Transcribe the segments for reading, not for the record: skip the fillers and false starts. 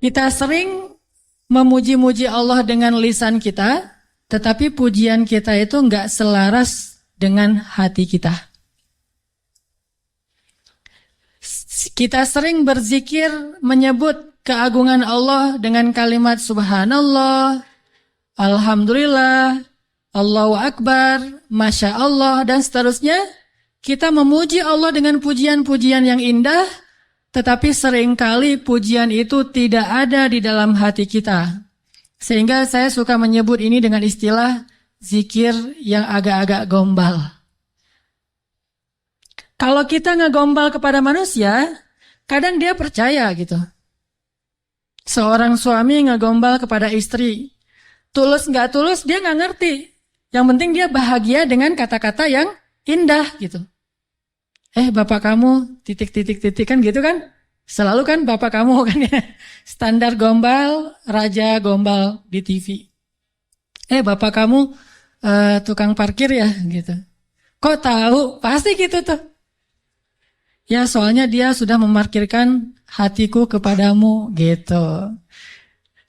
Kita sering memuji-muji Allah dengan lisan kita, tetapi pujian kita itu enggak selaras dengan hati kita. Kita sering berzikir menyebut keagungan Allah dengan kalimat subhanallah, alhamdulillah, Allahu Akbar, Masya Allah, dan seterusnya. Kita memuji Allah dengan pujian-pujian yang indah, tetapi seringkali pujian itu tidak ada di dalam hati kita. Sehingga saya suka menyebut ini dengan istilah zikir yang agak-agak gombal. Kalau kita ngegombal kepada manusia, kadang dia percaya gitu. Seorang suami ngegombal kepada istri, tulus nggak tulus dia nggak ngerti. Yang penting dia bahagia dengan kata-kata yang indah gitu. Bapak kamu titik kan gitu kan? Selalu kan bapak kamu kan ya. Standar gombal, raja gombal di TV. Bapak kamu tukang parkir ya gitu. Kok tahu? Pasti gitu tuh. Ya soalnya dia sudah memarkirkan hatiku kepadamu gitu.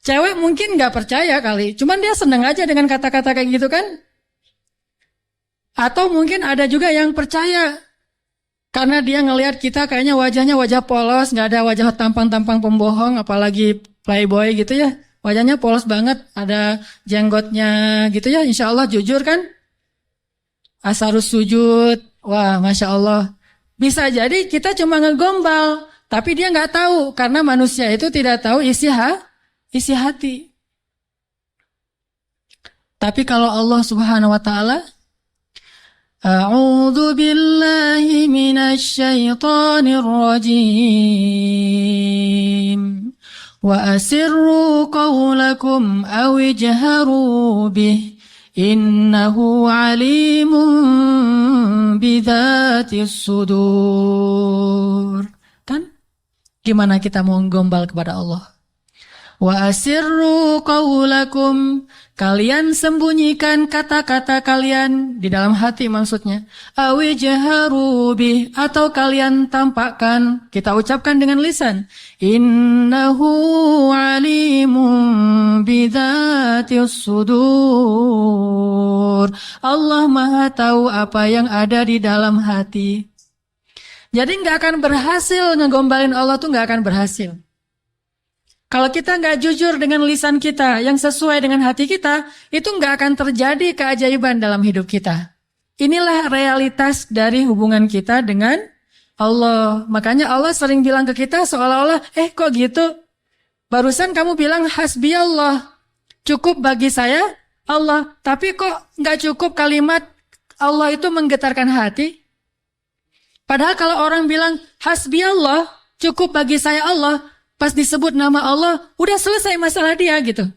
Cewek mungkin gak percaya kali. Cuman dia seneng aja dengan kata-kata kayak gitu kan. Atau mungkin ada juga yang percaya. Karena dia ngelihat kita kayaknya wajahnya wajah polos, gak ada wajah tampang-tampang pembohong, apalagi playboy gitu ya. Wajahnya polos banget, ada jenggotnya gitu ya, insya Allah jujur kan. Asarus sujud, wah Masya Allah. Bisa jadi kita cuma ngegombal, tapi dia gak tahu, karena manusia itu tidak tahu isi hati. Tapi kalau Allah Subhanahu wa Ta'ala, A'udzu billahi minasy syaithanir rajim. Wa asirru qawlakum aw ijharu bih innahu alimun bidzatis sudur. Kan? Gimana kita mau gombal kepada Allah? Wa asirru qawlakum, kalian sembunyikan kata-kata kalian di dalam hati maksudnya. Awi jaharu bih, atau kalian tampakkan, kita ucapkan dengan lisan. Innahu alimun bidzatis sudur. Allah Maha tahu apa yang ada di dalam hati. Jadi nggak akan berhasil ngegombalin Allah tuh nggak akan berhasil. Kalau kita nggak jujur dengan lisan kita yang sesuai dengan hati kita, itu nggak akan terjadi keajaiban dalam hidup kita. Inilah realitas dari hubungan kita dengan Allah. Makanya Allah sering bilang ke kita seolah-olah, kok gitu? Barusan kamu bilang hasbi Allah, cukup bagi saya Allah. Tapi kok nggak cukup kalimat Allah itu menggetarkan hati? Padahal kalau orang bilang hasbi Allah, cukup bagi saya Allah, pas disebut nama Allah, udah selesai masalah dia gitu.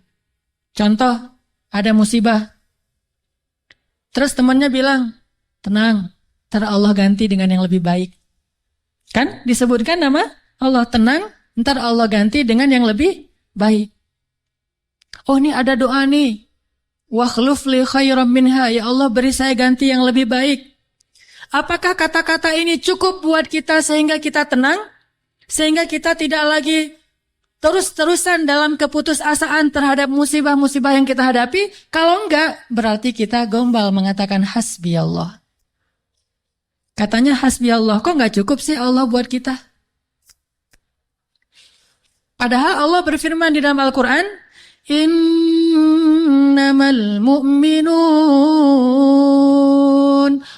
Contoh, ada musibah. Terus temannya bilang, tenang, ntar Allah ganti dengan yang lebih baik. Kan disebutkan nama Allah, tenang, ntar Allah ganti dengan yang lebih baik. Oh ini ada doa nih. Wakhluf li khairam minha, ya Allah beri saya ganti yang lebih baik. Apakah kata-kata ini cukup buat kita sehingga kita tenang? Sehingga kita tidak lagi terus-terusan dalam keputusasaan terhadap musibah-musibah yang kita hadapi. Kalau enggak, berarti kita gombal mengatakan hasbi Allah. Katanya hasbi Allah, kok enggak cukup sih Allah buat kita? Padahal Allah berfirman di dalam Al-Quran, innamal mu'minun,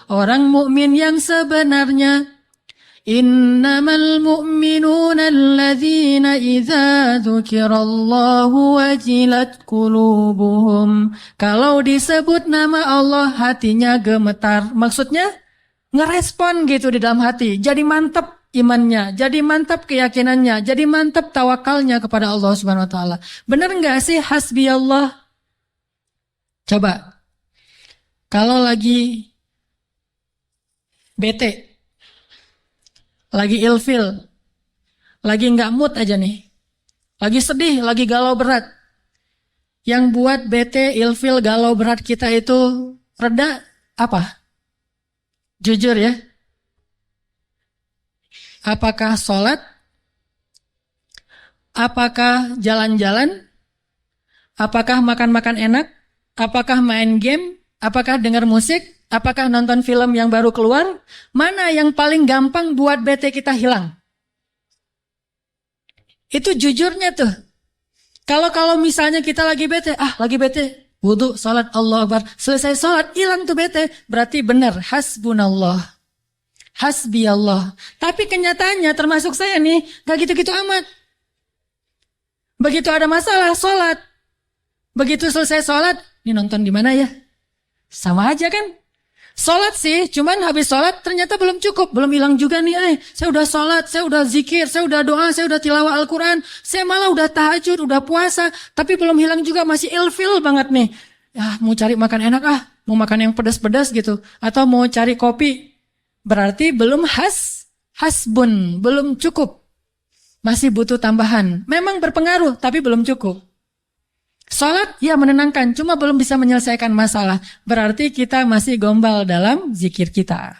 orang mukmin yang sebenarnya. Innamal mu'minuna alladzina idza dzukirallahu wajilat qulubuhum. Kalau disebut nama Allah hatinya gemetar. Maksudnya ngerespon gitu di dalam hati. Jadi mantap imannya, jadi mantap keyakinannya, jadi mantap tawakalnya kepada Allah Subhanahu wa taala. Benar enggak sih hasbi Allah? Coba. Kalau lagi bete, lagi ilfil, lagi nggak mood aja nih, lagi sedih, lagi galau berat. Yang buat bete, ilfil, galau berat kita itu reda apa? Jujur ya. Apakah sholat? Apakah jalan-jalan? Apakah makan-makan enak? Apakah main game? Apakah dengar musik? Apakah nonton film yang baru keluar? Mana yang paling gampang buat bete kita hilang? Itu jujurnya tuh. Kalau misalnya kita lagi bete, wudhu, salat, Allah Akbar. Selesai salat, hilang tuh bete. Berarti benar, hasbunallah, hasbiyallah. Tapi kenyataannya termasuk saya nih, gak gitu-gitu amat. Begitu ada masalah, salat. Begitu selesai salat, ini nonton di mana ya? Sama aja kan? Salat sih, cuman habis salat ternyata belum cukup, belum hilang juga nih. Saya udah salat, saya udah zikir, saya udah doa, saya udah tilawah Al-Quran, saya malah udah tahajud, udah puasa, tapi belum hilang juga, masih ilfil banget nih. Ya, mau cari makan enak mau makan yang pedas-pedas gitu, atau mau cari kopi, berarti belum hasbun, belum cukup, masih butuh tambahan. Memang berpengaruh, tapi belum cukup. Salat ya menenangkan, cuma belum bisa menyelesaikan masalah. Berarti kita masih gombal dalam zikir kita.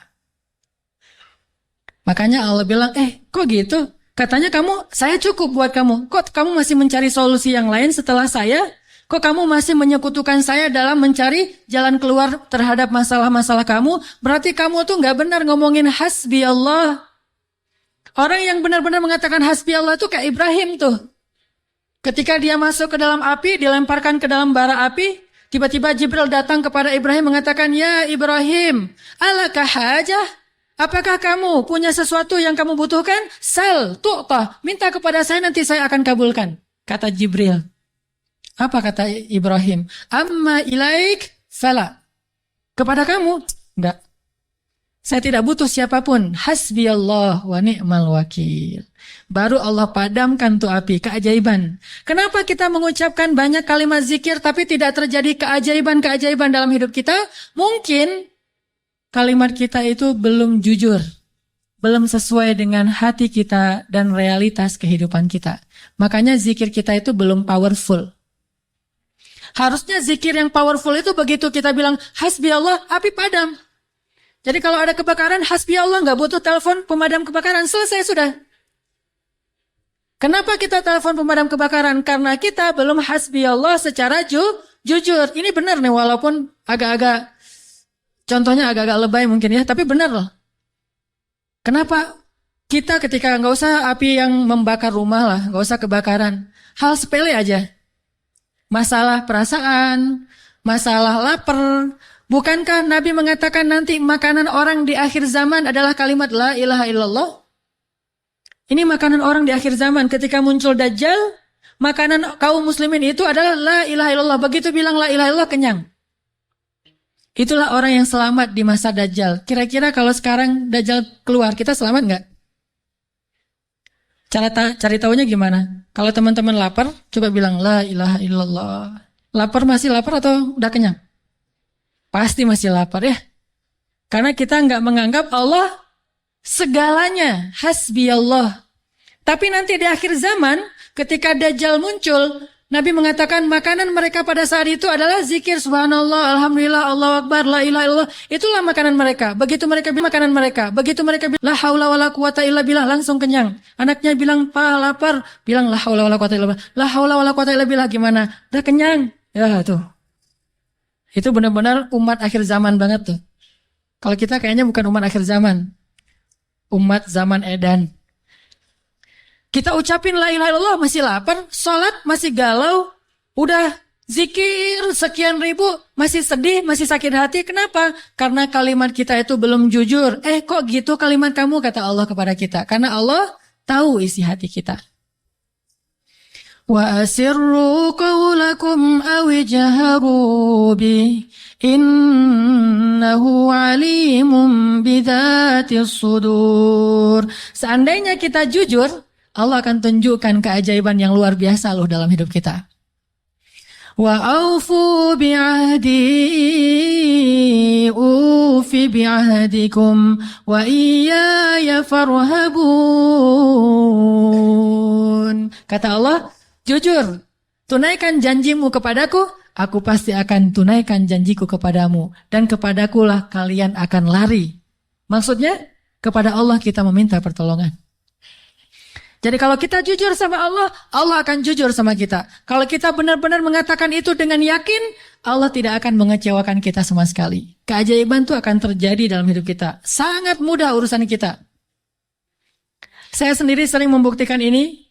Makanya Allah bilang, kok gitu? Katanya saya cukup buat kamu. Kok kamu masih mencari solusi yang lain setelah saya? Kok kamu masih menyekutukan saya dalam mencari jalan keluar terhadap masalah-masalah kamu? Berarti kamu tuh gak benar ngomongin hasbi Allah. Orang yang benar-benar mengatakan hasbi Allah tuh kayak Ibrahim tuh. Ketika dia masuk ke dalam api, dilemparkan ke dalam bara api, tiba-tiba Jibril datang kepada Ibrahim mengatakan, "Ya Ibrahim, alaka hajah? Apakah kamu punya sesuatu yang kamu butuhkan? Sal, tu'tah, minta kepada saya nanti saya akan kabulkan." Kata Jibril. Apa kata Ibrahim? Amma ilaik fala. Kepada kamu? Enggak. Saya tidak butuh siapapun. Hasbiyallah wa ni'mal wakil. Baru Allah padamkan tuh api, keajaiban. Kenapa kita mengucapkan banyak kalimat zikir tapi tidak terjadi keajaiban-keajaiban dalam hidup kita? Mungkin kalimat kita itu belum jujur. Belum sesuai dengan hati kita dan realitas kehidupan kita. Makanya zikir kita itu belum powerful. Harusnya zikir yang powerful itu begitu kita bilang hasbiyallah, api padam. Jadi kalau ada kebakaran, hasbiyallah, nggak butuh telepon pemadam kebakaran, selesai sudah. Kenapa kita telepon pemadam kebakaran? Karena kita belum hasbiyallah secara jujur. Ini benar nih, walaupun contohnya agak-agak lebay mungkin ya, tapi benar loh. Kenapa kita ketika nggak usah api yang membakar rumah lah, nggak usah kebakaran, hal sepele aja. Masalah perasaan, masalah lapar. Bukankah Nabi mengatakan nanti makanan orang di akhir zaman adalah kalimat la ilaha illallah? Ini makanan orang di akhir zaman. Ketika muncul Dajjal, makanan kaum muslimin itu adalah la ilaha illallah. Begitu bilang la ilaha illallah, kenyang. Itulah orang yang selamat di masa Dajjal. Kira-kira kalau sekarang Dajjal keluar, kita selamat nggak? Cari tahunya gimana? Kalau teman-teman lapar, coba bilang la ilaha illallah. Masih lapar atau udah kenyang? Pasti masih lapar ya. Karena kita nggak menganggap Allah segalanya, hasbiyallah. Tapi nanti di akhir zaman, ketika Dajjal muncul, Nabi mengatakan makanan mereka pada saat itu adalah zikir subhanallah, alhamdulillah, Allahu akbar, la ilaha illallah. Itulah makanan mereka. Begitu mereka bilang makanan mereka, begitu mereka bilang la haula wala quwata illa billah, langsung kenyang. Anaknya bilang pa lapar, bilang la haula wala quwata illa billah. La haula wala quwata illa billah, gimana? Udah kenyang. Ya tuh. Itu benar-benar umat akhir zaman banget tuh. Kalau kita kayaknya bukan umat akhir zaman. Umat zaman edan. Kita ucapin la ilaha illallah masih lapar, sholat masih galau, udah zikir sekian ribu masih sedih, masih sakit hati. Kenapa? Karena kalimat kita itu belum jujur. Kok gitu kalimat kamu, kata Allah kepada kita. Karena Allah tahu isi hati kita. Wa asirru qawlakum aw jaharu bi innahu alimun bidzatis sudur. Seandainya kita jujur, Allah akan tunjukkan keajaiban yang luar biasa loh dalam hidup kita. Wa aufu bi'ahdi ufi bi'ahdikum wa iyaya farhabun. Kata Allah, jujur, tunaikan janjimu kepadaku, aku pasti akan tunaikan janjiku kepadamu. Dan kepadakulah kalian akan lari. Maksudnya, kepada Allah kita meminta pertolongan. Jadi kalau kita jujur sama Allah, Allah akan jujur sama kita. Kalau kita benar-benar mengatakan itu dengan yakin, Allah tidak akan mengecewakan kita sama sekali. Keajaiban itu akan terjadi dalam hidup kita. Sangat mudah urusan kita. Saya sendiri sering membuktikan ini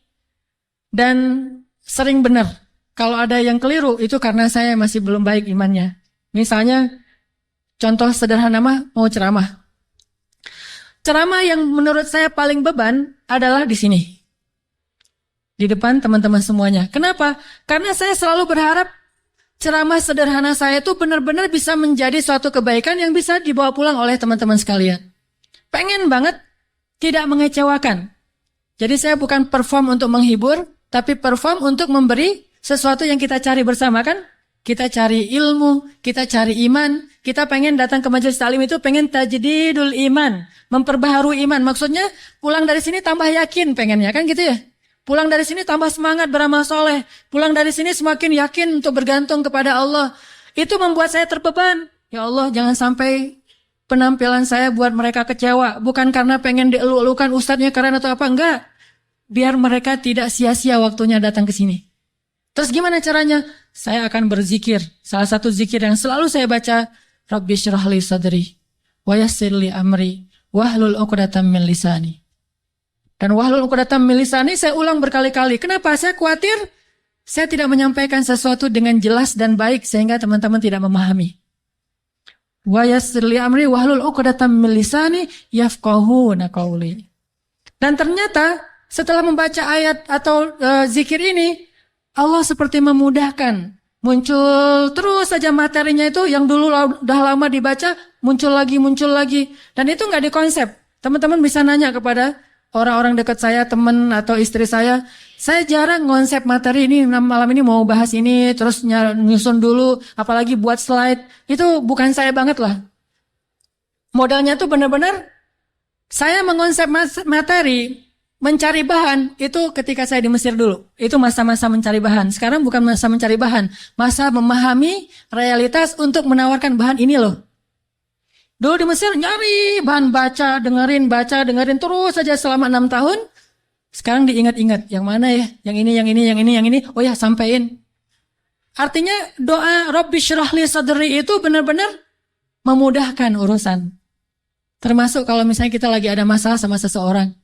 dan sering benar. Kalau ada yang keliru, itu karena saya masih belum baik imannya. Misalnya, contoh sederhana mau ceramah. Ceramah yang menurut saya paling beban adalah di sini. Di depan teman-teman semuanya. Kenapa? Karena saya selalu berharap ceramah sederhana saya itu benar-benar bisa menjadi suatu kebaikan yang bisa dibawa pulang oleh teman-teman sekalian. Pengen banget tidak mengecewakan. Jadi saya bukan perform untuk menghibur, tapi perform untuk memberi sesuatu yang kita cari bersama kan? Kita cari ilmu, kita cari iman, kita pengen datang ke majelis taklim itu pengen tajdidul iman, memperbaharui iman. Maksudnya pulang dari sini tambah yakin pengennya kan gitu ya? Pulang dari sini tambah semangat beramal soleh. Pulang dari sini semakin yakin untuk bergantung kepada Allah. Itu membuat saya terbeban. Ya Allah, jangan sampai penampilan saya buat mereka kecewa. Bukan karena pengen dielu-elukan ustadznya keren atau apa. Enggak. Biar mereka tidak sia-sia waktunya datang ke sini. Terus gimana caranya? Saya akan berzikir. Salah satu zikir yang selalu saya baca. Rabbi syrah li sadri. Wa yassir li amri. Wahlul uqdatam min lisani. Dan wahlul uqdatam min lisani saya ulang berkali-kali. Kenapa? Saya khawatir saya tidak menyampaikan sesuatu dengan jelas dan baik sehingga teman-teman tidak memahami. Wa yassir li amri wahlul uqdatam min lisani yafqahuna qauli. Dan ternyata setelah membaca ayat atau zikir ini, Allah seperti memudahkan. Muncul terus saja materinya itu yang dulu udah lama dibaca, muncul lagi. Dan itu nggak dikonsep. Teman-teman bisa nanya kepada orang-orang dekat saya, teman atau istri saya jarang konsep materi ini, malam ini mau bahas ini, terus nyusun dulu, apalagi buat slide. Itu bukan saya banget lah. Modalnya tuh benar-benar saya mengonsep materi, mencari bahan, itu ketika saya di Mesir dulu. Itu masa-masa mencari bahan. Sekarang bukan masa mencari bahan, masa memahami realitas untuk menawarkan bahan ini loh. Dulu di Mesir nyari bahan baca, dengerin terus saja selama 6 tahun. Sekarang diingat-ingat, yang mana ya? Yang ini. Oh ya, sampein. Artinya doa Rabbi syrah li sadri itu benar-benar memudahkan urusan. Termasuk kalau misalnya kita lagi ada masalah sama seseorang.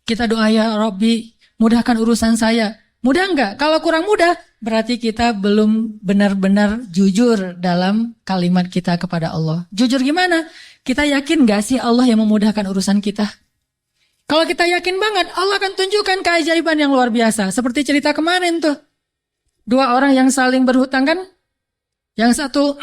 Kita doa ya Rabbi, mudahkan urusan saya. Mudah enggak? Kalau kurang mudah, berarti kita belum benar-benar jujur dalam kalimat kita kepada Allah. Jujur gimana? Kita yakin enggak sih Allah yang memudahkan urusan kita? Kalau kita yakin banget, Allah akan tunjukkan keajaiban yang luar biasa. Seperti cerita kemarin tuh. 2 orang yang saling berhutang kan? Yang satu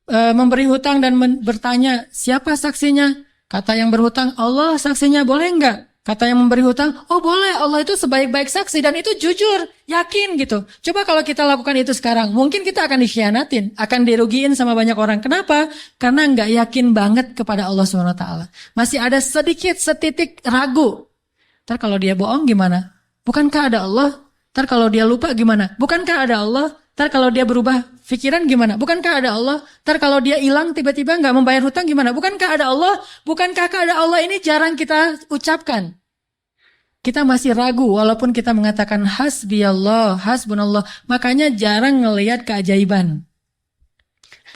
memberi hutang dan bertanya, siapa saksinya? Kata yang berhutang, Allah saksinya, boleh enggak? Kata yang memberi hutang, oh boleh, Allah itu sebaik-baik saksi dan itu jujur, yakin gitu. Coba kalau kita lakukan itu sekarang, mungkin kita akan dikhianatin, akan dirugiin sama banyak orang. Kenapa? Karena nggak yakin banget kepada Allah SWT. Masih ada setitik ragu. Ntar kalau dia bohong gimana? Bukankah ada Allah? Ntar kalau dia lupa gimana? Bukankah ada Allah? Ntar kalau dia berubah pikiran gimana? Bukankah ada Allah? Ntar kalau dia hilang tiba-tiba nggak membayar hutang gimana? Bukankah ada Allah? Bukankah ada Allah ini jarang kita ucapkan? Kita masih ragu walaupun kita mengatakan hasbiyallah, hasbunallah. Makanya jarang ngelihat keajaiban.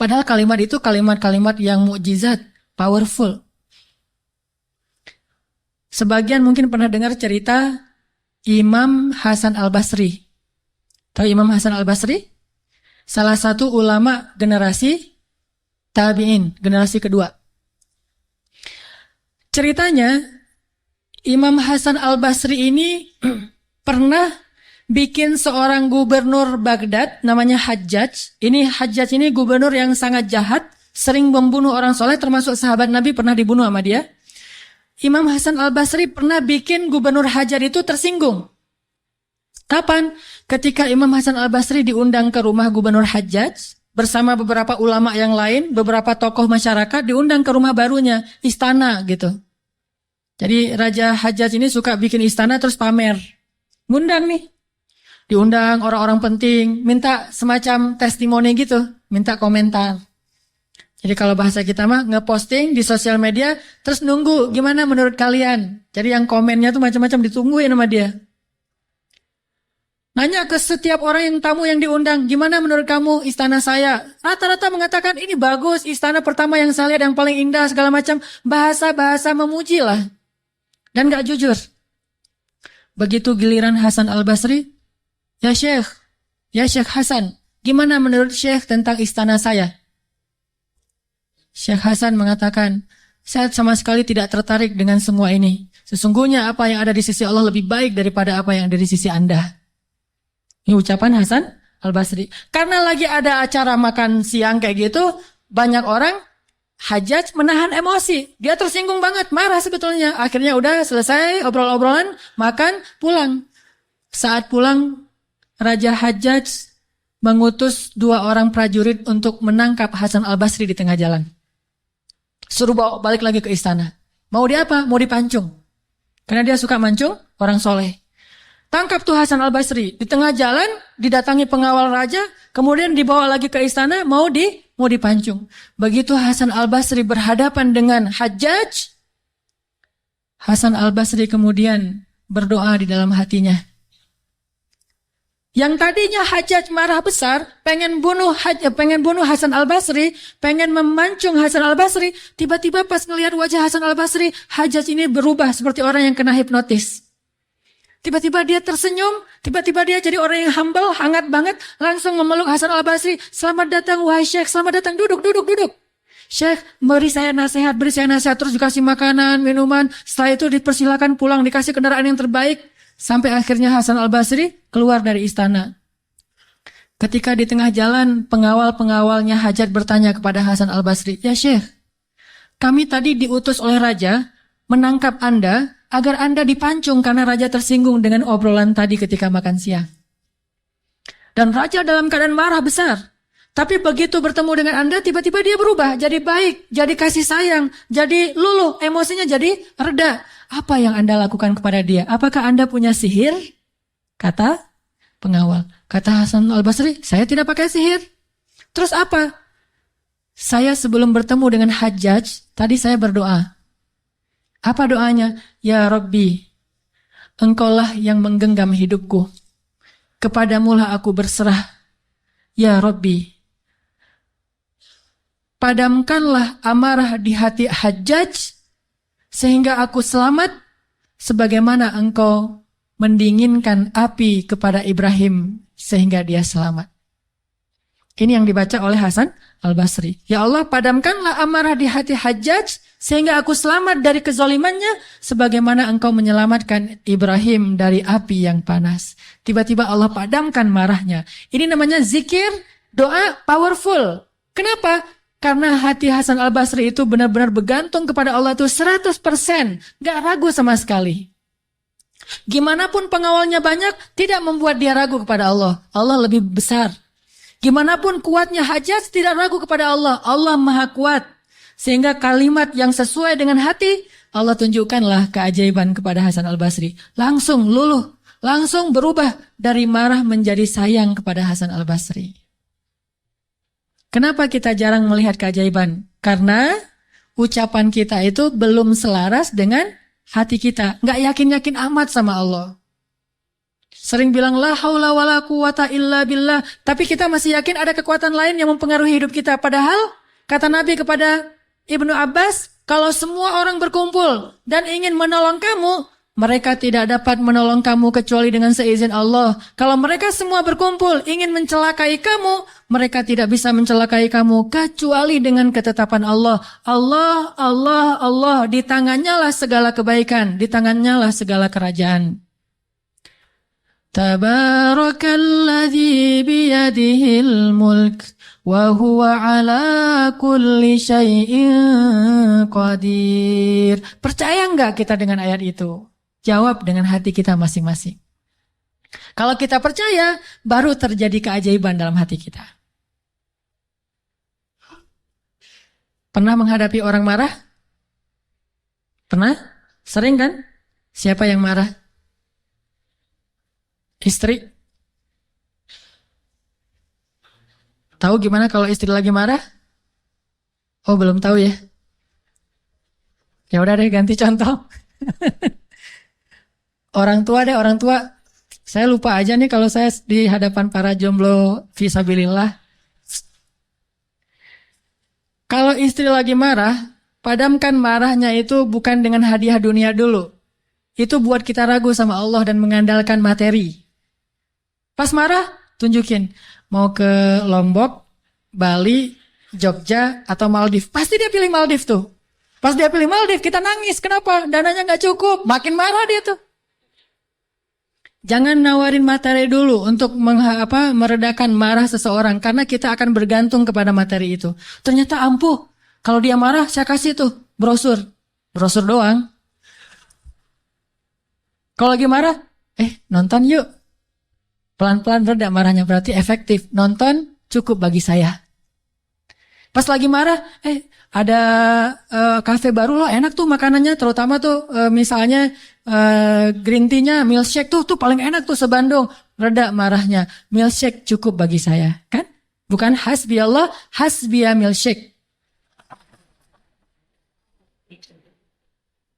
Padahal kalimat itu kalimat-kalimat yang mukjizat, powerful. Sebagian mungkin pernah dengar cerita Imam Hasan Al-Basri. Tahu Imam Hasan Al-Basri? Salah satu ulama generasi tabi'in, generasi kedua. Ceritanya, Imam Hasan Al-Basri ini pernah bikin seorang gubernur Baghdad, namanya Hajjaj. Hajjaj ini gubernur yang sangat jahat, sering membunuh orang soleh, termasuk sahabat Nabi pernah dibunuh sama dia. Imam Hasan Al-Basri pernah bikin gubernur Hajjaj itu tersinggung. Kapan? Ketika Imam Hasan Al-Basri diundang ke rumah Gubernur Hajjaj bersama beberapa ulama yang lain, beberapa tokoh masyarakat diundang ke rumah barunya, istana gitu. Jadi Raja Hajjaj ini suka bikin istana terus pamer. Ngundang nih. Diundang orang-orang penting, minta semacam testimoni gitu, minta komentar. Jadi kalau bahasa kita mah ngeposting di sosial media, terus nunggu gimana menurut kalian. Jadi yang komennya tuh macam-macam ditungguin sama dia. Nanya ke setiap orang yang tamu yang diundang, gimana menurut kamu istana saya? Rata-rata mengatakan ini bagus, istana pertama yang saya lihat yang paling indah segala macam. Bahasa-bahasa memuji lah. Dan gak jujur. Begitu giliran Hasan Al-Basri, ya Syekh Hasan, gimana menurut Syekh tentang istana saya? Syekh Hasan mengatakan, saya sama sekali tidak tertarik dengan semua ini. Sesungguhnya apa yang ada di sisi Allah lebih baik daripada apa yang ada di sisi Anda. Ini ucapan Hasan Al-Basri. Karena lagi ada acara makan siang kayak gitu, banyak orang Hajjaj menahan emosi. Dia tersinggung banget, marah sebetulnya. Akhirnya udah selesai obrol-obrolan, makan, pulang. Saat pulang, Raja Hajjaj mengutus 2 orang prajurit untuk menangkap Hasan Al-Basri di tengah jalan. Suruh bawa balik lagi ke istana. Mau dia apa? Mau dipancung. Karena dia suka mancung, orang soleh. Tangkap tuh Hasan Al-Basri. Di tengah jalan, didatangi pengawal raja, kemudian dibawa lagi ke istana, mau dipancung. Begitu Hasan Al-Basri berhadapan dengan Hajjaj, Hasan Al-Basri kemudian berdoa di dalam hatinya. Yang tadinya Hajjaj marah besar, pengen bunuh Hasan Al-Basri, pengen memancung Hasan Al-Basri, tiba-tiba pas ngelihat wajah Hasan Al-Basri, Hajjaj ini berubah seperti orang yang kena hipnotis. Tiba-tiba dia tersenyum, tiba-tiba dia jadi orang yang humble, hangat banget, langsung memeluk Hasan Al-Basri. Selamat datang wahai Syekh, selamat datang, duduk. Syekh, beri saya nasihat, terus dikasih makanan, minuman, setelah itu dipersilakan pulang, dikasih kendaraan yang terbaik. Sampai akhirnya Hasan Al-Basri keluar dari istana. Ketika di tengah jalan, pengawal-pengawalnya Hajjaj bertanya kepada Hasan Al-Basri, ya Syekh, kami tadi diutus oleh Raja menangkap Anda agar Anda dipancung karena Raja tersinggung dengan obrolan tadi ketika makan siang. Dan Raja dalam keadaan marah besar. Tapi begitu bertemu dengan Anda, tiba-tiba dia berubah, jadi baik, jadi kasih sayang, jadi luluh, emosinya jadi reda. Apa yang Anda lakukan kepada dia? Apakah Anda punya sihir? Kata pengawal. Kata Hasan Al-Basri, saya tidak pakai sihir. Terus apa? Saya sebelum bertemu dengan Hajjaj, tadi saya berdoa. Apa doanya? Ya Rabbi, Engkaulah yang menggenggam hidupku. Kepadamulah aku berserah. Ya Rabbi, padamkanlah amarah di hati Hajjaj, sehingga aku selamat, sebagaimana engkau mendinginkan api kepada Ibrahim, sehingga dia selamat. Ini yang dibaca oleh Hasan Al-Basri. Ya Allah, padamkanlah amarah di hati Hajjaj, sehingga aku selamat dari kezalimannya, sebagaimana engkau menyelamatkan Ibrahim dari api yang panas. Tiba-tiba Allah padamkan marahnya. Ini namanya zikir, doa powerful. Kenapa? Karena hati Hasan Al-Basri itu benar-benar bergantung kepada Allah itu 100%. Gak ragu sama sekali. Gimana pun pengawalnya banyak, tidak membuat dia ragu kepada Allah. Allah lebih besar. Gimana pun kuatnya Hajjaj, tidak ragu kepada Allah. Allah maha kuat. Sehingga kalimat yang sesuai dengan hati, Allah tunjukkanlah keajaiban kepada Hasan Al-Basri. Langsung luluh, langsung berubah dari marah menjadi sayang kepada Hasan Al-Basri. Kenapa kita jarang melihat keajaiban? Karena ucapan kita itu belum selaras dengan hati kita. Nggak yakin-yakin amat sama Allah. Sering bilang la haula wala quwata illa billah. Tapi kita masih yakin ada kekuatan lain yang mempengaruhi hidup kita. Padahal kata Nabi kepada Ibnu Abbas, kalau semua orang berkumpul dan ingin menolong kamu, mereka tidak dapat menolong kamu kecuali dengan seizin Allah. Kalau mereka semua berkumpul ingin mencelakai kamu, mereka tidak bisa mencelakai kamu kecuali dengan ketetapan Allah. Allah, Allah, Allah, di tangannya lah segala kebaikan, di tangannya lah segala kerajaan. Tabarakalladzi biyadihil mulk wa huwa ala kulli syai'in qadir. Percaya enggak kita dengan ayat itu? Jawab dengan hati kita masing-masing. Kalau kita percaya, baru terjadi keajaiban dalam hati kita. Pernah menghadapi orang marah? Pernah? Sering kan? Siapa yang marah? Istri. Tahu gimana kalau istri lagi marah? Oh, belum tahu ya. Ya udah deh, ganti contoh. Orang tua deh, orang tua. Saya lupa aja nih kalau saya di hadapan para jomblo fisabilillah. Kalau istri lagi marah, padamkan marahnya itu bukan dengan hadiah dunia dulu. Itu buat kita ragu sama Allah dan mengandalkan materi. Pas marah, tunjukin. Mau ke Lombok, Bali, Jogja, atau Maldives. Pasti dia pilih Maldives tuh. Pas dia pilih Maldives, kita nangis. Kenapa? Dananya nggak cukup. Makin marah dia tuh. Jangan nawarin materi dulu untuk meredakan marah seseorang. Karena kita akan bergantung kepada materi itu. Ternyata ampuh. Kalau dia marah, saya kasih tuh brosur. Brosur doang. Kalau lagi marah, nonton yuk. Pelan-pelan reda marahnya, berarti efektif. Nonton cukup bagi saya. Pas lagi marah, ada kafe baru loh, enak tuh makanannya, terutama tuh misalnya green tea-nya, milkshake tuh paling enak tuh se-Bandung. Reda marahnya, milkshake cukup bagi saya, kan? Bukan hasbi Allah, hasbiya milkshake.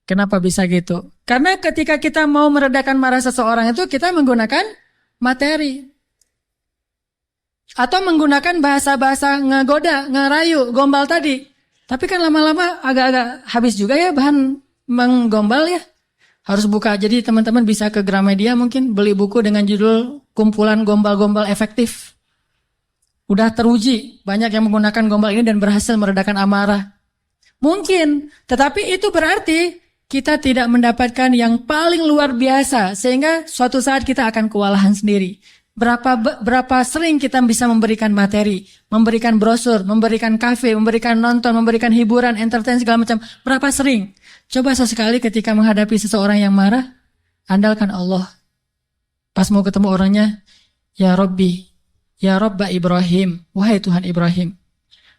Kenapa bisa gitu? Karena ketika kita mau meredakan marah seseorang itu kita menggunakan materi. Atau menggunakan bahasa-bahasa ngegoda, ngerayu, gombal tadi. Tapi kan lama-lama agak-agak habis juga ya bahan menggombal ya. Harus buka. Jadi teman-teman bisa ke Gramedia mungkin beli buku dengan judul Kumpulan Gombal-Gombal Efektif. Udah teruji. Banyak yang menggunakan gombal ini dan berhasil meredakan amarah. Mungkin. Tetapi itu berarti kita tidak mendapatkan yang paling luar biasa. Sehingga suatu saat kita akan kewalahan sendiri. Berapa sering kita bisa memberikan materi, memberikan brosur, memberikan kafe, memberikan nonton, memberikan hiburan, entertain segala macam. Berapa sering? Coba sesekali ketika menghadapi seseorang yang marah, andalkan Allah. Pas mau ketemu orangnya, ya Rabbi, ya Rabba Ibrahim, wahai Tuhan Ibrahim,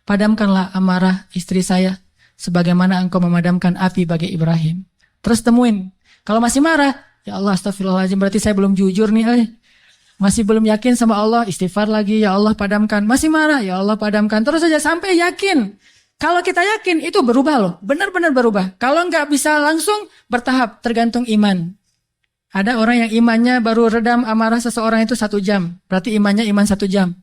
padamkanlah amarah istri saya, sebagaimana engkau memadamkan api bagi Ibrahim. Terus temuin, kalau masih marah, ya Allah astagfirullahaladzim, berarti saya belum jujur nih, masih belum yakin sama Allah, istighfar lagi, ya Allah padamkan. Masih marah, ya Allah padamkan. Terus saja sampai yakin. Kalau kita yakin itu berubah loh, benar-benar berubah. Kalau nggak bisa langsung bertahap, tergantung iman. Ada orang yang imannya baru redam amarah seseorang itu 1 jam. Berarti imannya iman 1 jam.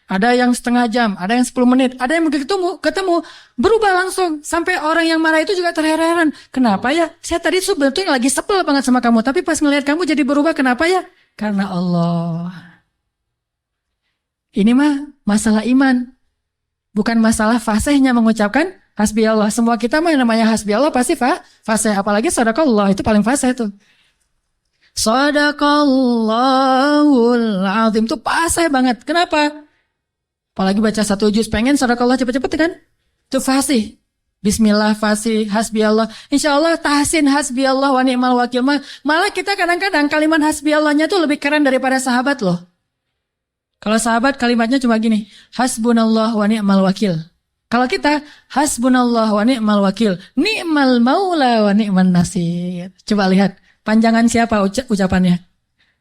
Ada yang setengah jam, ada yang 10 menit, ada yang ketemu, berubah langsung. Sampai orang yang marah itu juga terheran-heran. Kenapa ya? Saya tadi sebetulnya lagi sebel banget sama kamu, tapi pas ngelihat kamu jadi berubah, kenapa ya? Karena Allah. Ini mah masalah iman. Bukan masalah fasihnya mengucapkan hasbi Allah. Semua kita mah yang namanya hasbi Allah pasti fasih. Apalagi sadaqallah, itu paling fasih tuh. Sadaqallahul azim itu fasih banget. Kenapa? Apalagi baca 1 juz pengen sadaqallah cepet-cepet kan? Itu fasih. Bismillah fasih, hasbi Allah. Insya Allah tahsin hasbi Allah wa ni'mal wakil. Malah kita kadang-kadang kalimat hasbi Allahnya tuh lebih keren daripada sahabat loh. Kalau sahabat kalimatnya cuma gini, hasbunallah wa ni'mal wakil. Kalau kita, hasbunallah wa ni'mal wakil. Ni'mal maula wa ni'man nasir. Coba lihat, panjangan siapa ucapannya?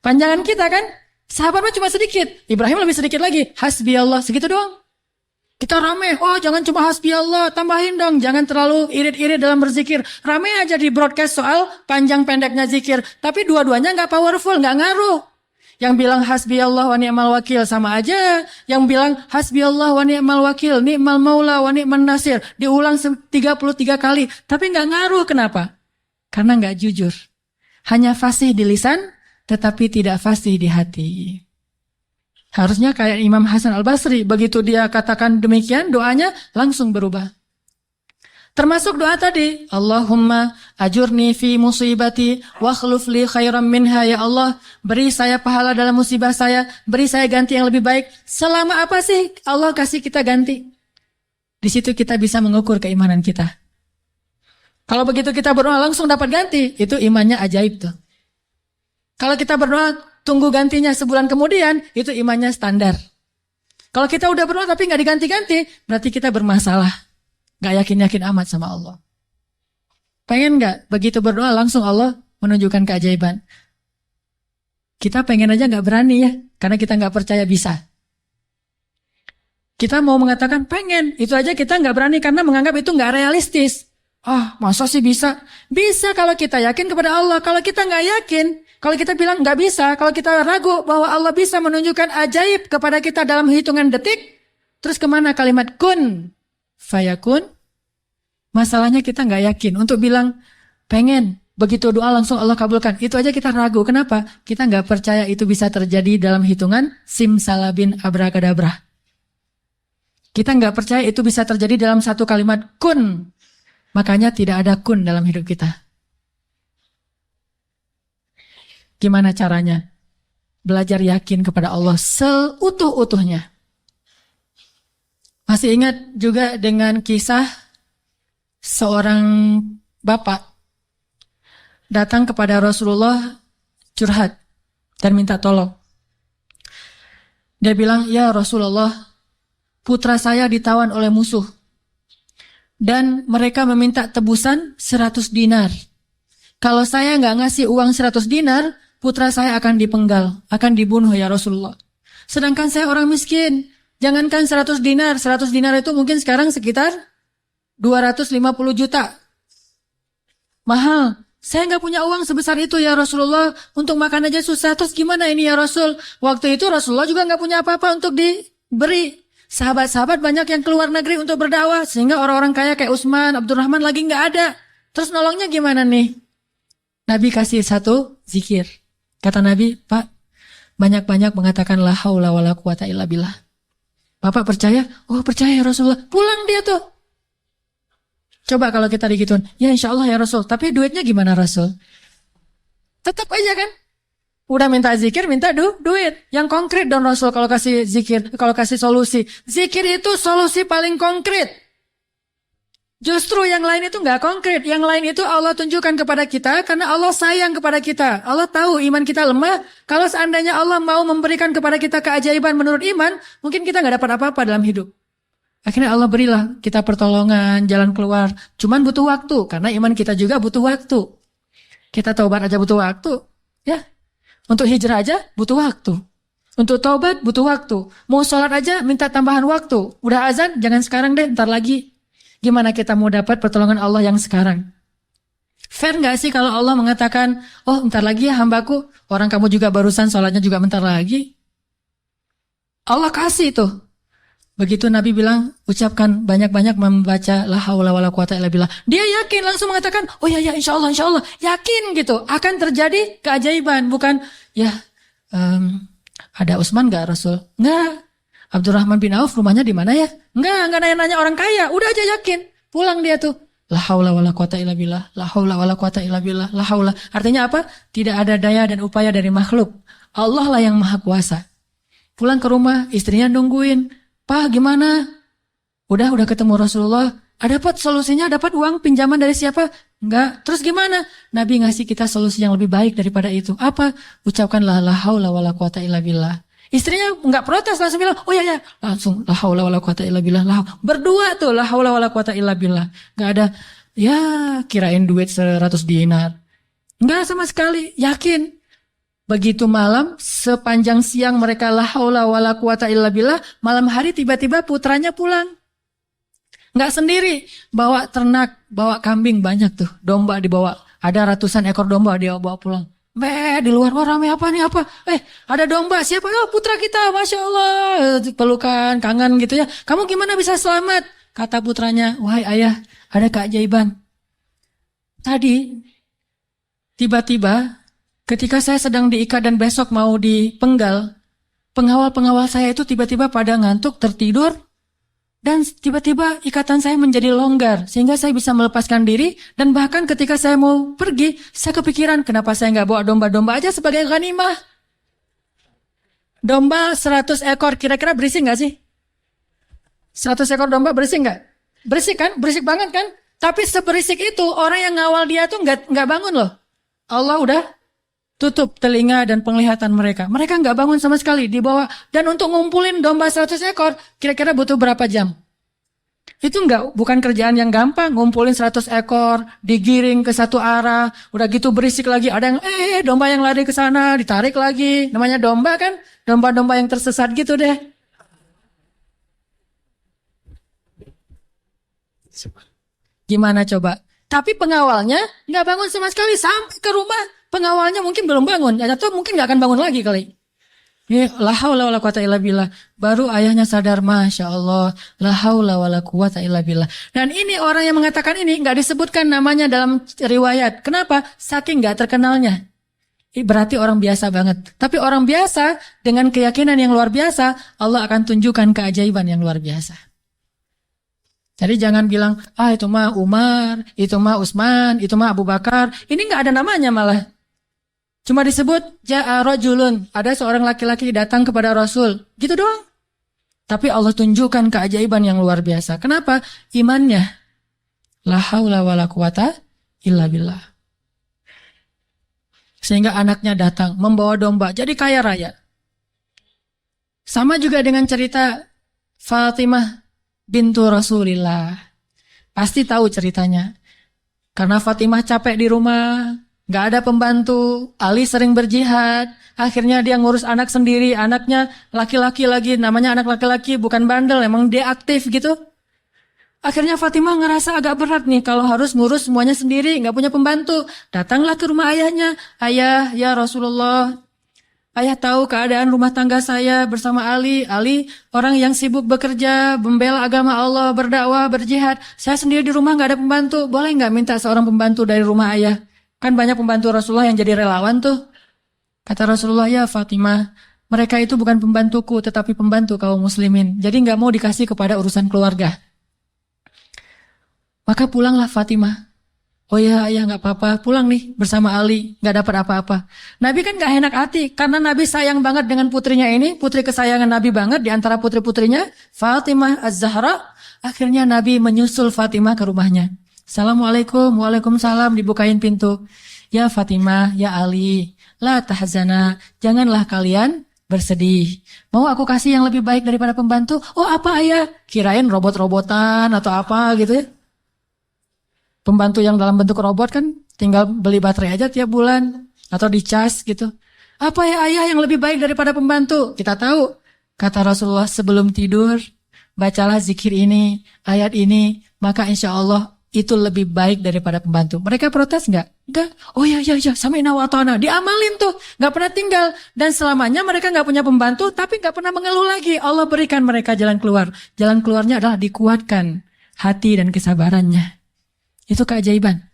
Panjangan kita kan? Sahabatnya cuma sedikit. Ibrahim lebih sedikit lagi. Hasbi Allah, segitu doang. Kita rame, jangan cuma hasbi Allah, tambahin dong. Jangan terlalu irit-irit dalam berzikir. Rame aja di broadcast soal panjang pendeknya zikir. Tapi dua-duanya gak powerful, gak ngaruh. Yang bilang hasbi Allah wa ni'mal wakil sama aja. Yang bilang hasbi Allah wa ni'mal wakil, ni'mal maula wa ni'man nasir. Diulang 33 kali. Tapi gak ngaruh, kenapa? Karena gak jujur. Hanya fasih di lisan, tetapi tidak fasih di hati. Harusnya kayak Imam Hasan Al-Basri. Begitu dia katakan demikian, doanya langsung berubah. Termasuk doa tadi. Allahumma ajurni fi musibati wa akhluf li khairan minha. Ya Allah, beri saya pahala dalam musibah saya. Beri saya ganti yang lebih baik. Selama apa sih Allah kasih kita ganti? Di situ kita bisa mengukur keimanan kita. Kalau begitu kita berdoa langsung dapat ganti, itu imannya ajaib tuh. Kalau kita berdoa tunggu gantinya sebulan kemudian, itu imannya standar. Kalau kita udah berdoa tapi nggak diganti-ganti, berarti kita bermasalah. Nggak yakin-yakin amat sama Allah. Pengen nggak begitu berdoa langsung Allah menunjukkan keajaiban? Kita pengen aja nggak berani ya, karena kita nggak percaya bisa. Kita mau mengatakan pengen, itu aja kita nggak berani karena menganggap itu nggak realistis. Masa sih bisa? Bisa kalau kita yakin kepada Allah. Kalau kita nggak yakin, kalau kita bilang nggak bisa, kalau kita ragu bahwa Allah bisa menunjukkan ajaib kepada kita dalam hitungan detik, terus kemana kalimat kun fayakun? Masalahnya kita nggak yakin. Untuk bilang pengen, begitu doa langsung Allah kabulkan. Itu aja kita ragu. Kenapa? Kita nggak percaya itu bisa terjadi dalam hitungan simsalabin abrakadabra. Kita nggak percaya itu bisa terjadi dalam satu kalimat kun. Makanya tidak ada kun dalam hidup kita. Gimana caranya? Belajar yakin kepada Allah seutuh-utuhnya. Masih ingat juga dengan kisah seorang bapak datang kepada Rasulullah curhat dan minta tolong. Dia bilang, ya Rasulullah, putra saya ditawan oleh musuh. Dan mereka meminta tebusan 100 dinar. Kalau saya nggak ngasih uang 100 dinar, putra saya akan dipenggal, akan dibunuh ya Rasulullah. Sedangkan saya orang miskin. Jangankan 100 dinar. 100 dinar itu mungkin sekarang sekitar 250 juta. Mahal. Saya nggak punya uang sebesar itu ya Rasulullah. Untuk makan aja susah. Terus gimana ini ya Rasul? Waktu itu Rasulullah juga nggak punya apa-apa untuk diberi. Sahabat-sahabat banyak yang keluar negeri untuk berdakwah. Sehingga orang-orang kaya kayak Utsman, Abdurrahman lagi nggak ada. Terus nolongnya gimana nih? Nabi kasih satu zikir. Kata Nabi, Pak, banyak-banyak mengatakan la haula wala quwata illa billah. Bapak percaya? Oh percaya ya Rasulullah. Pulang dia tuh. Coba kalau kita digituin, ya insya Allah ya Rasul. Tapi duitnya gimana Rasul? Tetap aja kan? Udah minta zikir, minta duit. Yang konkret dong Rasul kalau kasih zikir, kalau kasih solusi. Zikir itu solusi paling konkret. Justru yang lain itu nggak konkret. Yang lain itu Allah tunjukkan kepada kita karena Allah sayang kepada kita. Allah tahu iman kita lemah. Kalau seandainya Allah mau memberikan kepada kita keajaiban menurut iman, mungkin kita nggak dapat apa-apa dalam hidup. Akhirnya Allah berilah kita pertolongan, jalan keluar. Cuman butuh waktu karena iman kita juga butuh waktu. Kita taubat aja butuh waktu, ya. Untuk hijrah aja butuh waktu. Untuk taubat butuh waktu. Mau sholat aja minta tambahan waktu. Udah azan, jangan sekarang deh, ntar lagi. Gimana kita mau dapat pertolongan Allah yang sekarang? Fair nggak sih kalau Allah mengatakan, oh ntar lagi ya hambaku, orang kamu juga barusan sholatnya juga bentar lagi. Allah kasih tuh. Begitu Nabi bilang, ucapkan banyak-banyak membaca la haula wala quwata illa billah. Dia yakin langsung mengatakan, oh ya insya Allah, yakin gitu. Akan terjadi keajaiban, bukan ya ada Utsman nggak Rasul? Nggak. Abdurrahman bin Auf rumahnya di mana ya? Enggak nanya-nanya orang kaya. Udah aja yakin. Pulang dia tuh. La haula wala quwata illa billah. La haula wala quwata illa billah. La haula. Artinya apa? Tidak ada daya dan upaya dari makhluk. Allah lah yang maha kuasa. Pulang ke rumah, istrinya nungguin. Pak, gimana? Udah ketemu Rasulullah. Dapat solusinya, dapat uang pinjaman dari siapa? Enggak. Terus gimana? Nabi ngasih kita solusi yang lebih baik daripada itu. Apa? Ucapkanlah la haula wala quwata illa billah. Istrinya nggak protes, langsung bilang, oh ya, langsung la haula wala quwata illa billah. Berdua tuh la haula wala quwata illa billah. Nggak ada, ya kirain duit 100 dinar. Nggak sama sekali, yakin. Begitu malam, sepanjang siang mereka la haula wala quwata illa billah, malam hari tiba-tiba putranya pulang. Nggak sendiri, bawa ternak, bawa kambing banyak tuh, domba dibawa. Ada ratusan ekor domba dia bawa pulang. Di luar, rame apa nih apa? Ada domba, siapa? Oh putra kita, Masya Allah. Pelukan, kangen gitu ya. Kamu gimana bisa selamat? Kata putranya, wahai ayah, ada keajaiban. Tadi, tiba-tiba, ketika saya sedang diikat dan besok mau dipenggal, pengawal-pengawal saya itu tiba-tiba pada ngantuk, tertidur, dan tiba-tiba ikatan saya menjadi longgar, sehingga saya bisa melepaskan diri, dan bahkan ketika saya mau pergi, saya kepikiran, kenapa saya nggak bawa domba-domba aja sebagai ghanimah? Domba 100 ekor, kira-kira berisik nggak sih? 100 ekor domba berisik nggak? Berisik kan? Berisik banget kan? Tapi seberisik itu, orang yang ngawal dia tuh nggak bangun loh. Allah udah tutup telinga dan penglihatan mereka. Mereka nggak bangun sama sekali, dibawa. Dan untuk ngumpulin domba 100 ekor, kira-kira butuh berapa jam? Itu bukan kerjaan yang gampang. Ngumpulin 100 ekor, digiring ke satu arah, udah gitu berisik lagi. Ada yang, domba yang lari ke sana, ditarik lagi. Namanya domba kan? Domba-domba yang tersesat gitu deh. Gimana coba? Tapi pengawalnya nggak bangun sama sekali sampai ke rumah. Pengawalnya mungkin belum bangun, atau mungkin nggak akan bangun lagi kali. La haula wala quwata illa billah. Baru ayahnya sadar, Masya Allah, la haula wala quwata illa billah. Dan ini orang yang mengatakan ini nggak disebutkan namanya dalam riwayat. Kenapa? Saking nggak terkenalnya. Berarti orang biasa banget. Tapi orang biasa dengan keyakinan yang luar biasa, Allah akan tunjukkan keajaiban yang luar biasa. Jadi jangan bilang, itu mah Umar, itu mah Utsman, itu mah Abu Bakar. Ini nggak ada namanya malah. Cuma disebut ja'a rajulun, ada seorang laki-laki datang kepada Rasul, gitu doang. Tapi Allah tunjukkan keajaiban yang luar biasa. Kenapa? Imannya. La haula wala quwata illa billah. Sehingga anaknya datang membawa domba, jadi kaya raya. Sama juga dengan cerita Fatimah bintu Rasulillah. Pasti tahu ceritanya. Karena Fatimah capek di rumah, gak ada pembantu, Ali sering berjihad, akhirnya dia ngurus anak sendiri, anaknya laki-laki lagi, namanya anak laki-laki, bukan bandel, emang dia aktif gitu. Akhirnya Fatimah ngerasa agak berat nih, kalau harus ngurus semuanya sendiri, gak punya pembantu. Datanglah ke rumah ayahnya, ayah, ya Rasulullah, ayah tahu keadaan rumah tangga saya bersama Ali. Ali orang yang sibuk bekerja, membela agama Allah, berdakwah, berjihad. Saya sendiri di rumah gak ada pembantu, boleh gak minta seorang pembantu dari rumah ayah? Kan banyak pembantu Rasulullah yang jadi relawan tuh. Kata Rasulullah, ya Fatimah, mereka itu bukan pembantuku, tetapi pembantu kaum muslimin. Jadi gak mau dikasih kepada urusan keluarga. Maka pulanglah Fatimah. Oh ya ayah gak apa-apa, pulang nih bersama Ali, gak dapat apa-apa. Nabi kan gak enak hati, karena Nabi sayang banget dengan putrinya ini, putri kesayangan Nabi banget di antara putri-putrinya, Fatimah Az-Zahra. Akhirnya Nabi menyusul Fatimah ke rumahnya. Assalamualaikum, waalaikumsalam, dibukain pintu. Ya Fatimah, ya Ali, la tahzana, janganlah kalian bersedih. Mau aku kasih yang lebih baik daripada pembantu? Oh apa ayah? Kirain robot-robotan atau apa gitu ya. Pembantu yang dalam bentuk robot kan tinggal beli baterai aja tiap bulan atau dicas gitu. Apa ya ayah yang lebih baik daripada pembantu? Kita tahu, kata Rasulullah sebelum tidur, bacalah zikir ini, ayat ini, maka insya Allah itu lebih baik daripada pembantu. Mereka protes nggak? Nggak. Oh ya, sami'na wa ata'na. Diamalin tuh, nggak pernah tinggal. Dan selamanya mereka nggak punya pembantu, tapi nggak pernah mengeluh lagi. Allah berikan mereka jalan keluar. Jalan keluarnya adalah dikuatkan hati dan kesabarannya. Itu keajaiban.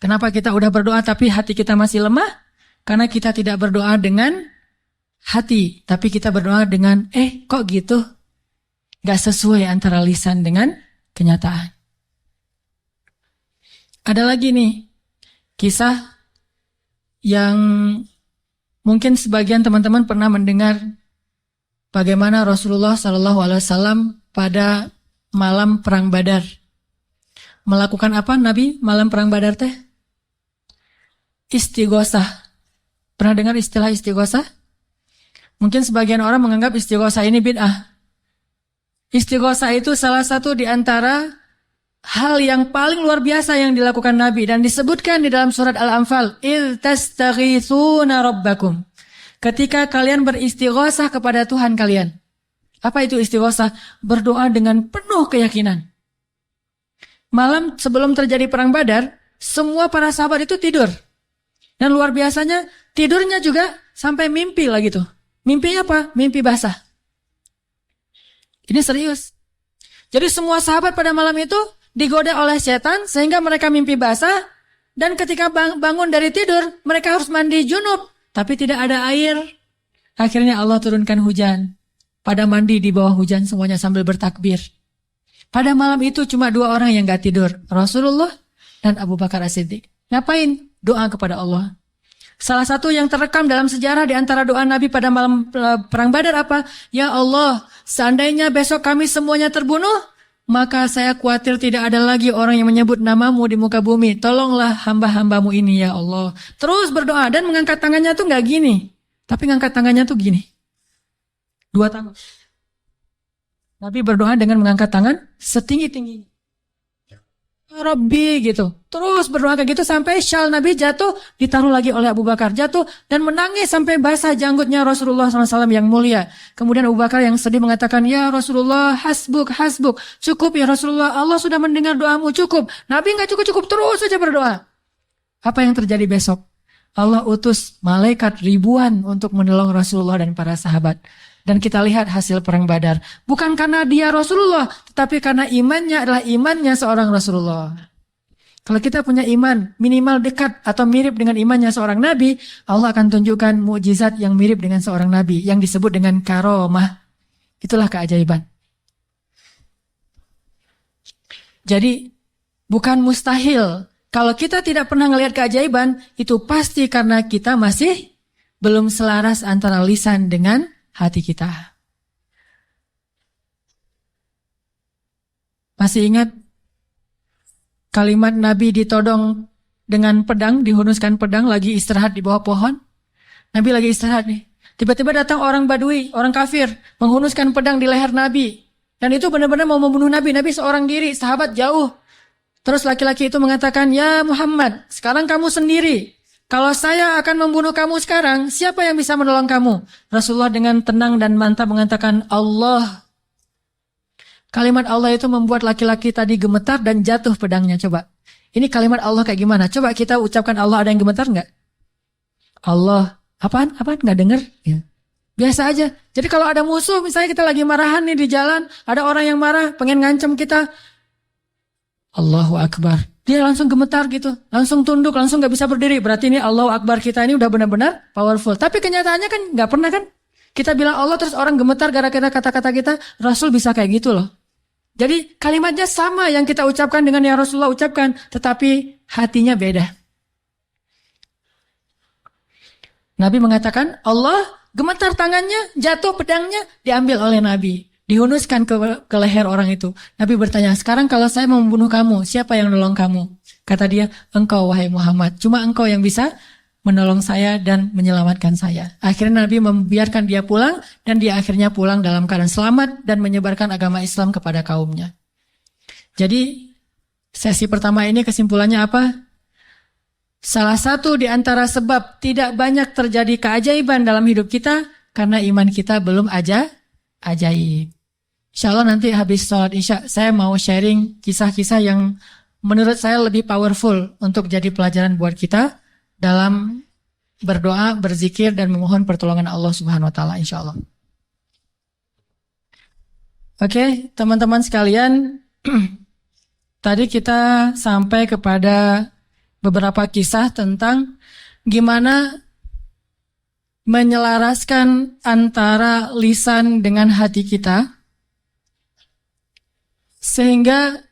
Kenapa kita udah berdoa tapi hati kita masih lemah? Karena kita tidak berdoa dengan hati, tapi kita berdoa dengan kok gitu? Gak sesuai antara lisan dengan kenyataan. Ada lagi nih kisah yang mungkin sebagian teman-teman pernah mendengar bagaimana Rasulullah SAW pada malam perang Badar. Melakukan apa Nabi malam perang Badar teh? Istighosah. Pernah dengar istilah istighosah? Mungkin sebagian orang menganggap istighosah ini bid'ah. Istighosah itu salah satu di antara hal yang paling luar biasa yang dilakukan Nabi. Dan disebutkan di dalam surat Al-Anfal. إِذْ تَسْتَغِيثُونَ رَبَّكُمْ. Ketika kalian beristighosah kepada Tuhan kalian. Apa itu istighosah? Berdoa dengan penuh keyakinan. Malam sebelum terjadi perang Badar, semua para sahabat itu tidur. Dan luar biasanya, tidurnya juga sampai mimpi lah gitu. Mimpinya apa? Mimpi basah. Ini serius. Jadi semua sahabat pada malam itu digoda oleh setan sehingga mereka mimpi basah. Dan ketika bangun dari tidur, mereka harus mandi junub. Tapi tidak ada air. Akhirnya Allah turunkan hujan. Pada mandi di bawah hujan semuanya sambil bertakbir. Pada malam itu cuma 2 orang yang gak tidur. Rasulullah dan Abu Bakar As-Siddiq. Ngapain? Doa kepada Allah. Salah satu yang terekam dalam sejarah di antara doa Nabi pada malam perang Badar apa? Ya Allah, seandainya besok kami semuanya terbunuh, maka saya khawatir tidak ada lagi orang yang menyebut namamu di muka bumi. Tolonglah hamba-hambamu ini ya Allah. Terus berdoa dan mengangkat tangannya tuh gak gini. Tapi ngangkat tangannya tuh gini. 2 tangan. Nabi berdoa dengan mengangkat tangan setinggi-tingginya. Rabbi gitu. Terus berdoa kayak gitu sampai syal Nabi jatuh, ditaruh lagi oleh Abu Bakar. Jatuh dan menangis sampai basah janggutnya Rasulullah SAW yang mulia. Kemudian Abu Bakar yang sedih mengatakan, ya Rasulullah, hasbuk, hasbuk. Cukup ya Rasulullah, Allah sudah mendengar doamu, cukup. Nabi nggak cukup-cukup, terus saja berdoa. Apa yang terjadi besok? Allah utus malaikat ribuan untuk menolong Rasulullah dan para sahabat. Dan kita lihat hasil perang Badar. Bukan karena dia Rasulullah, tetapi karena imannya adalah imannya seorang Rasulullah. Kalau kita punya iman minimal dekat atau mirip dengan imannya seorang Nabi, Allah akan tunjukkan mukjizat yang mirip dengan seorang Nabi, yang disebut dengan karomah. Itulah keajaiban. Jadi, bukan mustahil. Kalau kita tidak pernah melihat keajaiban, itu pasti karena kita masih belum selaras antara lisan dengan hati kita. Masih ingat kalimat Nabi ditodong dengan pedang, dihunuskan pedang, lagi istirahat di bawah pohon? Nabi lagi istirahat nih. Tiba-tiba datang orang Badui, orang kafir, menghunuskan pedang di leher Nabi. Dan itu benar-benar mau membunuh Nabi. Nabi seorang diri, sahabat jauh. Terus laki-laki itu mengatakan, ya Muhammad, sekarang kamu sendiri. Kalau saya akan membunuh kamu sekarang, siapa yang bisa menolong kamu? Rasulullah dengan tenang dan mantap mengatakan, Allah. Kalimat Allah itu membuat laki-laki tadi gemetar dan jatuh pedangnya. Coba, ini kalimat Allah kayak gimana? Coba kita ucapkan Allah, ada yang gemetar nggak? Allah, apaan? Nggak dengar? Ya. Biasa aja. Jadi kalau ada musuh, misalnya kita lagi marahan nih di jalan, ada orang yang marah, pengen ngancam kita, Allahu Akbar. Dia langsung gemetar gitu, langsung tunduk, langsung gak bisa berdiri. Berarti ini Allahu Akbar kita ini udah benar-benar powerful. Tapi kenyataannya kan gak pernah kan. Kita bilang Allah terus orang gemetar gara-gara kata-kata kita. Rasul bisa kayak gitu loh. Jadi kalimatnya sama yang kita ucapkan dengan yang Rasulullah ucapkan. Tetapi hatinya beda. Nabi mengatakan Allah gemetar tangannya, jatuh pedangnya, diambil oleh Nabi. Dihunuskan ke leher orang itu. Nabi bertanya, sekarang kalau saya mau membunuh kamu, siapa yang menolong kamu? Kata dia, engkau wahai Muhammad. Cuma engkau yang bisa menolong saya dan menyelamatkan saya. Akhirnya Nabi membiarkan dia pulang, dan dia akhirnya pulang dalam keadaan selamat dan menyebarkan agama Islam kepada kaumnya. Jadi, sesi pertama ini kesimpulannya apa? Salah satu di antara sebab tidak banyak terjadi keajaiban dalam hidup kita, karena iman kita belum ajaib. Insya Allah nanti habis sholat isya, saya mau sharing kisah-kisah yang menurut saya lebih powerful untuk jadi pelajaran buat kita dalam berdoa, berzikir, dan memohon pertolongan Allah Subhanahu Wa Taala. Insya Allah. Oke, teman-teman sekalian, tadi kita sampai kepada beberapa kisah tentang gimana menyelaraskan antara lisan dengan hati kita, sehingga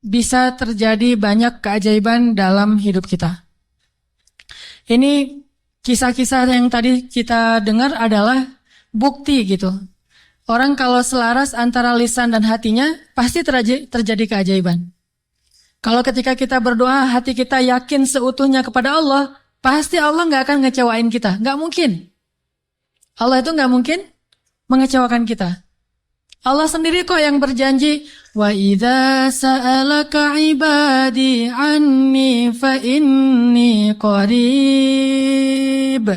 bisa terjadi banyak keajaiban dalam hidup kita. Ini kisah-kisah yang tadi kita dengar adalah bukti gitu. Orang kalau selaras antara lisan dan hatinya, pasti terjadi keajaiban. Kalau ketika kita berdoa, hati kita yakin seutuhnya kepada Allah, pasti Allah nggak akan ngecewain kita. Nggak mungkin. Allah itu nggak mungkin mengecewakan kita. Allah sendiri kok yang berjanji, wa idza sa'alaka ibadi anni fa inni qarib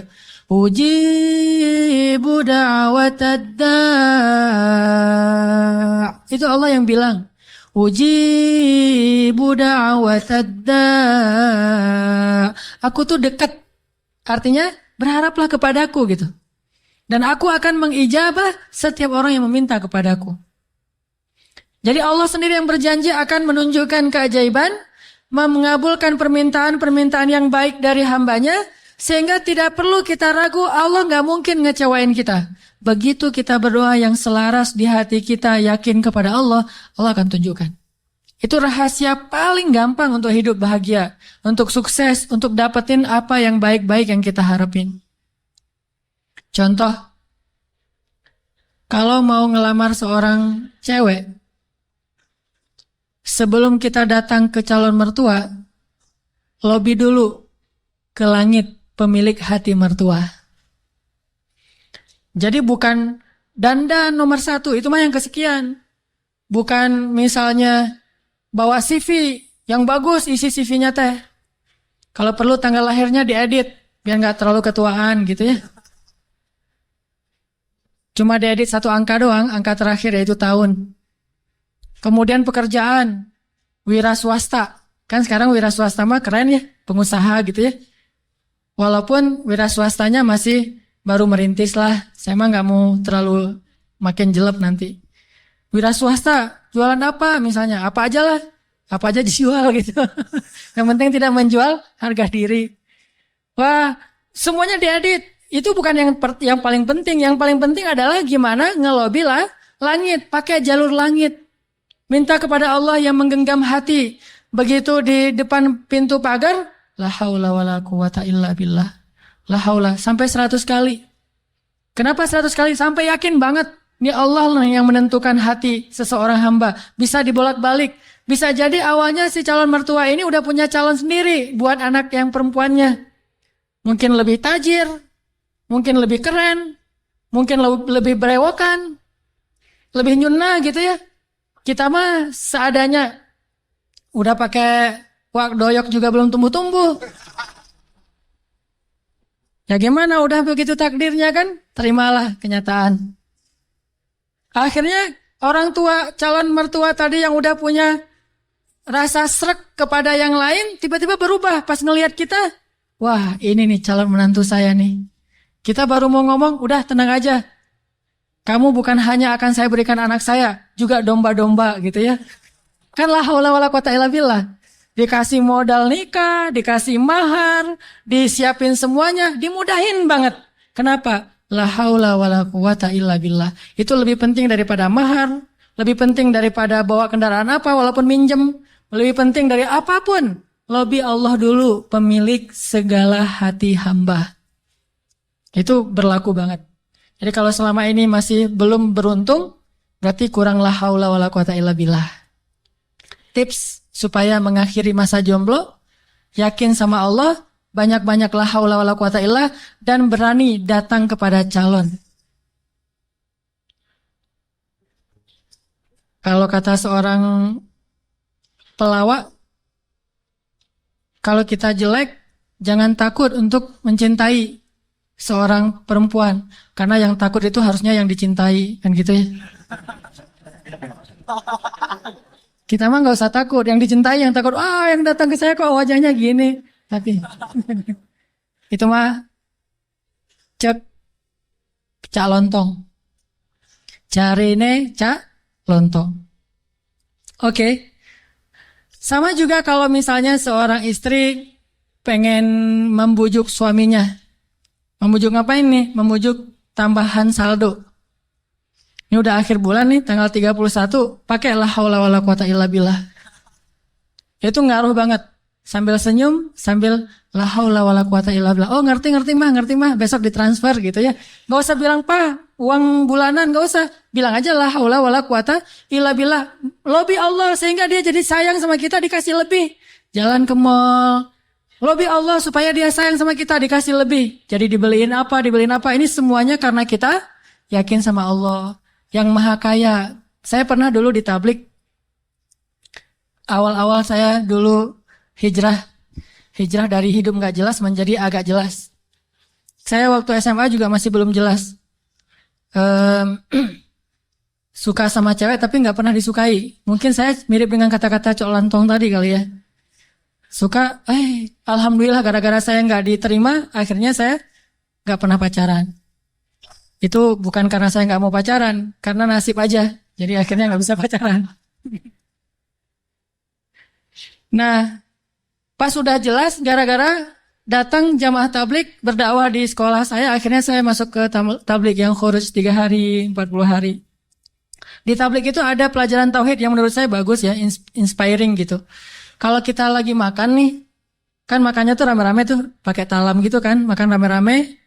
ujibu da'watad da'. Itu Allah yang bilang, ujibu da'watad da'. Aku tuh dekat. Artinya berharaplah kepadaku gitu. Dan aku akan mengijabah setiap orang yang meminta kepadaku. Jadi Allah sendiri yang berjanji akan menunjukkan keajaiban, mengabulkan permintaan-permintaan yang baik dari hambanya, sehingga tidak perlu kita ragu, Allah gak mungkin ngecewain kita. Begitu kita berdoa yang selaras di hati kita, yakin kepada Allah, Allah akan tunjukkan. Itu rahasia paling gampang untuk hidup bahagia, untuk sukses, untuk dapetin apa yang baik-baik yang kita harapin. Contoh, kalau mau ngelamar seorang cewek, sebelum kita datang ke calon mertua, lobi dulu ke langit pemilik hati mertua. Jadi bukan dandan nomor 1, itu mah yang kesekian. Bukan misalnya bawa CV yang bagus, isi CV-nya teh. Kalau perlu tanggal lahirnya diedit, biar nggak terlalu ketuaan gitu ya. Cuma diedit satu angka doang, angka terakhir yaitu tahun. Kemudian pekerjaan, wira swasta. Kan sekarang wira swasta mah keren ya, pengusaha gitu ya. Walaupun wira swastanya masih baru merintis lah. Saya mah nggak mau terlalu makin jelek nanti. Wira swasta, jualan apa misalnya? Apa aja lah. Apa aja dijual gitu. Yang penting tidak menjual harga diri. Wah, semuanya diedit. Itu bukan yang paling penting. Yang paling penting adalah gimana ngelobi lah langit. Pakai jalur langit. Minta kepada Allah yang menggenggam hati. Begitu di depan pintu pagar, la haula wala quwata illa billah. La haula sampai 100 kali. Kenapa 100 kali? Sampai yakin banget. Ini Allah yang menentukan hati seseorang hamba. Bisa dibolak-balik. Bisa jadi awalnya si calon mertua ini udah punya calon sendiri buat anak yang perempuannya. Mungkin lebih tajir, mungkin lebih keren, mungkin lebih berewokan, lebih nyuna gitu ya. Kita mah seadanya. Udah pakai wak doyok juga belum tumbuh-tumbuh. Ya gimana, udah begitu takdirnya kan, terimalah kenyataan. Akhirnya orang tua, calon mertua tadi yang udah punya rasa srek kepada yang lain, tiba-tiba berubah pas ngelihat kita. Wah, ini nih calon menantu saya nih. Kita baru mau ngomong, udah tenang aja. Kamu bukan hanya akan saya berikan anak saya, juga domba-domba gitu ya. Kan la haula wala quwata illa billah. Dikasih modal nikah, dikasih mahar, disiapin semuanya, dimudahin banget. Kenapa? La haula wala quwata illa billah. Itu lebih penting daripada mahar, lebih penting daripada bawa kendaraan apa walaupun minjem, lebih penting dari apapun. Lebih Allah dulu, pemilik segala hati hamba. Itu berlaku banget. Jadi kalau selama ini masih belum beruntung, berarti kurang la haula wala quwata illa billah. Tips supaya mengakhiri masa jomblo, yakin sama Allah, banyak-banyak la haula wala quwata illah, dan berani datang kepada calon. Kalau kata seorang pelawak, kalau kita jelek, jangan takut untuk mencintai seorang perempuan. Karena yang takut itu harusnya yang dicintai, kan gitu ya. Kita mah gak usah takut, yang dicintai yang takut, yang datang ke saya kok wajahnya gini. Tapi itu mah cak lontong. Jarine cak lontong. Oke. Sama juga kalau misalnya seorang istri pengen membujuk suaminya. Membujuk ngapain nih? Membujuk tambahan saldo. Ini udah akhir bulan nih, tanggal 31, pakai la haula wala quwata illa billah. Itu ngaruh banget. Sambil senyum, sambil la haula wala quwata illa billah. Oh ngerti mah, besok ditransfer gitu ya. Gak usah bilang, Pak, uang bulanan gak usah. Bilang aja la haula wala quwata illa billah. Lobby Allah sehingga dia jadi sayang sama kita, dikasih lebih. Jalan ke mall. Lobby Allah supaya dia sayang sama kita, dikasih lebih. Jadi dibeliin apa. Ini semuanya karena kita yakin sama Allah yang maha kaya. Saya pernah dulu di tablik. Awal-awal saya dulu hijrah dari hidup gak jelas menjadi agak jelas. Saya waktu SMA juga masih belum jelas. Suka sama cewek tapi gak pernah disukai. Mungkin saya mirip dengan kata-kata Cok Lantong tadi kali ya. Suka, alhamdulillah gara-gara saya gak diterima, akhirnya saya gak pernah pacaran. Itu bukan karena saya gak mau pacaran, karena nasib aja. Jadi akhirnya gak bisa pacaran. Nah, pas sudah jelas gara-gara datang jamaah tablik berdakwah di sekolah saya, akhirnya saya masuk ke tablik yang khuruj 3 hari, 40 hari. Di tablik itu ada pelajaran tauhid yang menurut saya bagus ya, inspiring gitu. Kalau kita lagi makan nih, kan makannya tuh rame-rame tuh, pakai talam gitu kan, makan rame-rame.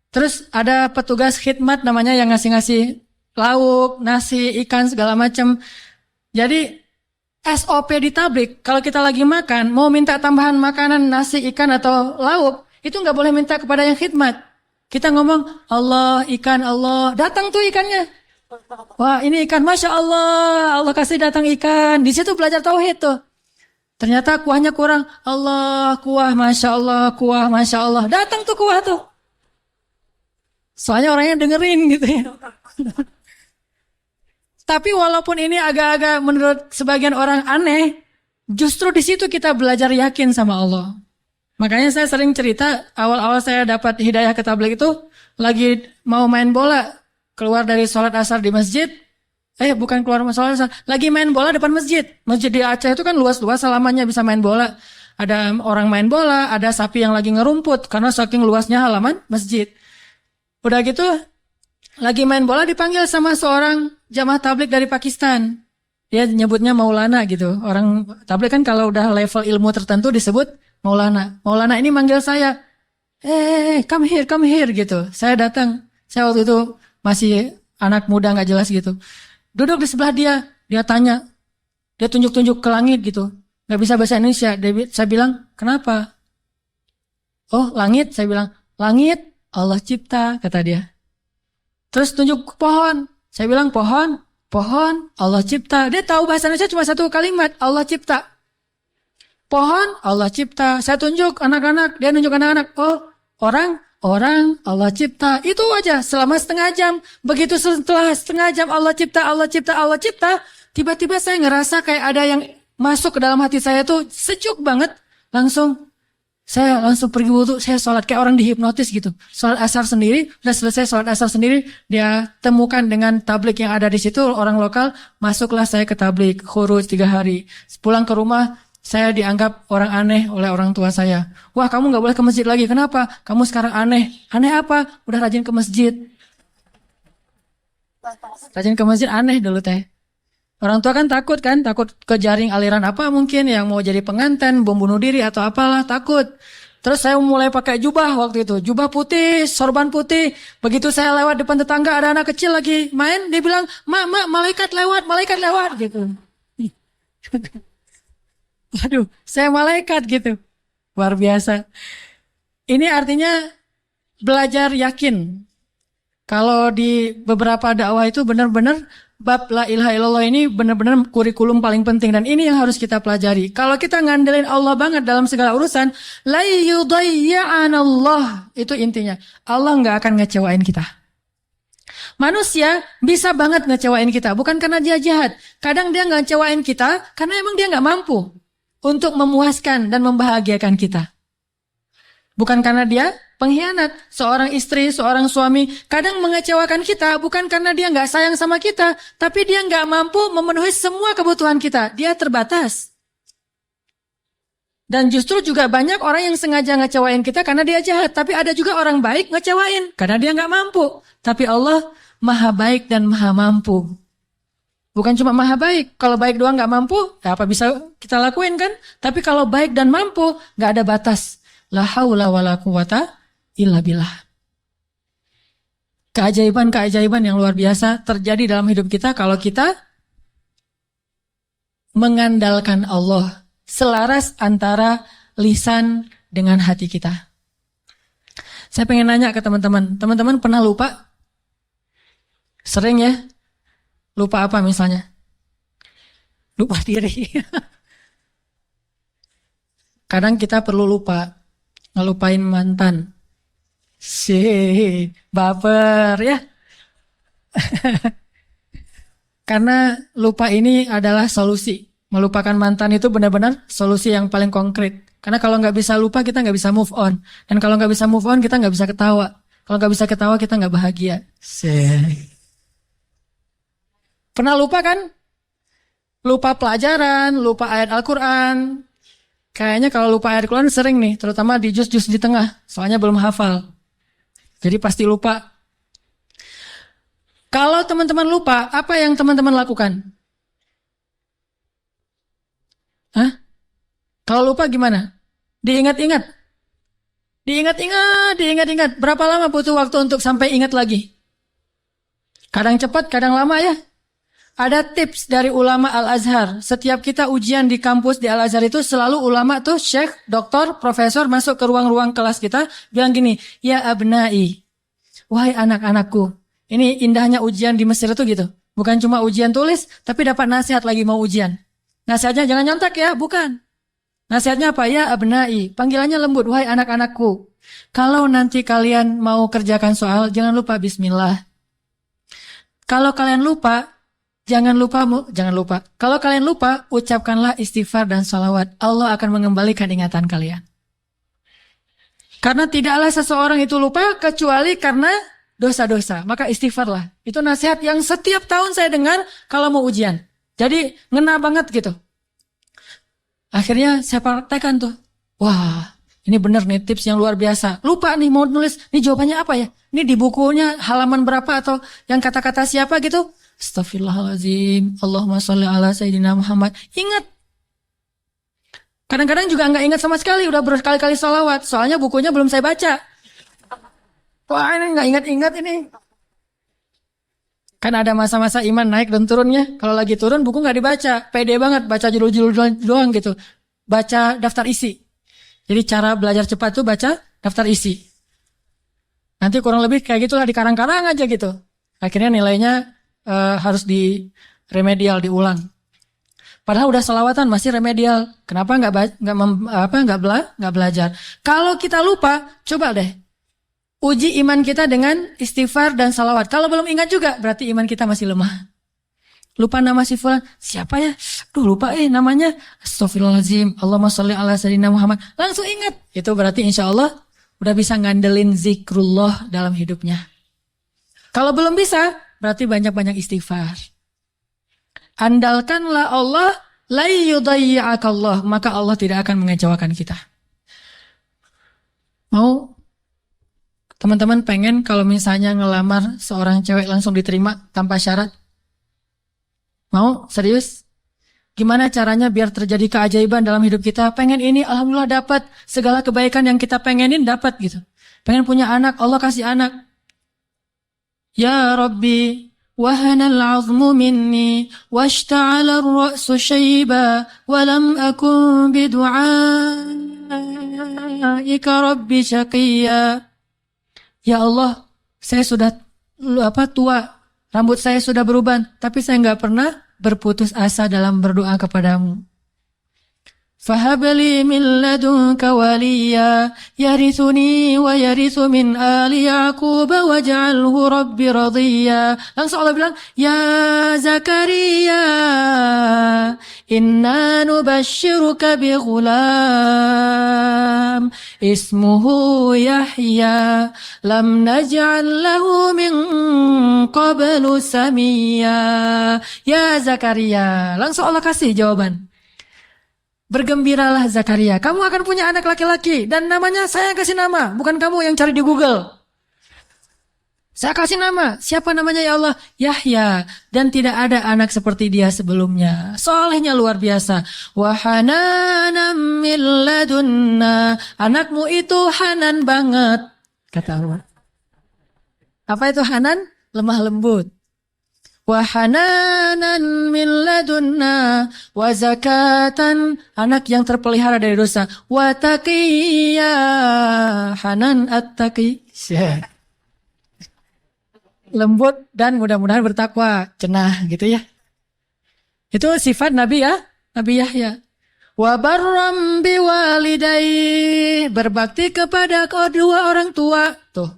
Terus ada petugas khidmat namanya yang ngasih-ngasih lauk, nasi, ikan, segala macam. Jadi SOP di tablik, kalau kita lagi makan, mau minta tambahan makanan, nasi, ikan, atau lauk, itu nggak boleh minta kepada yang khidmat. Kita ngomong, Allah, ikan, Allah, datang tuh ikannya. Wah ini ikan, Masya Allah, Allah kasih datang ikan. Di situ belajar tauhid tuh. Ternyata kuahnya kurang. Allah, kuah, Masya Allah, kuah, Masya Allah. Datang tuh kuah tuh. Soalnya orangnya dengerin gitu ya. Tapi walaupun ini agak-agak menurut sebagian orang aneh, justru di situ kita belajar yakin sama Allah. Makanya saya sering cerita, awal-awal saya dapat hidayah ke tabligh itu, lagi mau main bola, keluar dari sholat asar di masjid, bukan keluar sholat asar, lagi main bola depan masjid. Masjid di Aceh itu kan luas-luas, halamannya bisa main bola. Ada orang main bola, ada sapi yang lagi ngerumput, karena saking luasnya halaman masjid. Udah gitu, lagi main bola dipanggil sama seorang jamaah tabligh dari Pakistan. Dia nyebutnya Maulana gitu. Orang tabligh kan kalau udah level ilmu tertentu disebut Maulana. Maulana ini manggil saya, come here gitu. Saya datang. Saya waktu itu masih anak muda nggak jelas gitu. Duduk di sebelah dia. Dia tanya. Dia tunjuk-tunjuk ke langit gitu. Nggak bisa bahasa Indonesia. Saya bilang, kenapa? Oh, langit. Saya bilang, langit Allah cipta, kata dia. Terus tunjuk ke pohon. Saya bilang, pohon Allah cipta. Dia tahu bahasa Indonesia cuma satu kalimat, Allah cipta. Pohon Allah cipta. Saya tunjuk anak-anak, dia nunjuk anak-anak. Oh, orang Allah cipta. Itu aja selama setengah jam. Begitu setelah setengah jam Allah cipta, tiba-tiba saya ngerasa kayak ada yang masuk ke dalam hati saya tuh sejuk banget. Saya langsung pergi wudhu, saya sholat kayak orang dihipnotis gitu. Sholat asar sendiri, udah selesai sholat asar sendiri, dia temukan dengan tabligh yang ada di situ, orang lokal, masuklah saya ke tabligh, khuruj 3 hari. Pulang ke rumah, saya dianggap orang aneh oleh orang tua saya. Wah, kamu gak boleh ke masjid lagi, kenapa? Kamu sekarang aneh. Aneh apa? Udah rajin ke masjid. Rajin ke masjid aneh dulu teh. Orang tua kan takut ke jaring aliran apa mungkin yang mau jadi pengantin, bom bunuh diri atau apalah, takut. Terus saya mulai pakai jubah waktu itu, jubah putih, sorban putih. Begitu saya lewat depan tetangga ada anak kecil lagi main, dia bilang, "Mak, malaikat lewat," gitu. Aduh, saya malaikat gitu. Luar biasa. Ini artinya belajar yakin. Kalau di beberapa dakwah itu benar-benar bab la ilaha illallah ini benar-benar kurikulum paling penting. Dan ini yang harus kita pelajari. Kalau kita ngandelin Allah banget dalam segala urusan, la yudayya'anallah. Itu intinya. Allah nggak akan ngecewain kita. Manusia bisa banget ngecewain kita. Bukan karena dia jahat. Kadang dia nggak ngecewain kita karena emang dia nggak mampu untuk memuaskan dan membahagiakan kita. Bukan karena dia pengkhianat. Seorang istri, seorang suami kadang mengecewakan kita bukan karena dia nggak sayang sama kita, tapi dia nggak mampu memenuhi semua kebutuhan kita. Dia terbatas. Dan justru juga banyak orang yang sengaja ngecewain kita karena dia jahat. Tapi ada juga orang baik ngecewain karena dia nggak mampu. Tapi Allah maha baik dan maha mampu. Bukan cuma maha baik. Kalau baik doang nggak mampu, ya apa bisa kita lakuin kan? Tapi kalau baik dan mampu, nggak ada batas. La haula wala quwata illa billah. Keajaiban-keajaiban yang luar biasa terjadi dalam hidup kita kalau kita mengandalkan Allah, selaras antara lisan dengan hati kita. Saya pengen nanya ke teman-teman. Teman-teman pernah lupa? Sering ya? Lupa apa misalnya? Lupa diri. Kadang kita perlu lupa. Ngelupain mantan. Baper ya. Karena lupa ini adalah solusi. Melupakan mantan itu benar-benar solusi yang paling konkret. Karena kalau nggak bisa lupa, kita nggak bisa move on. Dan kalau nggak bisa move on, kita nggak bisa ketawa. Kalau nggak bisa ketawa, kita nggak bahagia. Pernah lupa kan? Lupa pelajaran, lupa ayat Al-Quran. Kayaknya kalau lupa ayat Al-Quran sering nih, terutama di juz-juz di tengah. Soalnya belum hafal. Jadi pasti lupa. Kalau teman-teman lupa, apa yang teman-teman lakukan? Hah? Kalau lupa gimana? Diingat-ingat. Diingat-ingat. Berapa lama butuh waktu untuk sampai ingat lagi? Kadang cepat, kadang lama ya. Ada tips dari ulama Al-Azhar. Setiap kita ujian di kampus di Al-Azhar itu selalu ulama tuh syekh, doktor, profesor masuk ke ruang-ruang kelas kita bilang gini, ya abnai, wahai anak-anakku, Ini indahnya ujian di Mesir itu gitu. Bukan cuma ujian tulis, tapi dapat nasihat lagi mau ujian. Nasihatnya jangan nyontek ya, bukan. Nasihatnya apa? Ya abnai, panggilannya lembut, wahai anak-anakku. Kalau nanti kalian mau kerjakan soal, jangan lupa bismillah. Kalau kalian lupa, jangan lupa. Kalau kalian lupa, ucapkanlah istighfar dan salawat. Allah akan mengembalikan ingatan kalian. Karena tidaklah seseorang itu lupa kecuali karena dosa-dosa. Maka istighfarlah. Itu nasihat yang setiap tahun saya dengar kalau mau ujian. Jadi ngena banget gitu. Akhirnya saya praktekkan tuh. Wah, ini bener nih tips yang luar biasa. Lupa nih mau nulis, ini jawabannya apa ya? Ini di bukunya halaman berapa atau yang kata-kata siapa gitu? Astaghfirullahaladzim. Allahumma sholli ala Sayyidina Muhammad. Ingat. Kadang-kadang juga nggak ingat sama sekali. Udah berkali-kali sholawat. Soalnya bukunya belum saya baca. Wah, ini nggak ingat-ingat ini. Kan ada masa-masa iman naik dan turunnya. Kalau lagi turun buku nggak dibaca. Pede banget baca judul-judul doang gitu. Baca daftar isi. Jadi cara belajar cepat tuh baca daftar isi. Nanti kurang lebih kayak gitulah di karang-karang aja gitu. Akhirnya nilainya harus di remedial diulang. Padahal udah selawatan masih remedial. Kenapa nggak belajar? Kalau kita lupa, coba deh. Uji iman kita dengan istighfar dan salawat. Kalau belum ingat juga, berarti iman kita masih lemah. Lupa nama si fulan, siapa ya? Lupa namanya. Astaghfirullahaladzim. Allahumma sholli ala Sayyidina Muhammad. Langsung ingat. Itu berarti insya Allah udah bisa ngandelin zikrullah dalam hidupnya. Kalau belum bisa, berarti banyak-banyak istighfar. Andalkanlah Allah, la yudayyi'akallah. Maka Allah tidak akan mengecewakan kita. Mau? Teman-teman pengen kalau misalnya ngelamar seorang cewek langsung diterima tanpa syarat? Mau? Serius? Gimana caranya biar terjadi keajaiban dalam hidup kita? Pengen ini, alhamdulillah dapat. Segala kebaikan yang kita pengenin dapat gitu. Pengen punya anak, Allah kasih anak. Ya Rabbi, wahanal azmu minni, washta'ala ar-ra'su syaiba, walam akun bidu'aika Rabbi syaqiyya. Ya Allah, saya sudah tua, rambut saya sudah beruban, tapi saya nggak pernah berputus asa dalam berdoa kepadamu. Fahabli min ladunka waliya, yarithuni wa yarithu min ali Yaqub waj'alhu rabbi radiyya. Langsung Allah bilang, Ya Zakaria, inna nubashiruka bi ghulam ismuhu Yahya lam naj'al lahu min qablu samiyya. Ya Zakaria. Langsung Allah kasih jawaban. Bergembiralah Zakaria, kamu akan punya anak laki-laki dan namanya saya yang kasih nama, bukan kamu yang cari di Google. Saya kasih nama, siapa namanya ya Allah? Yahya, dan tidak ada anak seperti dia sebelumnya. Solehnya luar biasa. Wa hananan min ladunna, anakmu itu hanan banget, kata Allah. Apa itu hanan? Lemah lembut. Wa hananan min ladunna wa zakatan, anak yang terpelihara dari dosa. Wa taqiyya, hanan at-taqi, lembut dan mudah-mudahan bertakwa, cenah gitu ya. Itu sifat Nabi ya, Nabi Yahya. Wa barram biwalidayhi, berbakti kepada kedua orang tua. Tuh,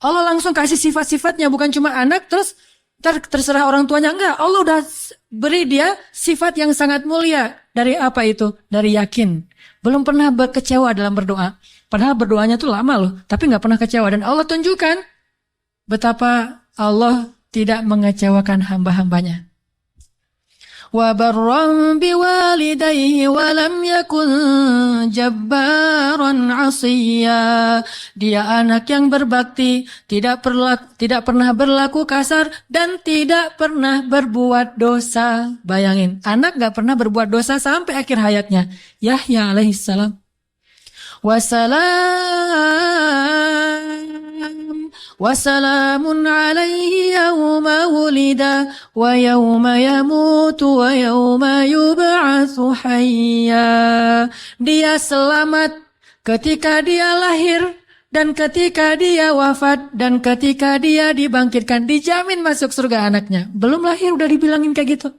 Allah langsung kasih sifat-sifatnya, bukan cuma anak terus terserah orang tuanya, enggak. Allah udah beri dia sifat yang sangat mulia. Dari apa itu? Dari yakin. Belum pernah kecewa dalam berdoa. Padahal berdoanya tuh lama loh, tapi enggak pernah kecewa. Dan Allah tunjukkan betapa Allah tidak mengecewakan hamba-hambanya. Wa barram biwalidayhi wa lam yakun jabbaran 'asiyya. Dia anak yang berbakti, tidak pernah berlaku kasar dan tidak pernah berbuat dosa. Bayangin, anak gak pernah berbuat dosa sampai akhir hayatnya. Yahya alaihissalam. Wassalamun alaihi yawma wulida wa yawma yamutu wa yawma yub'atsu hayya. Dia selamat ketika dia lahir dan ketika dia wafat, dan ketika dia dibangkitkan, dijamin masuk surga anaknya. Belum lahir udah dibilangin kayak gitu.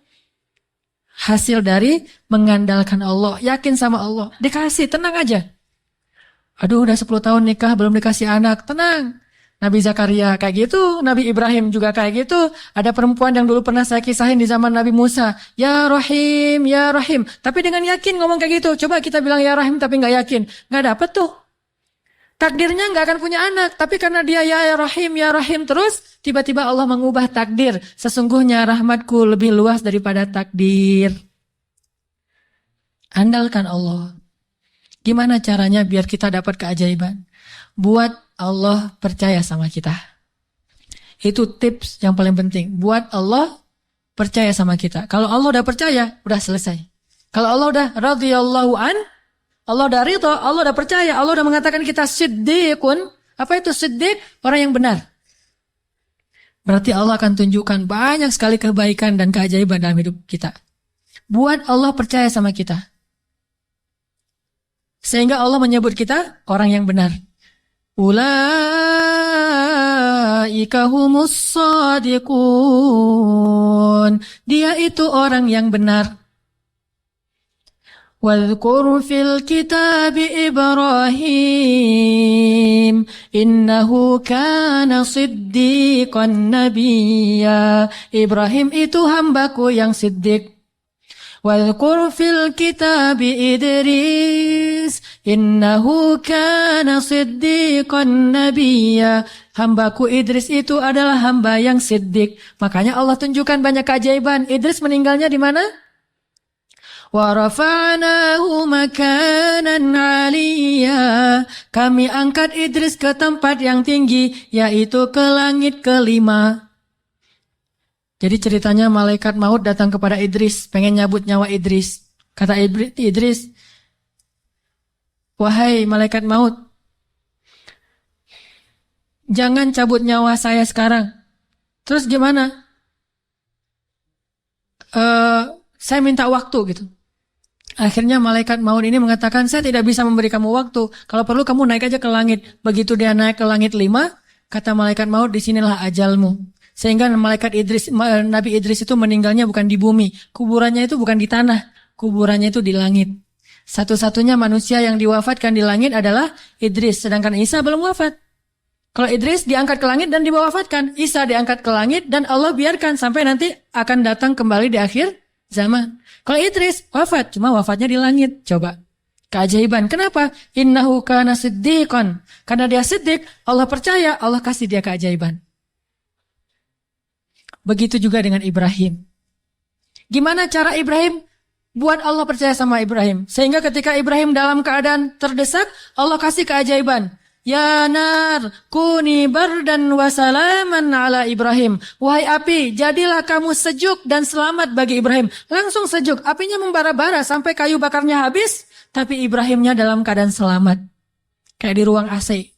Hasil dari mengandalkan Allah, yakin sama Allah. Dikasih, tenang aja. Aduh udah 10 tahun nikah belum dikasih anak, tenang. Nabi Zakaria kayak gitu, Nabi Ibrahim juga kayak gitu. Ada perempuan yang dulu pernah saya kisahin di zaman Nabi Musa. Ya Rahim, ya Rahim. Tapi dengan yakin ngomong kayak gitu. Coba kita bilang ya Rahim tapi gak yakin. Gak dapet tuh. Takdirnya gak akan punya anak. Tapi karena dia ya ya Rahim terus. Tiba-tiba Allah mengubah takdir. Sesungguhnya rahmatku lebih luas daripada takdir. Andalkan Allah. Gimana caranya biar kita dapat keajaiban? Buat Allah percaya sama kita. Itu tips yang paling penting. Buat Allah percaya sama kita. Kalau Allah udah percaya, udah selesai. Kalau Allah udah radhiyallahu an, Allah udah ridha, Allah udah percaya, Allah udah mengatakan kita siddiqun. Apa itu siddiq? Orang yang benar. Berarti Allah akan tunjukkan banyak sekali kebaikan dan keajaiban dalam hidup kita. Buat Allah percaya sama kita. Sehingga Allah menyebut kita orang yang benar. Ulaika humus shadiqun. Dia itu orang yang benar. Wadhkur fil kitabi Ibrahim innahu kana siddiqan nabiyya. Ibrahim itu hambaku yang siddiq. Wadhkur fil kitabi Idris innahu kana siddiqan nabiyya. Hambaku Idris itu adalah hamba yang siddiq. Makanya Allah tunjukkan banyak keajaiban. Idris meninggalnya di mana? Wa rafa'nahu makanan 'aliyya. Kami angkat Idris ke tempat yang tinggi, yaitu ke langit kelima. Jadi ceritanya malaikat maut datang kepada Idris, pengen nyabut nyawa Idris. Kata Idris, wahai malaikat maut, jangan cabut nyawa saya sekarang. Terus gimana? Saya minta waktu gitu. Akhirnya malaikat maut ini mengatakan, saya tidak bisa memberi kamu waktu. Kalau perlu kamu naik aja ke langit. Begitu dia naik ke langit 5, kata malaikat maut, disinilah ajalmu. Sehingga Nabi Idris itu meninggalnya bukan di bumi. Kuburannya itu bukan di tanah. Kuburannya itu di langit. Satu-satunya manusia yang diwafatkan di langit adalah Idris. Sedangkan Isa belum wafat. Kalau Idris diangkat ke langit dan diwafatkan. Isa diangkat ke langit dan Allah biarkan sampai nanti akan datang kembali di akhir zaman. Kalau Idris wafat, cuma wafatnya di langit. Coba. Keajaiban. Kenapa? Innahu kana siddiqan. Karena dia siddiq, Allah percaya, Allah kasih dia keajaiban. Begitu juga dengan Ibrahim. Gimana cara Ibrahim buat Allah percaya sama Ibrahim? Sehingga ketika Ibrahim dalam keadaan terdesak, Allah kasih keajaiban. Ya nar, kuni bardan wa salaman ala Ibrahim. Wahai api, jadilah kamu sejuk dan selamat bagi Ibrahim. Langsung sejuk, apinya membara-bara sampai kayu bakarnya habis, tapi Ibrahimnya dalam keadaan selamat. Kayak di ruang AC.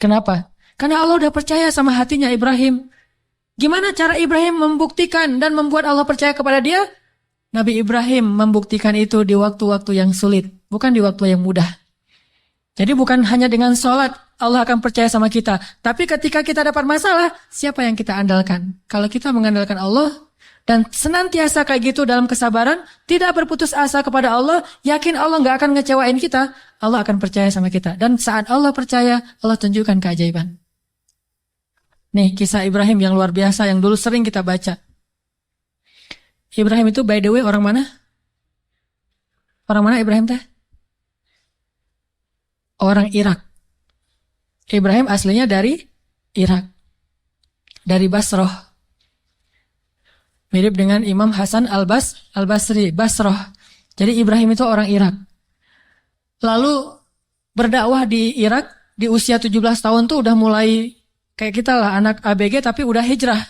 Kenapa? Karena Allah udah percaya sama hatinya Ibrahim. Gimana cara Ibrahim membuktikan dan membuat Allah percaya kepada dia? Nabi Ibrahim membuktikan itu di waktu-waktu yang sulit, bukan di waktu yang mudah. Jadi bukan hanya dengan sholat Allah akan percaya sama kita. Tapi ketika kita dapat masalah, siapa yang kita andalkan? Kalau kita mengandalkan Allah dan senantiasa kayak gitu dalam kesabaran, tidak berputus asa kepada Allah, yakin Allah gak akan ngecewain kita, Allah akan percaya sama kita. Dan saat Allah percaya, Allah tunjukkan keajaiban. Nih kisah Ibrahim yang luar biasa yang dulu sering kita baca. Ibrahim itu by the way orang mana? Orang mana Ibrahim teh? Orang Irak. Ibrahim aslinya dari Irak. Dari Basroh. Mirip dengan Imam Hasan al-Basri, Basroh. Jadi Ibrahim itu orang Irak. Lalu berdakwah di Irak di usia 17 tahun tuh udah mulai kayak kita lah, anak ABG tapi udah hijrah.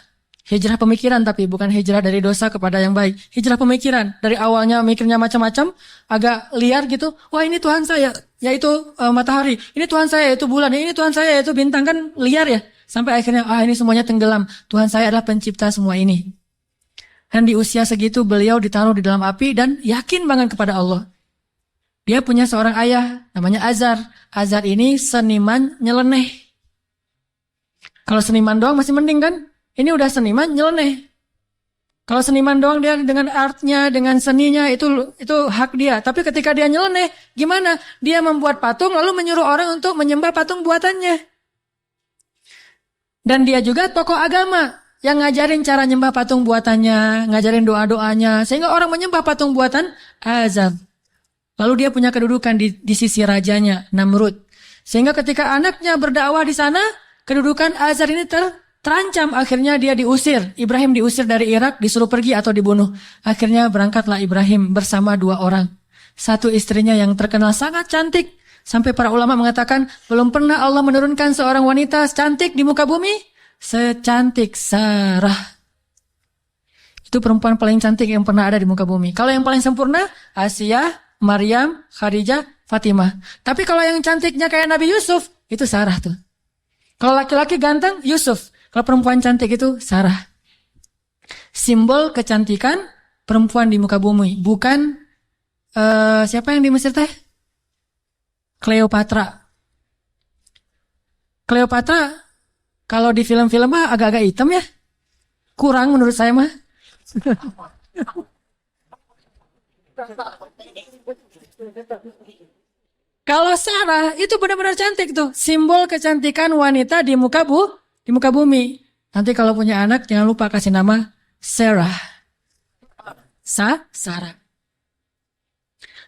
Hijrah pemikiran tapi bukan hijrah dari dosa kepada yang baik. Hijrah pemikiran. Dari awalnya mikirnya macam-macam, agak liar gitu. Wah ini Tuhan saya, yaitu matahari. Ini Tuhan saya, yaitu bulan. Ini Tuhan saya, yaitu bintang. Kan liar ya. Sampai akhirnya, ini semuanya tenggelam. Tuhan saya adalah pencipta semua ini. Dan di usia segitu beliau ditaruh di dalam api dan yakin banget kepada Allah. Dia punya seorang ayah namanya Azar. Azar ini seniman nyeleneh. Kalau seniman doang masih mending kan? Ini udah seniman nyeleneh. Kalau seniman doang dia dengan artnya, dengan seninya itu hak dia. Tapi ketika dia nyeleneh, gimana? Dia membuat patung lalu menyuruh orang untuk menyembah patung buatannya. Dan dia juga tokoh agama yang ngajarin cara nyembah patung buatannya, ngajarin doa-doanya, sehingga orang menyembah patung buatan Azar. Lalu dia punya kedudukan di sisi rajanya, Namrud. Sehingga ketika anaknya berdakwah di sana, kedudukan Azar ini terancam. Akhirnya dia diusir. Ibrahim diusir dari Irak, disuruh pergi atau dibunuh. Akhirnya berangkatlah Ibrahim bersama 2 orang. Satu istrinya yang terkenal sangat cantik. Sampai para ulama mengatakan, belum pernah Allah menurunkan seorang wanita cantik di muka bumi secantik Sarah. Itu perempuan paling cantik yang pernah ada di muka bumi. Kalau yang paling sempurna, Asia, Maryam, Khadijah, Fatimah. Tapi kalau yang cantiknya kayak Nabi Yusuf, itu Sarah tuh. Kalau laki-laki ganteng, Yusuf. Kalau perempuan cantik itu Sarah. Simbol kecantikan perempuan di muka bumi. Bukan siapa yang di Mesir teh? Cleopatra. Cleopatra kalau di film-film mah agak-agak hitam ya. Kurang menurut saya mah. Kalau Sarah itu benar-benar cantik tuh, simbol kecantikan wanita di muka bumi. Nanti kalau punya anak jangan lupa kasih nama Sarah. Sarah.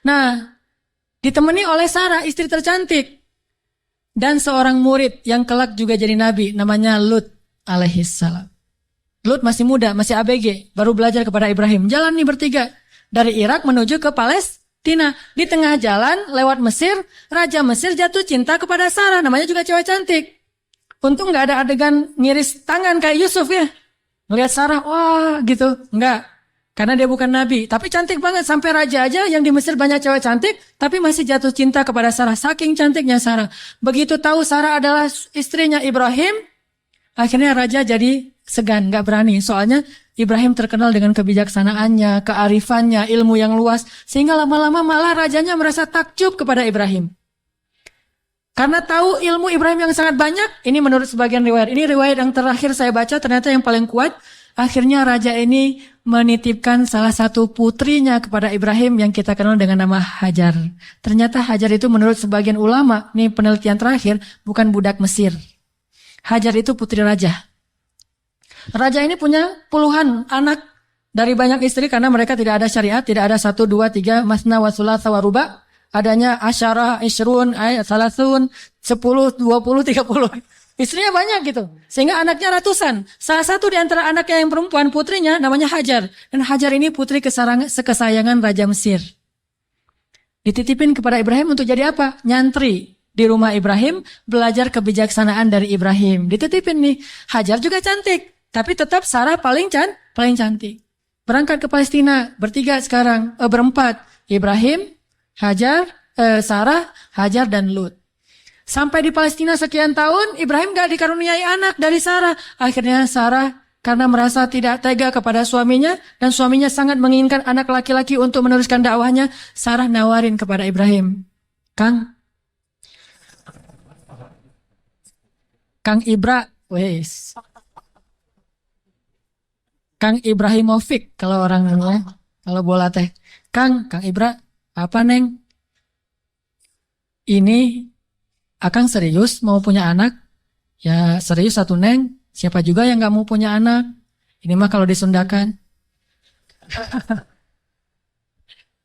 Nah, ditemani oleh Sarah, istri tercantik, dan seorang murid yang kelak juga jadi nabi, namanya Lut alaihissalam. Lut masih muda, masih ABG, baru belajar kepada Ibrahim. Jalan nih bertiga dari Irak menuju ke Palestina. Di tengah jalan lewat Mesir, Raja Mesir jatuh cinta kepada Sarah, namanya juga cewek cantik. Untung nggak ada adegan ngiris tangan kayak Yusuf ya. Ngelihat Sarah, wah gitu, enggak. Karena dia bukan nabi, tapi cantik banget. Sampai raja aja yang di Mesir banyak cewek cantik, tapi masih jatuh cinta kepada Sarah. Saking cantiknya Sarah. Begitu tahu Sarah adalah istrinya Ibrahim, akhirnya raja jadi segan, gak berani. Soalnya Ibrahim terkenal dengan kebijaksanaannya, kearifannya, ilmu yang luas. Sehingga lama-lama malah rajanya merasa takjub kepada Ibrahim. Karena tahu ilmu Ibrahim yang sangat banyak, ini menurut sebagian riwayat. Ini riwayat yang terakhir saya baca, ternyata yang paling kuat. Akhirnya raja ini menitipkan salah satu putrinya kepada Ibrahim yang kita kenal dengan nama Hajar. Ternyata Hajar itu menurut sebagian ulama, ini penelitian terakhir, bukan budak Mesir. Hajar itu putri raja. Raja ini punya puluhan anak dari banyak istri karena mereka tidak ada syariat, tidak ada 1, 2, 3, masna, wasulatha, waruba. Adanya asyara, isrun, salasun, 10, 20, 30. Istrinya banyak gitu. Sehingga anaknya ratusan. Salah satu di antara anaknya yang perempuan, putrinya namanya Hajar. Dan Hajar ini putri kesayangan Raja Mesir. Dititipin kepada Ibrahim untuk jadi apa? Nyantri di rumah Ibrahim, belajar kebijaksanaan dari Ibrahim. Dititipin nih. Hajar juga cantik. Tapi tetap Sarah paling cantik. Berangkat ke Palestina. Berempat. Ibrahim, Hajar, Sarah, Hajar, dan Lut. Sampai di Palestina sekian tahun, Ibrahim gak dikaruniai anak dari Sarah. Akhirnya Sarah karena merasa tidak tega kepada suaminya, dan suaminya sangat menginginkan anak laki-laki untuk meneruskan dakwahnya, Sarah nawarin kepada Ibrahim, Kang Ibra, Kang Ibrahimovic kalau orang kalau bola teh, Kang Ibra, apa neng? Ini Akang serius mau punya anak? Ya serius satu neng. Siapa juga yang gak mau punya anak? Ini mah kalau disundakan.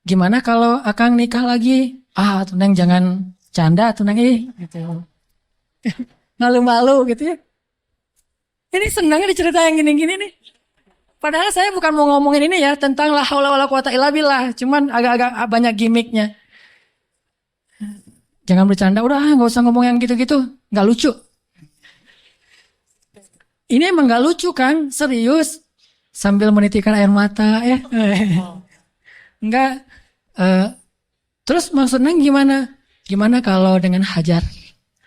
Gimana kalau Akang nikah lagi? Tuh neng jangan canda tuh neng gitu. Malu-malu gitu ya. Ini senangnya dicerita yang gini-gini nih. Padahal saya bukan mau ngomongin ini ya tentang la haula wala quwata illa billah, cuman agak-agak banyak gimmicknya. Jangan bercanda, udah gak usah ngomong yang gitu-gitu. Gak lucu. Ini emang gak lucu kan? Serius. Sambil menitikkan air mata ya. Enggak. Terus maksudnya gimana? Gimana kalau dengan Hajar?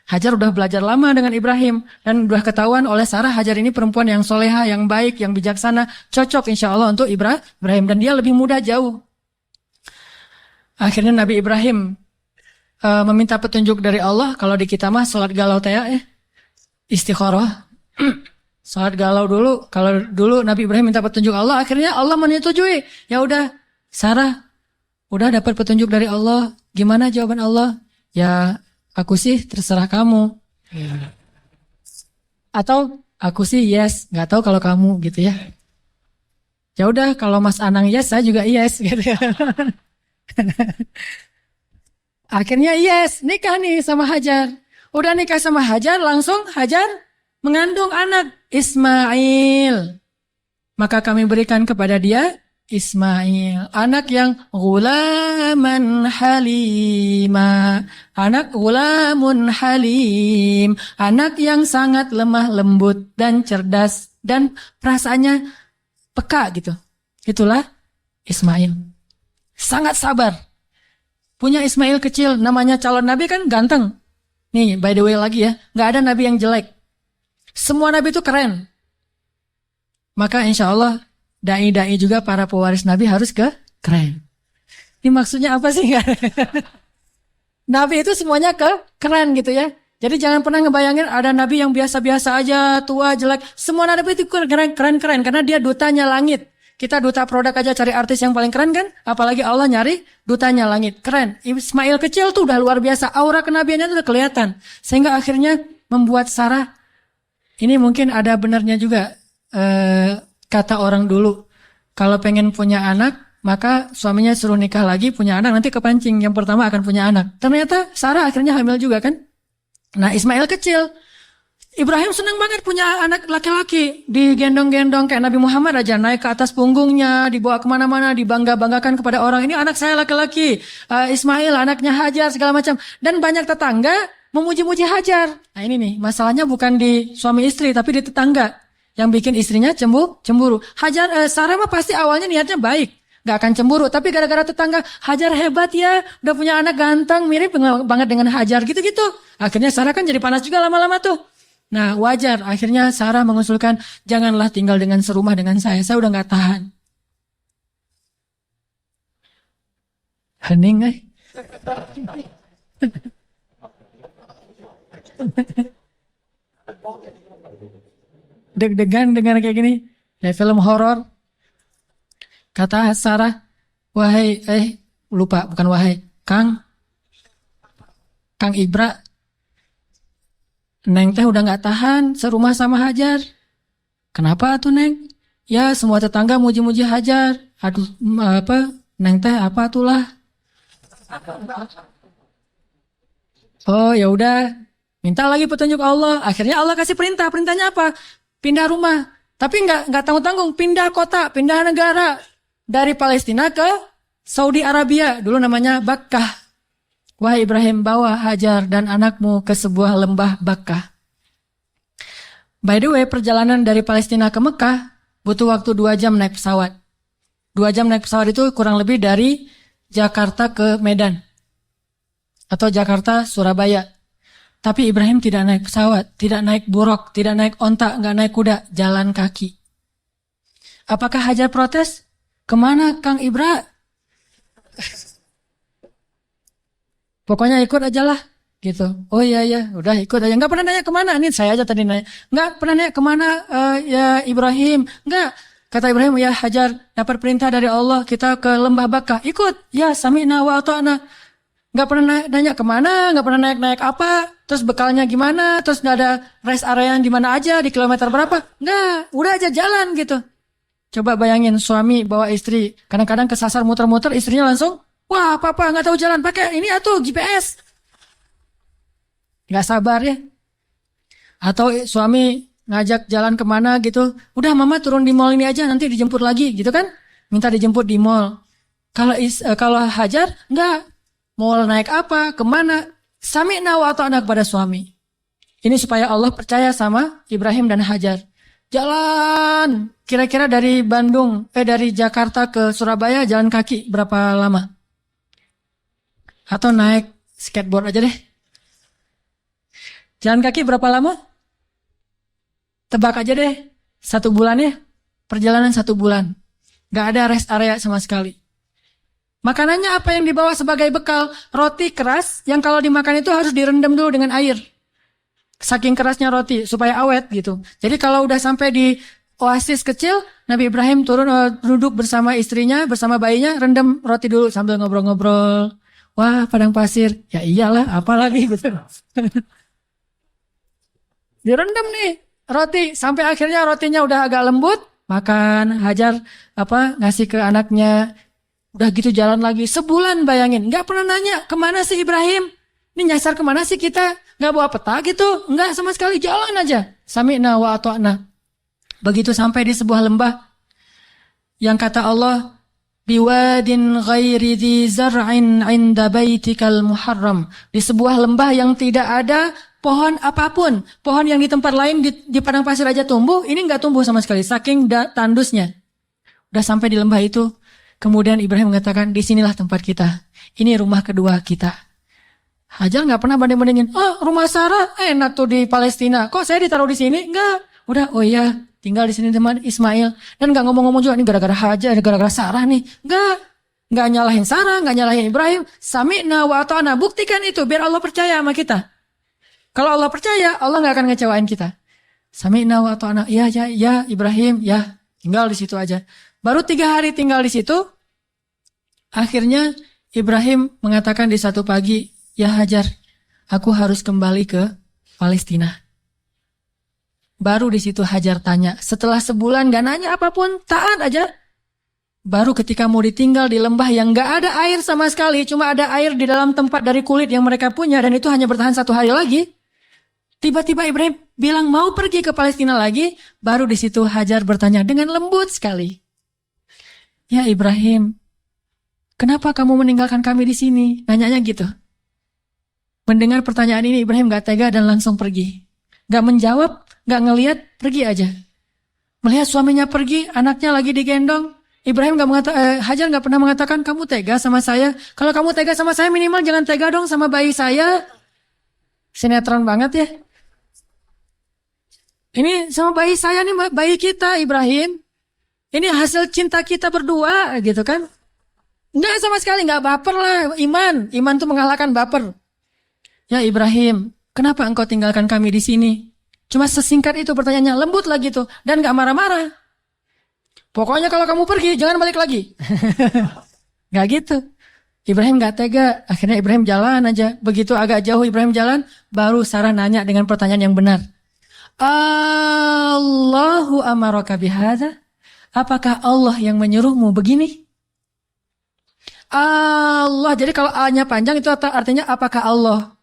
Hajar udah belajar lama dengan Ibrahim. Dan udah ketahuan oleh Sarah, Hajar ini perempuan yang soleha, yang baik, yang bijaksana. Cocok insya Allah untuk Ibrahim. Dan dia lebih muda jauh. Akhirnya Nabi Ibrahim meminta petunjuk dari Allah. Kalau di kita mah sholat galau teh istikharah. Sholat galau dulu. Kalau dulu Nabi Ibrahim minta petunjuk Allah, akhirnya Allah menyetujui. Ya udah, Sarah udah dapat petunjuk dari Allah. Gimana jawaban Allah? Ya, aku sih terserah kamu. Atau aku sih yes, nggak tahu kalau kamu gitu ya. Ya udah, kalau Mas Anang yes, saya juga yes gitu ya. Akhirnya yes, nikah nih sama Hajar. Udah nikah sama Hajar, langsung Hajar mengandung anak Ismail. Maka kami berikan kepada dia Ismail, anak yang ghulaman halima, anak ghulamun halim, anak yang sangat lemah lembut dan cerdas dan perasaannya peka gitu. Itulah Ismail. Sangat sabar. Punya Ismail kecil, namanya calon nabi kan ganteng. Nih, by the way lagi ya, nggak ada nabi yang jelek. Semua nabi itu keren. Maka insya Allah dai-dai juga para pewaris nabi harus keren. Ini maksudnya apa sih? Nabi itu semuanya keren gitu ya. Jadi jangan pernah ngebayangin ada nabi yang biasa-biasa aja, tua, jelek. Semua nabi itu keren-keren karena dia dutanya langit. Kita duta produk aja cari artis yang paling keren kan? Apalagi Allah nyari dutanya langit. Keren. Ismail kecil tuh udah luar biasa. Aura kenabiannya tuh udah kelihatan. Sehingga akhirnya membuat Sarah, ini mungkin ada benarnya juga. Kata orang dulu, kalau pengen punya anak, maka suaminya suruh nikah lagi, punya anak, nanti kepancing. Yang pertama akan punya anak. Ternyata Sarah akhirnya hamil juga kan? Nah, Ismail kecil. Ibrahim senang banget punya anak laki-laki. Digendong-gendong kayak Nabi Muhammad aja. Naik ke atas punggungnya, dibawa kemana-mana, dibangga-banggakan kepada orang. Ini anak saya laki-laki. Ismail, anaknya Hajar, segala macam. Dan banyak tetangga memuji-muji Hajar. Nah ini nih, masalahnya bukan di suami istri, tapi di tetangga. Yang bikin istrinya cemburu. Sarah mah pasti awalnya niatnya baik. Gak akan cemburu. Tapi gara-gara tetangga, Hajar hebat ya. Udah punya anak ganteng, mirip banget dengan Hajar. Gitu-gitu. Akhirnya Sarah kan jadi panas juga lama-lama tuh. Nah wajar. Akhirnya Sarah mengusulkan, janganlah tinggal dengan serumah dengan saya. Saya udah gak tahan. Hening deg-degan dengan kayak gini, kayak film horor. Kata Sarah, wahai, lupa, bukan wahai, Kang Ibra, Neng teh udah nggak tahan serumah sama Hajar. Kenapa tuh Neng? Ya semua tetangga muji-muji Hajar. Aduh, Neng teh apa tulah? Oh ya udah, minta lagi petunjuk Allah. Akhirnya Allah kasih perintah. Perintahnya apa? Pindah rumah, tapi nggak tanggung-tanggung, pindah kota, pindah negara dari Palestina ke Saudi Arabia, dulu namanya Bakkah. Wahai Ibrahim, bawa Hajar dan anakmu ke sebuah lembah Bakkah. By the way, perjalanan dari Palestina ke Mekah butuh waktu 2 jam naik pesawat. 2 jam naik pesawat itu kurang lebih dari Jakarta ke Medan atau Jakarta Surabaya. Tapi Ibrahim tidak naik pesawat, tidak naik buruk, tidak naik onta, nggak naik kuda, jalan kaki. Apakah Hajar protes? Kemana Kang Ibra? Pokoknya ikut aja lah, gitu. Oh iya, udah ikut aja. Nggak pernah nanya kemana, ini saya aja tadi nanya. Nggak pernah nanya kemana ya Ibrahim. Nggak. Kata Ibrahim, ya Hajar dapat perintah dari Allah, kita ke lembah Bakkah. Ikut, ya sami'na wa ata'na. Nggak pernah nanya kemana, nggak pernah naik apa, terus bekalnya gimana, terus nggak ada rest area yang di mana aja, di kilometer berapa, nggak, udah aja jalan gitu. Coba bayangin suami bawa istri, kadang-kadang kesasar muter-muter, istrinya langsung, wah papa nggak tahu jalan, pakai ini atuh GPS, nggak sabar ya. Atau suami ngajak jalan kemana gitu, udah mama turun di mall ini aja, nanti dijemput lagi gitu kan, minta dijemput di mall. Kalau Hajar nggak. Mau naik apa, kemana, sami'na wa ata'na kepada suami. Ini supaya Allah percaya sama Ibrahim dan Hajar. Jalan, kira-kira dari dari Jakarta ke Surabaya jalan kaki berapa lama? Atau naik skateboard aja deh. Jalan kaki berapa lama? Tebak aja deh, 1 bulan ya. Perjalanan 1 bulan. Gak ada rest area sama sekali. Makanannya apa yang dibawa sebagai bekal? Roti keras yang kalau dimakan itu harus direndam dulu dengan air. Saking kerasnya roti supaya awet gitu. Jadi kalau udah sampai di oasis kecil, Nabi Ibrahim turun duduk bersama istrinya, bersama bayinya, rendam roti dulu sambil ngobrol-ngobrol. Wah, padang pasir. Ya iyalah, apalagi gitu. Direndam nih roti sampai akhirnya rotinya udah agak lembut, makan. Hajar ngasih ke anaknya. Udah gitu jalan lagi sebulan, bayangin. Nggak pernah nanya kemana sih Ibrahim. Ini nyasar kemana sih kita? Nggak bawa peta gitu? Nggak sama sekali, jalan aja. Sami'na wa ata'na. Begitu sampai di sebuah lembah yang kata Allah, biwadin ghairi dhi zar'in 'inda baitikal muharram. Di sebuah lembah yang tidak ada pohon apapun. Pohon yang di tempat lain di padang pasir aja tumbuh, ini nggak tumbuh sama sekali saking tandusnya. Udah sampai di lembah itu, kemudian Ibrahim mengatakan, disinilah tempat kita. Ini rumah kedua kita. Hajar nggak pernah banding-bandingin. Rumah Sarah enak tuh di Palestina. Kok saya ditaruh di sini? Enggak. Udah, oh iya, tinggal di sini teman Ismail. Dan nggak ngomong-ngomong juga, ini gara-gara Hajar, gara-gara Sarah nih. Nggak nyalahin Sarah, nggak nyalahin Ibrahim. Sami'na wa ata'na. Buktikan itu, biar Allah percaya sama kita. Kalau Allah percaya, Allah nggak akan ngecewain kita. Sami'na wa ata'na. Ya Ibrahim, ya. Tinggal di situ aja. Baru 3 hari tinggal di situ, akhirnya Ibrahim mengatakan di satu pagi, ya Hajar, aku harus kembali ke Palestina. Baru di situ Hajar tanya, setelah sebulan gak nanya apapun, taat aja. Baru ketika mau ditinggal di lembah yang gak ada air sama sekali, cuma ada air di dalam tempat dari kulit yang mereka punya, dan itu hanya bertahan 1 hari lagi. Tiba-tiba Ibrahim bilang mau pergi ke Palestina lagi, baru di situ Hajar bertanya dengan lembut sekali. Ya Ibrahim, kenapa kamu meninggalkan kami di sini? Nanyanya gitu. Mendengar pertanyaan ini Ibrahim gak tega dan langsung pergi. Gak menjawab, gak ngelihat, pergi aja. Melihat suaminya pergi, anaknya lagi digendong. Ibrahim Hajar gak pernah mengatakan, kamu tega sama saya? Kalau kamu tega sama saya, minimal jangan tega dong sama bayi saya. Sinetron banget ya. Ini sama bayi saya nih, bayi kita Ibrahim. Ini hasil cinta kita berdua gitu kan. Enggak sama sekali, enggak baper lah. Iman tuh mengalahkan baper. Ya Ibrahim, kenapa engkau tinggalkan kami di sini? Cuma sesingkat itu pertanyaannya, lembut lagi tuh. Dan enggak marah-marah. Pokoknya kalau kamu pergi, jangan balik lagi. Enggak gitu. Ibrahim enggak tega. Akhirnya Ibrahim jalan aja. Begitu agak jauh Ibrahim jalan, baru Sarah nanya dengan pertanyaan yang benar. Allahu amaraka bihadza? Apakah Allah yang menyuruhmu begini? Allah. Jadi kalau A-nya panjang itu artinya apakah Allah?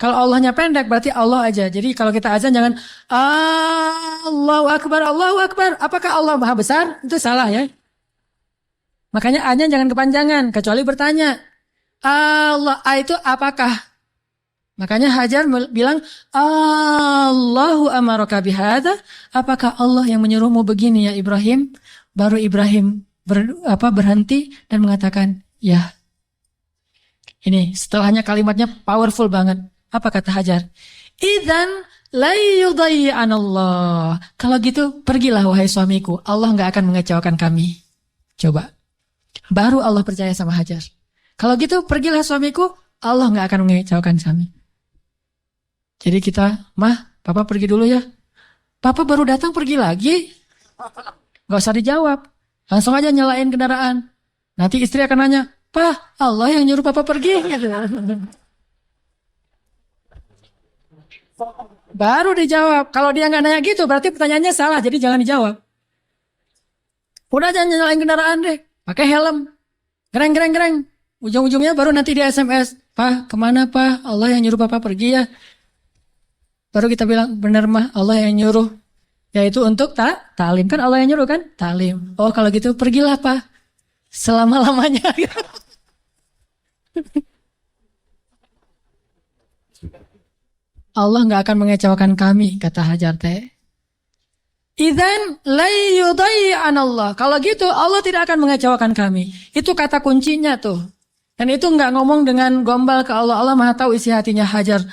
Kalau Allahnya pendek berarti Allah aja. Jadi kalau kita azan jangan Allahu Akbar, Allahu Akbar. Apakah Allah Maha Besar? Itu salah ya. Makanya A-nya jangan kepanjangan kecuali bertanya. Allah, A itu apakah? Makanya Hajar bilang, Allahu amaraka bihadza? Apakah Allah yang menyuruhmu begini ya Ibrahim? Baru Ibrahim berhenti dan mengatakan, ya. Ini setelahnya kalimatnya powerful banget. Apa kata Hajar? Idzan la yudayyi'anallah. Kalau gitu pergilah wahai suamiku. Allah gak akan mengecewakan kami. Coba. Baru Allah percaya sama Hajar. Kalau gitu pergilah suamiku. Allah gak akan mengecewakan kami. Jadi kita, Papa pergi dulu ya. Papa baru datang pergi lagi. Gak usah dijawab. Langsung aja nyalain kendaraan. Nanti istri akan nanya, Pak, Allah yang nyuruh Papa pergi. Baru dijawab. Kalau dia nggak nanya gitu, berarti pertanyaannya salah. Jadi jangan dijawab. Udah jangan nyalain kendaraan deh. Pakai helm. Gereng. Ujung-ujungnya baru nanti di SMS. Pak, kemana Pak? Allah yang nyuruh Papa pergi ya. Baru kita bilang, benar mah Allah yang nyuruh. Yaitu untuk ta'lim. Kan Allah yang nyuruh kan? Ta'lim. Oh kalau gitu pergilah Pak. Selama-lamanya. Allah gak akan mengecewakan kami, kata Hajar teh. Idzan la yudayyi'anallah. Kalau gitu Allah tidak akan mengecewakan kami. Itu kata kuncinya tuh. Dan itu nggak ngomong dengan gombal ke Allah. Allah Maha tahu isi hatinya Hajar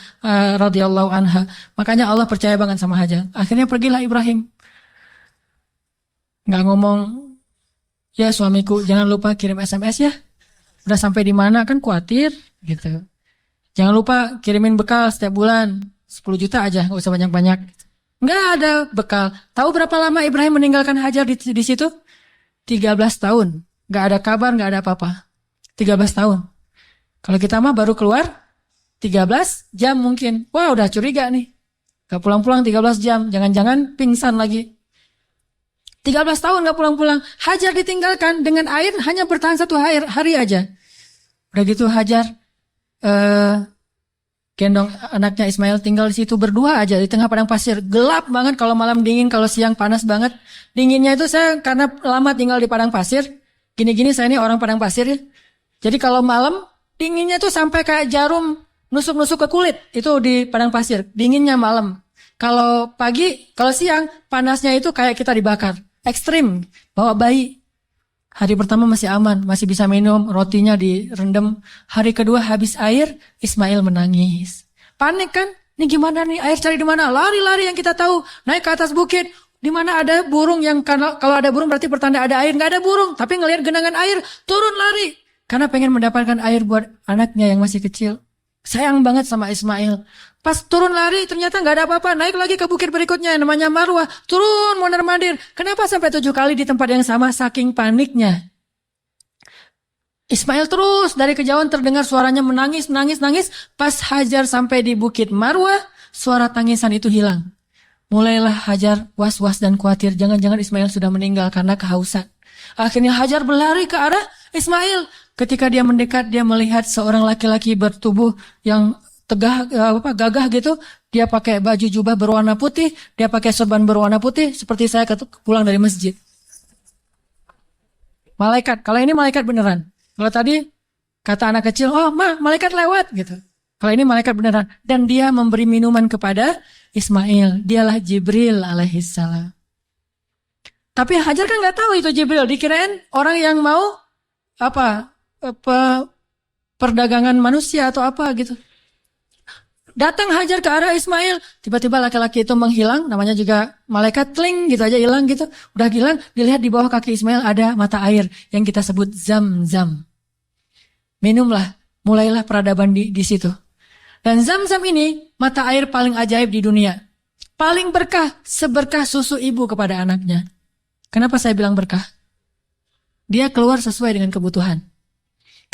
radhiyallahu anha. Makanya Allah percaya banget sama Hajar. Akhirnya pergilah Ibrahim. Nggak ngomong, ya suamiku jangan lupa kirim SMS ya. udah sampai di mana kan khawatir gitu. Jangan lupa kirimin bekal setiap bulan 10 juta aja, nggak usah banyak-banyak. Nggak ada bekal. Tahu berapa lama Ibrahim meninggalkan Hajar di situ? 13 tahun. Nggak ada kabar, nggak ada apa-apa. 13 tahun. Kalau kita mah baru keluar 13 jam mungkin. Wah, udah curiga nih. Gak pulang-pulang 13 jam. Jangan-jangan pingsan lagi. 13 tahun gak pulang-pulang. Hajar ditinggalkan dengan air hanya bertahan 1 hari aja. Udah gitu Hajar gendong anaknya Ismail tinggal di situ berdua aja di tengah padang pasir. Gelap banget kalau malam dingin, kalau siang panas banget. Dinginnya itu saya karena lama tinggal di padang pasir. Gini-gini saya ini orang padang pasir ya. Jadi kalau malam dinginnya tuh sampai kayak jarum nusuk-nusuk ke kulit. Itu di padang pasir. Dinginnya malam. Kalau pagi, kalau siang panasnya itu kayak kita dibakar. Ekstrim. Bawa bayi. Hari pertama masih aman, masih bisa minum, rotinya direndam. Hari kedua habis air, Ismail menangis. Panik kan? Ini gimana nih? Air cari di mana? Lari-lari yang kita tahu. Naik ke atas bukit. Di mana ada burung yang kalau ada burung berarti pertanda ada air. Nggak ada burung, tapi ngelihat genangan air, turun lari. Karena pengen mendapatkan air buat anaknya yang masih kecil. Sayang banget sama Ismail. Pas turun lari ternyata nggak ada apa-apa. Naik lagi ke bukit berikutnya namanya Marwah. Turun mondar-mandir. Kenapa sampai 7 kali di tempat yang sama? Saking paniknya. Ismail terus dari kejauhan terdengar suaranya menangis. Pas Hajar sampai di bukit Marwah, suara tangisan itu hilang. Mulailah Hajar was-was dan khawatir. Jangan-jangan Ismail sudah meninggal karena kehausan. Akhirnya Hajar berlari ke arah Ismail. Ketika dia mendekat, dia melihat seorang laki-laki bertubuh yang gagah gitu. Dia pakai baju jubah berwarna putih, dia pakai sorban berwarna putih, seperti saya pulang dari masjid. Malaikat, kalau ini malaikat beneran. Kalau tadi kata anak kecil, oh malaikat lewat gitu. Kalau ini malaikat beneran. Dan dia memberi minuman kepada Ismail. Dialah Jibril alaihissalam. Tapi Hajar kan nggak tahu itu Jibril. Dikirain orang yang mau perdagangan manusia atau apa gitu. Datang Hajar ke arah Ismail, tiba-tiba laki-laki itu menghilang, namanya juga malaikat, tling gitu aja hilang gitu. Udah hilang, dilihat di bawah kaki Ismail ada mata air yang kita sebut Zam-Zam. Minumlah, mulailah peradaban di situ. Dan Zam-Zam ini mata air paling ajaib di dunia. Paling berkah, seberkah susu ibu kepada anaknya. Kenapa saya bilang berkah? Dia keluar sesuai dengan kebutuhan.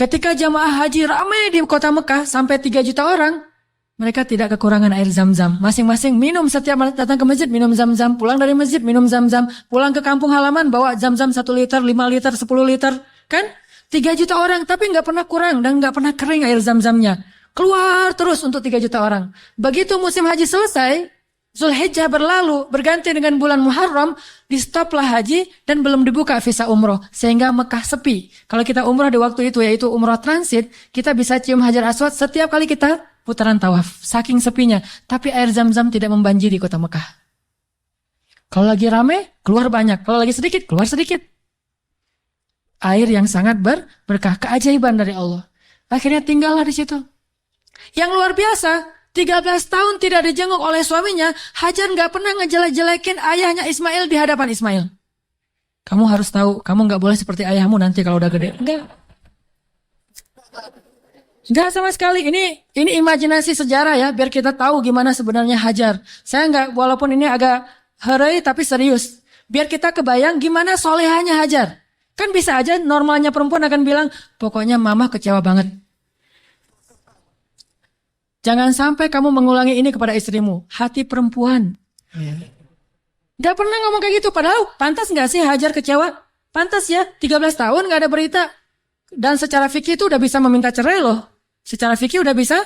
Ketika jamaah haji ramai di kota Mekah sampai 3 juta orang, mereka tidak kekurangan air Zam-Zam. Masing-masing minum setiap datang ke masjid, minum Zam-Zam. Pulang dari masjid, minum Zam-Zam. Pulang ke kampung halaman, bawa Zam-Zam 1 liter, 5 liter, 10 liter. Kan? 3 juta orang, tapi nggak pernah kurang dan nggak pernah kering air Zam-Zamnya. Keluar terus untuk 3 juta orang. Begitu musim haji selesai, Zulhijjah berlalu, berganti dengan bulan Muharram, di stoplah haji dan belum dibuka visa umroh. Sehingga Mekah sepi. Kalau kita umroh di waktu itu, yaitu umroh transit, kita bisa cium Hajar Aswad setiap kali kita putaran tawaf. Saking sepinya. Tapi air Zam-Zam tidak membanjiri kota Mekah. Kalau lagi rame, keluar banyak. Kalau lagi sedikit, keluar sedikit. Air yang sangat berkah. Keajaiban dari Allah. Akhirnya tinggallah di situ. Yang luar biasa, 13 tahun tidak dijenguk oleh suaminya, Hajar nggak pernah ngejelek-jelekin ayahnya Ismail di hadapan Ismail. Kamu harus tahu, kamu nggak boleh seperti ayahmu nanti kalau udah gede. Enggak sama sekali. Ini imajinasi sejarah ya, biar kita tahu gimana sebenarnya Hajar. Saya nggak, walaupun ini agak herai tapi serius. Biar kita kebayang gimana solehanya Hajar. Kan bisa aja normalnya perempuan akan bilang, pokoknya mama kecewa banget. Jangan sampai kamu mengulangi ini kepada istrimu. Hati perempuan. Gak pernah ngomong kayak gitu. Padahal pantas gak sih Hajar kecewa? Pantas ya. 13 tahun gak ada berita. Dan secara fikih itu udah bisa meminta cerai loh. Secara fikih udah bisa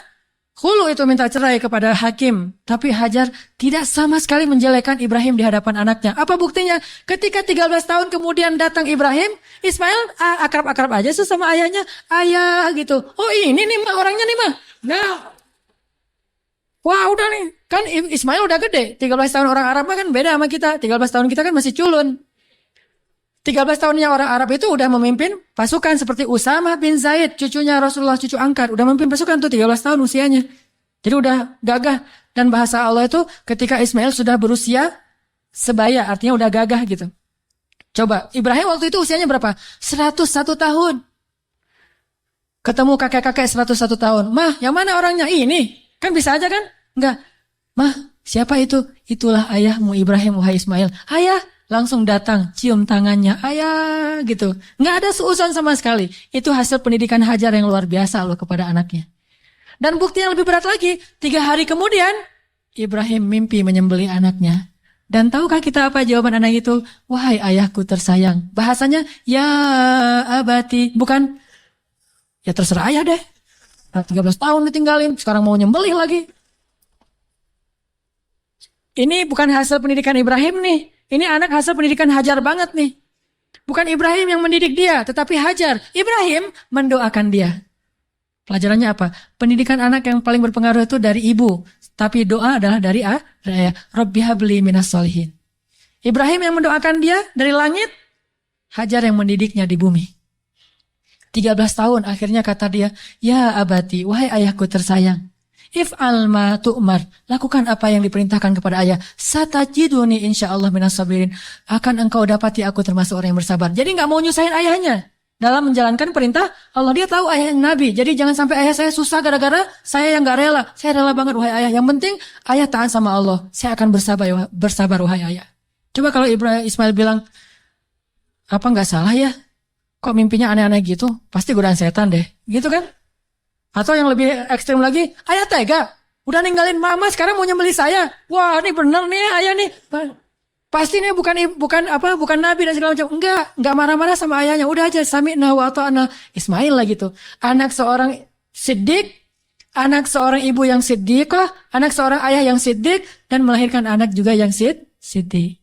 khulu itu minta cerai kepada hakim. Tapi Hajar tidak sama sekali menjelekkan Ibrahim di hadapan anaknya. Apa buktinya? Ketika 13 tahun kemudian datang Ibrahim, Ismail akrab-akrab aja sama ayahnya. Ayah gitu. Oh ini nih mah orangnya nih mah. Nah. Wah udah nih, kan Ismail udah gede, 13 tahun orang Arab kan beda sama kita, 13 tahun kita kan masih culun. 13 tahunnya orang Arab itu udah memimpin pasukan seperti Usamah bin Zaid, cucunya Rasulullah, cucu angkat, udah memimpin pasukan tuh 13 tahun usianya. Jadi udah gagah, dan bahasa Allah itu ketika Ismail sudah berusia sebaya, artinya udah gagah gitu. Coba, Ibrahim waktu itu usianya berapa? 101 tahun. Ketemu kakek-kakek 101 tahun. Mah, yang mana orangnya? Ini. Kan bisa aja kan? Enggak. Mah, siapa itu? Itulah ayahmu Ibrahim, wahai Ismail. Ayah, langsung datang, cium tangannya. Ayah, gitu. Enggak ada seuson sama sekali. Itu hasil pendidikan Hajar yang luar biasa loh kepada anaknya. Dan bukti yang lebih berat lagi, 3 hari kemudian, Ibrahim mimpi menyembelih anaknya. Dan tahukah kita apa jawaban anak itu? Wahai ayahku tersayang. Bahasanya, ya abati. Bukan, ya terserah ayah deh. 13 tahun ditinggalin, sekarang mau nyembelih lagi. Ini bukan hasil pendidikan Ibrahim nih. Ini anak hasil pendidikan Hajar banget nih. Bukan Ibrahim yang mendidik dia, tetapi Hajar. Ibrahim mendoakan dia. Pelajarannya apa? Pendidikan anak yang paling berpengaruh itu dari ibu. Tapi doa adalah dari ayah. Rabbi habli minas solihin. Ibrahim yang mendoakan dia dari langit. Hajar yang mendidiknya di bumi. 13 tahun akhirnya kata dia, ya abati, wahai ayahku tersayang. If'al ma tu'mar. Lakukan apa yang diperintahkan kepada ayah. Satajiduni insyaallah minas sabirin. Akan engkau dapati aku termasuk orang yang bersabar. Jadi gak mau nyusahin ayahnya. Dalam menjalankan perintah Allah, dia tahu ayah yang nabi. Jadi jangan sampai ayah saya susah gara-gara saya yang gak rela. Saya rela banget wahai ayah. Yang penting ayah taat sama Allah. Saya akan bersabar wahai ayah. Coba kalau Ismail bilang, apa gak salah ya? Kok mimpinya aneh-aneh gitu? Pasti godaan setan deh. Gitu kan? Atau yang lebih ekstrim lagi, ayah tega. Udah ninggalin mama, sekarang mau nyembelih saya. Wah, ini bener nih ayah nih. Pasti nih bukan nabi dan segala macam. Enggak marah-marah sama ayahnya. Udah aja sami'na wa ata'na. Ismail lah gitu. Anak seorang siddiq, anak seorang ibu yang siddiqah, anak seorang ayah yang siddiq, dan melahirkan anak juga yang siddiq.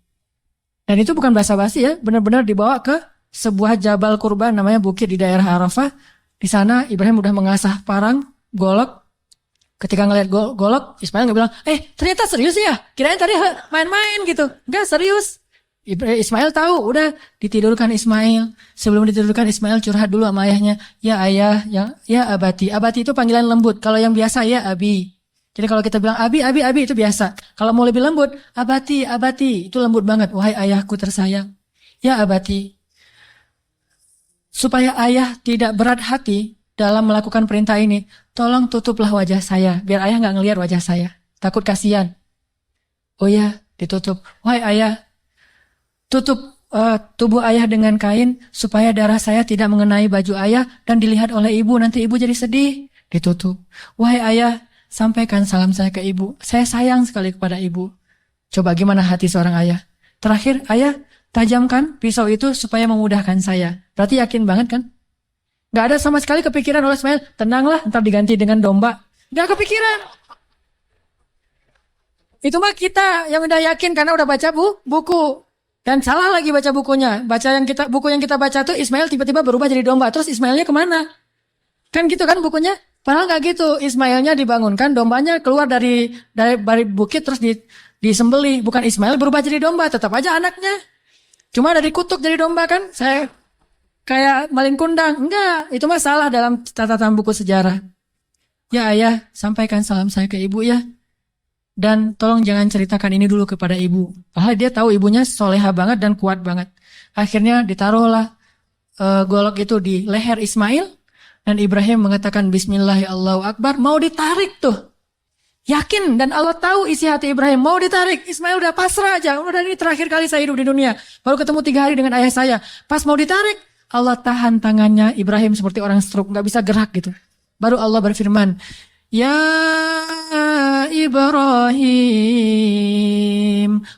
Dan itu bukan basa-basi ya, benar-benar dibawa ke sebuah jabal kurban namanya bukit di daerah Arafah. Di sana Ibrahim udah mengasah parang, golok. Ketika ngelihat golok, Ismail nggak bilang, ternyata serius ya? Kirain tadi main-main gitu. Enggak, serius. Ismail tahu, udah ditidurkan Ismail. Sebelum ditidurkan Ismail curhat dulu sama ayahnya. Ya ayah, ya abati. Abati itu panggilan lembut. Kalau yang biasa ya abi. Jadi kalau kita bilang abi itu biasa. Kalau mau lebih lembut, abati. Itu lembut banget. Wahai ayahku tersayang. Ya abati. Supaya ayah tidak berat hati dalam melakukan perintah ini, tolong tutuplah wajah saya, biar ayah nggak ngelihat wajah saya. Takut kasihan. Oh ya, ditutup. Wahai ayah, tutup tubuh ayah dengan kain, supaya darah saya tidak mengenai baju ayah dan dilihat oleh ibu, nanti ibu jadi sedih. Ditutup. Wahai ayah, sampaikan salam saya ke ibu. Saya sayang sekali kepada ibu. Coba gimana hati seorang ayah? Terakhir, ayah, tajamkan pisau itu supaya memudahkan saya. Berarti yakin banget kan? Gak ada sama sekali kepikiran oleh Ismail, tenanglah, ntar diganti dengan domba. Gak kepikiran. Itu mah kita yang udah yakin karena udah baca buku. Dan salah lagi baca bukunya. Buku yang kita baca tuh Ismail tiba-tiba berubah jadi domba. Terus Ismailnya kemana? Kan gitu kan bukunya? Padahal gak gitu. Ismailnya dibangunkan, dombanya keluar dari bukit terus disembelih. Bukan Ismail berubah jadi domba, tetap aja anaknya. Cuma dari kutuk jadi domba kan? Saya kayak malin kundang. Enggak, itu mah salah dalam catatan buku sejarah. Ya ayah, sampaikan salam saya ke ibu ya. Dan tolong jangan ceritakan ini dulu kepada ibu. Padahal dia tahu ibunya soleha banget dan kuat banget. Akhirnya ditaruhlah golok itu di leher Ismail. Dan Ibrahim mengatakan Bismillah Allahu Akbar. Mau ditarik tuh. Yakin dan Allah tahu isi hati Ibrahim. Mau ditarik. Ismail udah pasrah aja. Udah ini terakhir kali saya hidup di dunia. Baru ketemu 3 hari dengan ayah saya. Pas mau ditarik, Allah tahan tangannya Ibrahim seperti orang stroke, gak bisa gerak gitu. Baru Allah berfirman, Ya Ibrahim,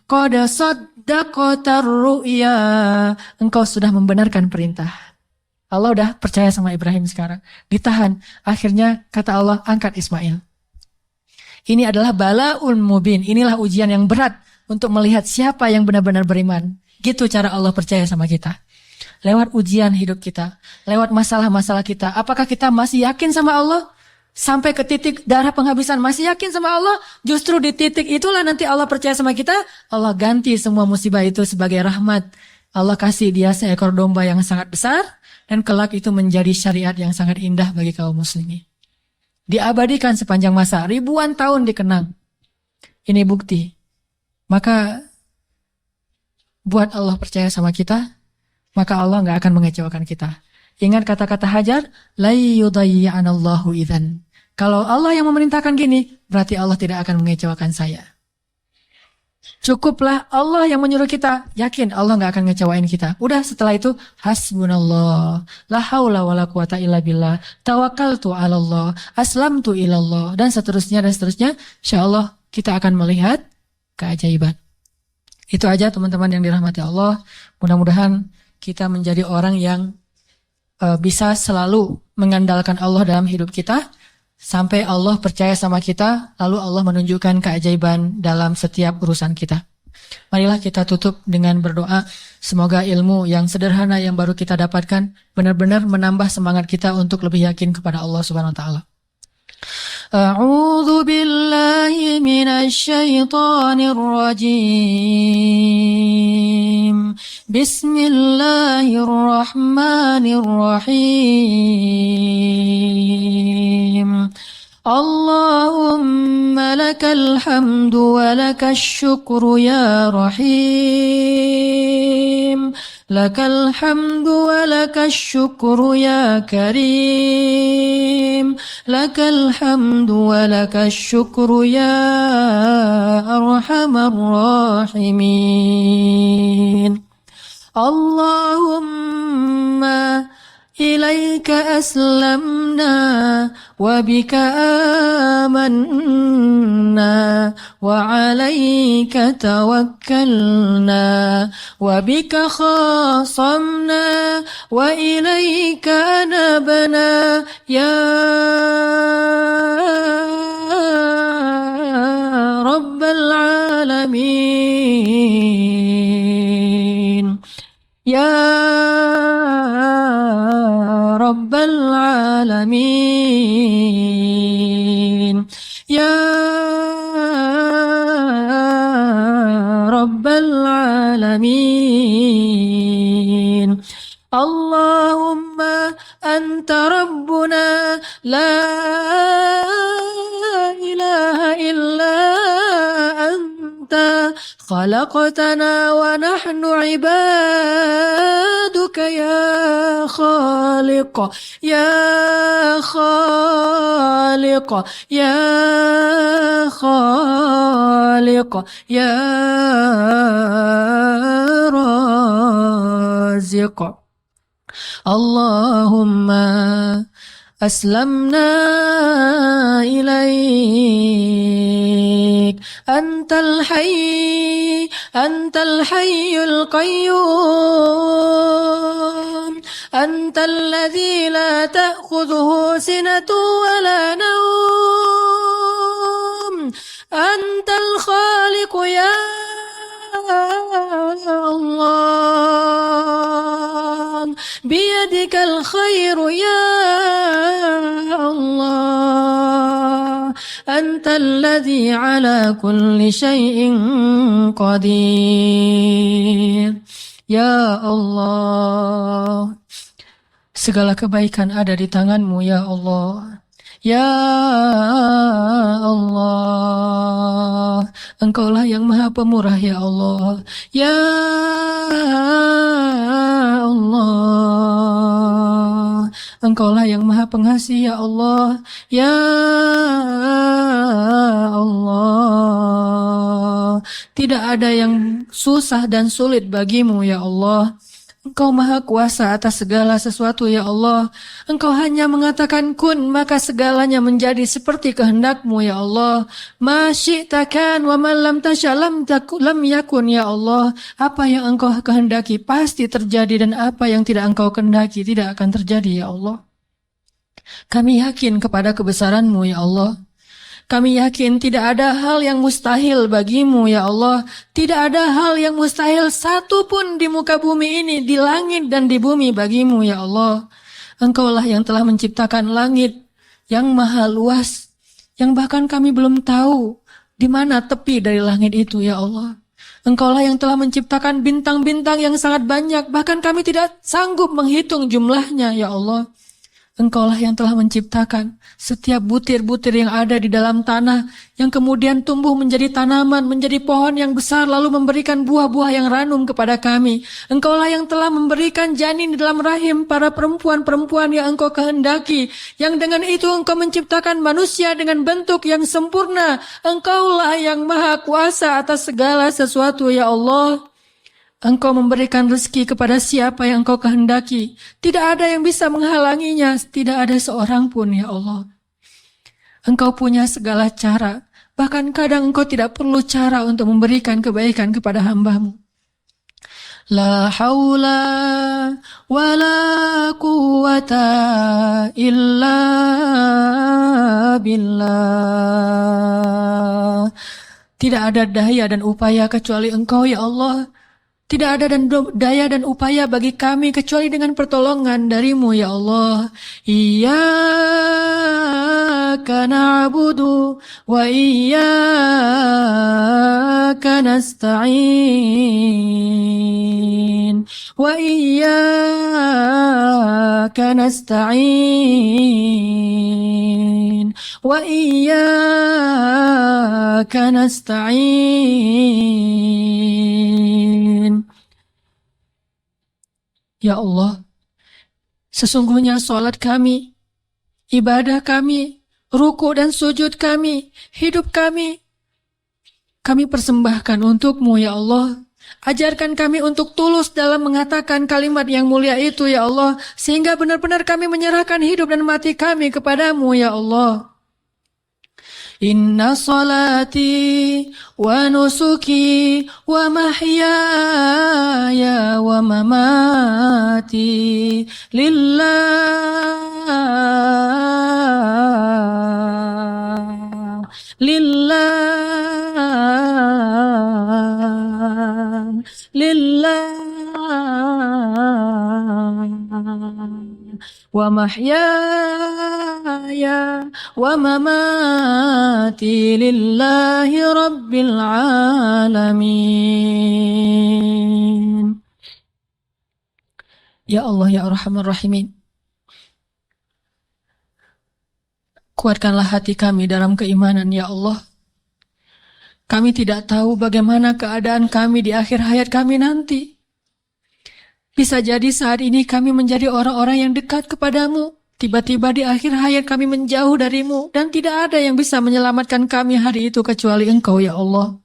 qad saddaqatar ru'ya. Engkau sudah membenarkan perintah. Allah udah percaya sama Ibrahim sekarang. Ditahan. Akhirnya kata Allah, angkat Ismail. Ini adalah bala'un mubin. Inilah ujian yang berat untuk melihat siapa yang benar-benar beriman. Gitu cara Allah percaya sama kita. Lewat ujian hidup kita, lewat masalah-masalah kita. Apakah kita masih yakin sama Allah? Sampai ke titik darah penghabisan masih yakin sama Allah? Justru di titik itulah nanti Allah percaya sama kita. Allah ganti semua musibah itu sebagai rahmat. Allah kasih dia seekor domba yang sangat besar. Dan kelak itu menjadi syariat yang sangat indah bagi kaum muslimin. Diabadikan sepanjang masa, ribuan tahun dikenang. Ini bukti. Maka buat Allah percaya sama kita, maka Allah gak akan mengecewakan kita. Ingat kata-kata Hajar, la yudayyi'anallahu idzan. Kalau Allah yang memerintahkan gini, berarti Allah tidak akan mengecewakan saya. Cukuplah Allah yang menyuruh kita, yakin Allah nggak akan ngecewain kita. Udah setelah itu, hasbunallah, la haula wala quwata illa billah, tawakkaltu 'alallah, aslamtu ilallah, dan seterusnya. Insyaallah kita akan melihat keajaiban. Itu aja teman-teman yang dirahmati Allah. Mudah-mudahan kita menjadi orang yang bisa selalu mengandalkan Allah dalam hidup kita, sampai Allah percaya sama kita, lalu Allah menunjukkan keajaiban dalam setiap urusan kita. Marilah kita tutup dengan berdoa. Semoga ilmu yang sederhana yang baru kita dapatkan benar-benar menambah semangat kita untuk lebih yakin kepada Allah Subhanahu wa taala. A'udzu billahi minasy syaithanir rajim. Bismillahirrahmanirrahim. Allahumma lakal hamdu wa lakash syukru ya rahim. Lakal hamdu wa lakash syukru ya karim. Lakal hamdu wa lakash syukru ya arhamar rahimin. Allahumma ilaika aslamna wa bika amanna wa alaika tawakkalna wa bika khasamna wa ilaika anabna ya rabbal alamin. Ya Rabbal Alamin. Ya Rabbal Alamin. Allahumma anta Rabbuna la ilaha illa anta khalaqtana wa nahnu ibaduka ya khaliq ya khaliq ya khaliq ya raziq. Allahumma aslamna ilaik antal hayyul qayyum antal ladzi la ta'khudhuhu sinatun wa la nawm antal khaliq ya Allah biyadikal khairu ya Allah antal ladzi ala kulli syai'in qadir. Ya Allah, segala kebaikan ada di tangan-Mu ya Allah. Ya Allah, Engkaulah yang maha pemurah ya Allah. Ya Allah, Engkaulah yang maha pengasih ya Allah. Ya Allah, tidak ada yang susah dan sulit bagimu ya Allah. Engkau maha kuasa atas segala sesuatu ya Allah. Engkau hanya mengatakan kun, maka segalanya menjadi seperti kehendak-Mu ya Allah. Ma syi'ta kan wa man lam tasya lam yakun ya Allah. Apa yang Engkau kehendaki pasti terjadi, dan apa yang tidak Engkau kehendaki tidak akan terjadi ya Allah. Kami yakin kepada kebesaran-Mu ya Allah. Kami yakin tidak ada hal yang mustahil bagimu ya Allah. Tidak ada hal yang mustahil satu pun di muka bumi ini, di langit dan di bumi bagimu ya Allah. Engkaulah yang telah menciptakan langit yang maha luas, yang bahkan kami belum tahu di mana tepi dari langit itu ya Allah. Engkaulah yang telah menciptakan bintang-bintang yang sangat banyak, bahkan kami tidak sanggup menghitung jumlahnya ya Allah. Engkaulah yang telah menciptakan setiap butir-butir yang ada di dalam tanah, yang kemudian tumbuh menjadi tanaman, menjadi pohon yang besar, lalu memberikan buah-buah yang ranum kepada kami. Engkaulah yang telah memberikan janin di dalam rahim para perempuan-perempuan yang engkau kehendaki, yang dengan itu engkau menciptakan manusia dengan bentuk yang sempurna. Engkaulah yang maha kuasa atas segala sesuatu, ya Allah. Engkau memberikan rezeki kepada siapa yang engkau kehendaki. Tidak ada yang bisa menghalanginya. Tidak ada seorang pun, ya Allah. Engkau punya segala cara. Bahkan kadang engkau tidak perlu cara untuk memberikan kebaikan kepada hamba-Mu. La haula wa la quwata illa billah. Tidak ada daya dan upaya kecuali Engkau, ya Allah. Tidak ada daya dan upaya bagi kami kecuali dengan pertolongan dari-Mu, ya Allah. Iyyaka na'budu wa iyyaka nasta'in. Wa iyyaka nasta'in. Wa iyyaka nasta'in. Ya Allah, sesungguhnya salat kami, ibadah kami, ruku dan sujud kami, hidup kami persembahkan untuk-Mu, ya Allah. Ajarkan kami untuk tulus dalam mengatakan kalimat yang mulia itu, ya Allah, sehingga benar-benar kami menyerahkan hidup dan mati kami kepadamu, ya Allah. Inna salati wa nusuki wa mahyaya wa mamati lillah wa mahyaya wa mamati lillahi rabbil alamin. Ya Allah, ya Arhamar Rahimin, kuatkanlah hati kami dalam keimanan, ya Allah. Kami tidak tahu bagaimana keadaan kami di akhir hayat kami nanti. Bisa jadi saat ini kami menjadi orang-orang yang dekat kepadamu. Tiba-tiba di akhir hayat kami menjauh darimu. Dan tidak ada yang bisa menyelamatkan kami hari itu kecuali Engkau, ya Allah.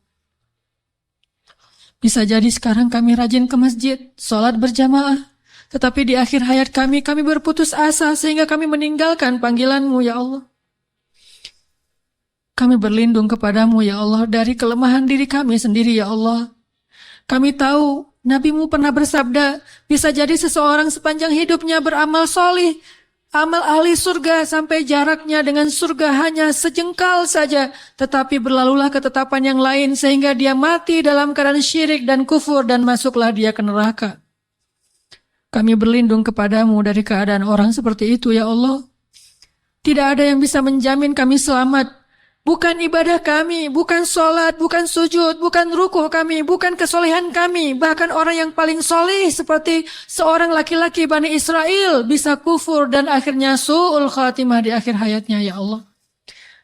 Bisa jadi sekarang kami rajin ke masjid, sholat berjamaah. Tetapi di akhir hayat kami berputus asa sehingga kami meninggalkan panggilan-Mu, ya Allah. Kami berlindung kepadamu, ya Allah, dari kelemahan diri kami sendiri, ya Allah. Kami tahu Nabi-Mu pernah bersabda, bisa jadi seseorang sepanjang hidupnya beramal solih, amal ahli surga sampai jaraknya dengan surga hanya sejengkal saja, tetapi berlalulah ketetapan yang lain sehingga dia mati dalam keadaan syirik dan kufur dan masuklah dia ke neraka. Kami berlindung kepadamu dari keadaan orang seperti itu, ya Allah. Tidak ada yang bisa menjamin kami selamat. Bukan ibadah kami, bukan sholat, bukan sujud, bukan rukuh kami, bukan kesolehan kami. Bahkan orang yang paling soleh seperti seorang laki-laki Bani Israel bisa kufur dan akhirnya su'ul khatimah di akhir hayatnya, ya Allah.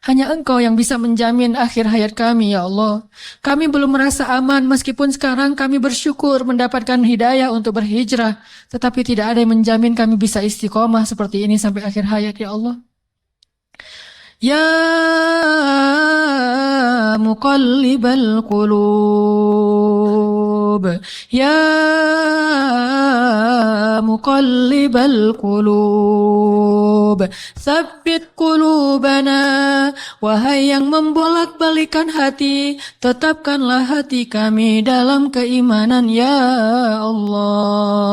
Hanya Engkau yang bisa menjamin akhir hayat kami, ya Allah. Kami belum merasa aman meskipun sekarang kami bersyukur mendapatkan hidayah untuk berhijrah. Tetapi tidak ada yang menjamin kami bisa istiqomah seperti ini sampai akhir hayat, ya Allah. Ya muqallibal qulub, ya muqallibal qulub, tsabbit qulubana. Wahai yang membolak-balikan hati, tetapkanlah hati kami dalam keimanan, ya Allah.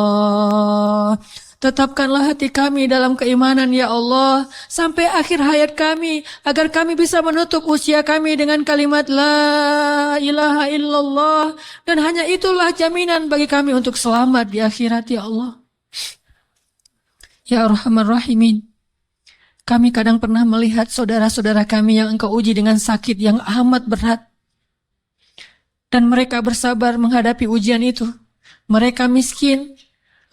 Tetapkanlah hati kami dalam keimanan, ya Allah, sampai akhir hayat kami, agar kami bisa menutup usia kami dengan kalimat La ilaha illallah. Dan hanya itulah jaminan bagi kami untuk selamat di akhirat, ya Allah. Ya Arhamar Rahimin, kami kadang pernah melihat saudara-saudara kami yang Engkau uji dengan sakit yang amat berat. Dan mereka bersabar menghadapi ujian itu. Mereka miskin,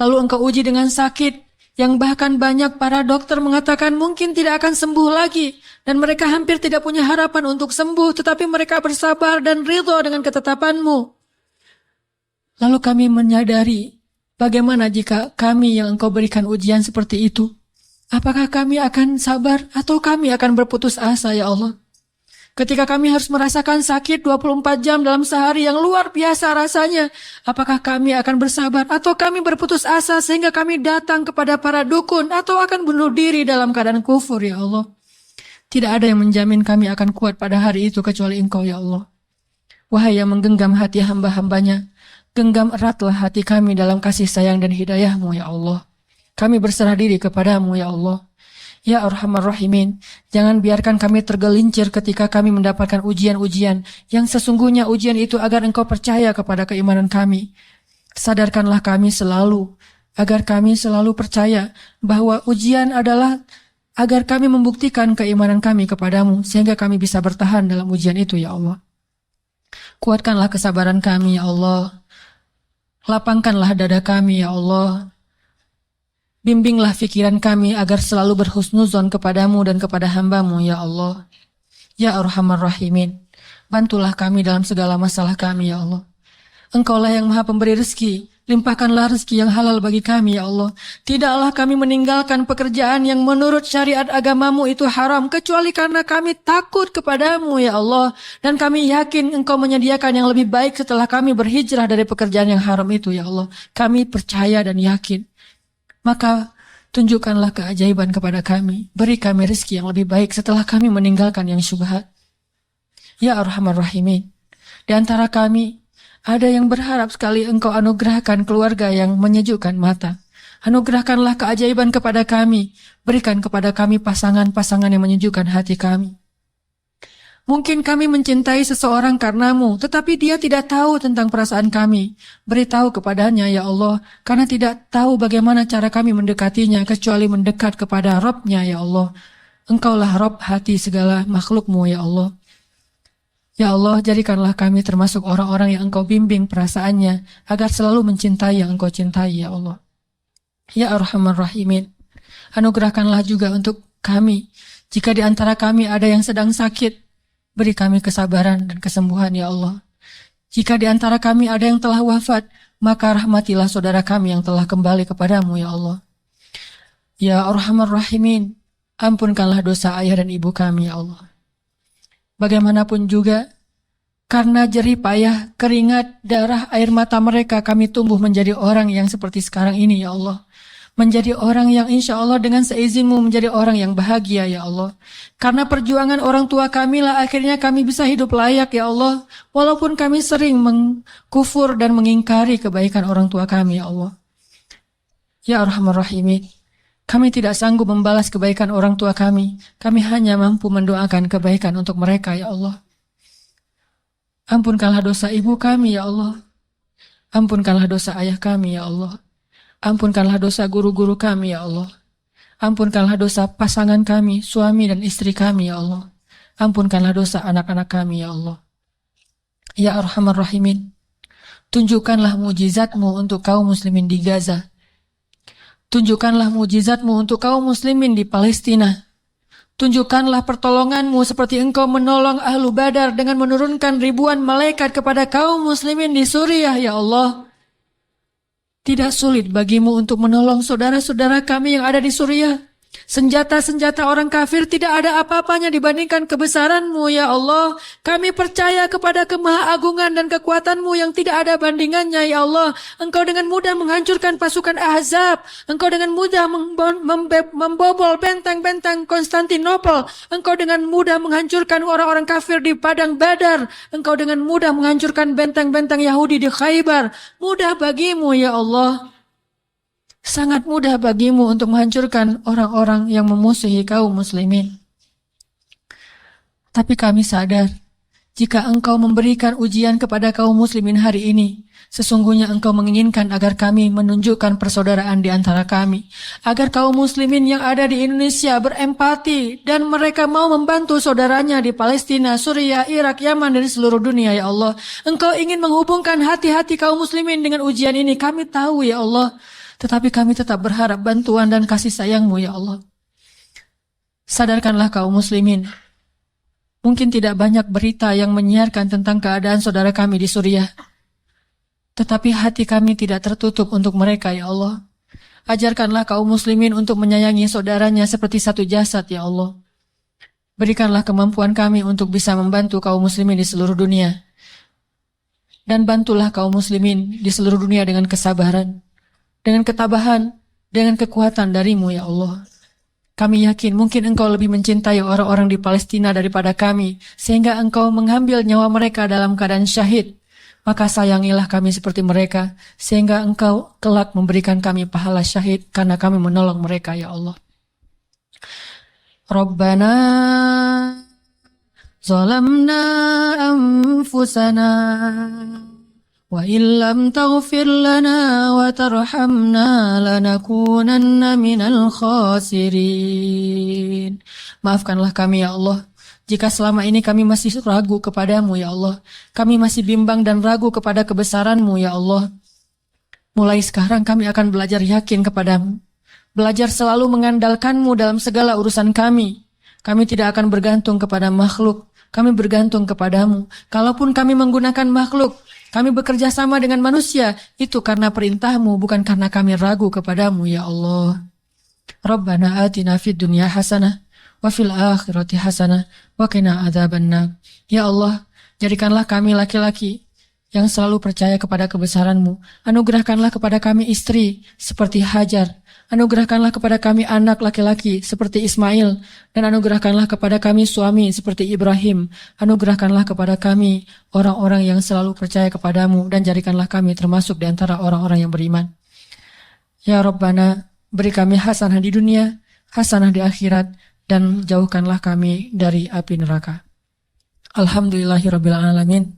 lalu Engkau uji dengan sakit yang bahkan banyak para dokter mengatakan mungkin tidak akan sembuh lagi, dan mereka hampir tidak punya harapan untuk sembuh, tetapi mereka bersabar dan ridho dengan ketetapan-Mu. Lalu kami menyadari, bagaimana jika kami yang Engkau berikan ujian seperti itu? Apakah kami akan sabar atau kami akan berputus asa, ya Allah? Ketika kami harus merasakan sakit 24 jam dalam sehari yang luar biasa rasanya, apakah kami akan bersabar atau kami berputus asa sehingga kami datang kepada para dukun atau akan bunuh diri dalam keadaan kufur, ya Allah? Tidak ada yang menjamin kami akan kuat pada hari itu kecuali Engkau, ya Allah. Wahai yang menggenggam hati hamba-hambanya, genggam eratlah hati kami dalam kasih sayang dan hidayah-Mu, ya Allah. Kami berserah diri kepadamu, ya Allah. Ya Arhamar Rahimin, jangan biarkan kami tergelincir ketika kami mendapatkan ujian-ujian yang sesungguhnya ujian itu agar Engkau percaya kepada keimanan kami. Sadarkanlah kami selalu, agar kami selalu percaya bahwa ujian adalah agar kami membuktikan keimanan kami kepadamu, sehingga kami bisa bertahan dalam ujian itu, ya Allah. Kuatkanlah kesabaran kami, ya Allah. Lapangkanlah dada kami, ya Allah. Bimbinglah pikiran kami agar selalu berhusnuzon kepadamu dan kepada hamba-Mu, ya Allah. Ya Arhamar Rahimin, bantulah kami dalam segala masalah kami, ya Allah. Engkaulah yang maha pemberi rezeki, limpahkanlah rezeki yang halal bagi kami, ya Allah. Tidaklah kami meninggalkan pekerjaan yang menurut syariat agamamu itu haram, kecuali karena kami takut kepadamu, ya Allah. Dan kami yakin Engkau menyediakan yang lebih baik setelah kami berhijrah dari pekerjaan yang haram itu, ya Allah. Kami percaya dan yakin. Maka tunjukkanlah keajaiban kepada kami. Beri kami rezeki yang lebih baik setelah kami meninggalkan yang syubhat. Ya Arhamar Rahimin, di antara kami ada yang berharap sekali Engkau anugerahkan keluarga yang menyejukkan mata. Anugerahkanlah keajaiban kepada kami. Berikan kepada kami pasangan-pasangan yang menyejukkan hati kami. Mungkin kami mencintai seseorang karenamu, tetapi dia tidak tahu tentang perasaan kami. Beritahu kepadanya, ya Allah, karena tidak tahu bagaimana cara kami mendekatinya, kecuali mendekat kepada Rabb-Nya, ya Allah. Engkaulah Rabb hati segala makhluk-Mu, ya Allah. Ya Allah, jadikanlah kami termasuk orang-orang yang Engkau bimbing perasaannya, agar selalu mencintai yang Engkau cintai, ya Allah. Ya Arhamar Rahimin, anugerahkanlah juga untuk kami, jika di antara kami ada yang sedang sakit, beri kami kesabaran dan kesembuhan, ya Allah. Jika di antara kami ada yang telah wafat, maka rahmatilah saudara kami yang telah kembali kepadamu, ya Allah. Ya Arhamar Rahimin, ampunkanlah dosa ayah dan ibu kami, ya Allah. Bagaimanapun juga, karena jerih payah, keringat, darah, air mata mereka, kami tumbuh menjadi orang yang seperti sekarang ini, ya Allah. Menjadi orang yang insya Allah dengan seizinmu menjadi orang yang bahagia, ya Allah. Karena perjuangan orang tua kami lah akhirnya kami bisa hidup layak, ya Allah. Walaupun kami sering mengkufur dan mengingkari kebaikan orang tua kami, ya Allah. Ya Arhamar Rahimin, kami tidak sanggup membalas kebaikan orang tua kami. Kami hanya mampu mendoakan kebaikan untuk mereka, ya Allah. Ampunkanlah dosa ibu kami, ya Allah. Ampunkanlah dosa ayah kami, ya Allah. Ampunkanlah dosa guru-guru kami, ya Allah. Ampunkanlah dosa pasangan kami, suami dan istri kami, ya Allah. Ampunkanlah dosa anak-anak kami, ya Allah. Ya Arhamar Rahimin, tunjukkanlah mujizat-Mu untuk kaum muslimin di Gaza. Tunjukkanlah mujizat-Mu untuk kaum muslimin di Palestina. Tunjukkanlah pertolongan-Mu seperti Engkau menolong Ahlu Badar dengan menurunkan ribuan malaikat kepada kaum muslimin di Suriah, ya Allah. Tidak sulit bagimu untuk menolong saudara-saudara kami yang ada di Suriah. Senjata-senjata orang kafir tidak ada apa-apanya dibandingkan kebesaran-Mu, ya Allah. Kami percaya kepada kemahaagungan dan kekuatan-Mu yang tidak ada bandingannya, ya Allah. Engkau dengan mudah menghancurkan pasukan Ahzab. Engkau dengan mudah membobol benteng-benteng Konstantinopel. Engkau dengan mudah menghancurkan orang-orang kafir di Padang Badar. Engkau dengan mudah menghancurkan benteng-benteng Yahudi di Khaybar. Mudah bagimu, ya Allah. Sangat mudah bagimu untuk menghancurkan orang-orang yang memusuhi kaum muslimin. Tapi kami sadar, jika Engkau memberikan ujian kepada kaum muslimin hari ini, sesungguhnya Engkau menginginkan agar kami menunjukkan persaudaraan di antara kami, agar kaum muslimin yang ada di Indonesia berempati dan mereka mau membantu saudaranya di Palestina, Suriah, Irak, Yaman, dan seluruh dunia, ya Allah. Engkau ingin menghubungkan hati-hati kaum muslimin dengan ujian ini, kami tahu, ya Allah. Tetapi kami tetap berharap bantuan dan kasih sayang-Mu ya Allah. Sadarkanlah kaum muslimin. Mungkin tidak banyak berita yang menyiarkan tentang keadaan saudara kami di Suriah. Tetapi hati kami tidak tertutup untuk mereka ya Allah. Ajarkanlah kaum muslimin untuk menyayangi saudaranya seperti satu jasad ya Allah. Berikanlah kemampuan kami untuk bisa membantu kaum muslimin di seluruh dunia. Dan bantulah kaum muslimin di seluruh dunia dengan kesabaran, dengan ketabahan, dengan kekuatan dari-Mu ya Allah. Kami yakin mungkin Engkau lebih mencintai orang-orang di Palestina daripada kami, sehingga Engkau mengambil nyawa mereka dalam keadaan syahid. Maka sayangilah kami seperti mereka, sehingga Engkau kelak memberikan kami pahala syahid karena kami menolong mereka ya Allah. Rabbana zalamna anfusana wa illam taghfir lana wa tarhamna lanakunanna minal khasirin. Maafkanlah kami ya Allah, jika selama ini kami masih ragu kepadamu ya Allah. Kami masih bimbang dan ragu kepada kebesaran-Mu ya Allah. Mulai sekarang kami akan belajar yakin kepadamu. Belajar selalu mengandalkan-Mu dalam segala urusan kami. Kami tidak akan bergantung kepada makhluk. Kami bergantung kepadamu. Kalaupun kami menggunakan makhluk, kami bekerja sama dengan manusia, itu karena perintah-Mu, bukan karena kami ragu kepadamu ya Allah. Rabbana atina fid dunya hasanah, wa fil akhirati hasanah, wa qina adzabannar. Ya Allah, jadikanlah kami laki-laki yang selalu percaya kepada kebesaran-Mu. Anugerahkanlah kepada kami istri seperti Hajar. Anugerahkanlah kepada kami anak laki-laki seperti Ismail, dan anugerahkanlah kepada kami suami seperti Ibrahim. Anugerahkanlah kepada kami orang-orang yang selalu percaya kepadamu, dan jadikanlah kami termasuk di antara orang-orang yang beriman. Ya Rabbana, beri kami hasanah di dunia, hasanah di akhirat, dan jauhkanlah kami dari api neraka. Alhamdulillahirabbil alamin.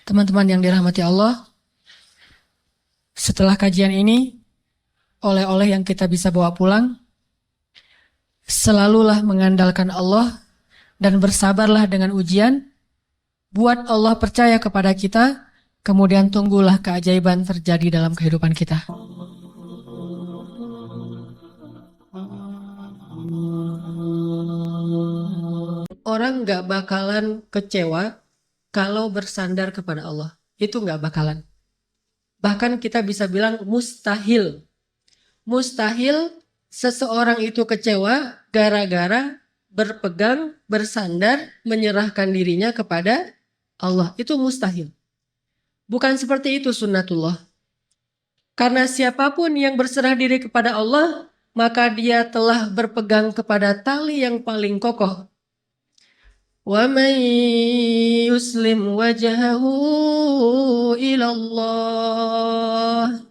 Teman-teman yang dirahmati Allah, setelah kajian ini, oleh-oleh yang kita bisa bawa pulang, selalulah mengandalkan Allah dan bersabarlah dengan ujian. Buat Allah percaya kepada kita, kemudian tunggulah keajaiban terjadi dalam kehidupan kita. Orang gak bakalan kecewa kalau bersandar kepada Allah. Itu gak bakalan. Bahkan kita bisa bilang mustahil. Mustahil seseorang itu kecewa gara-gara berpegang, bersandar, menyerahkan dirinya kepada Allah. Itu mustahil. Bukan seperti itu sunnatullah. Karena siapapun yang berserah diri kepada Allah, maka dia telah berpegang kepada tali yang paling kokoh. Wa man yuslim wajhahu ila Allah.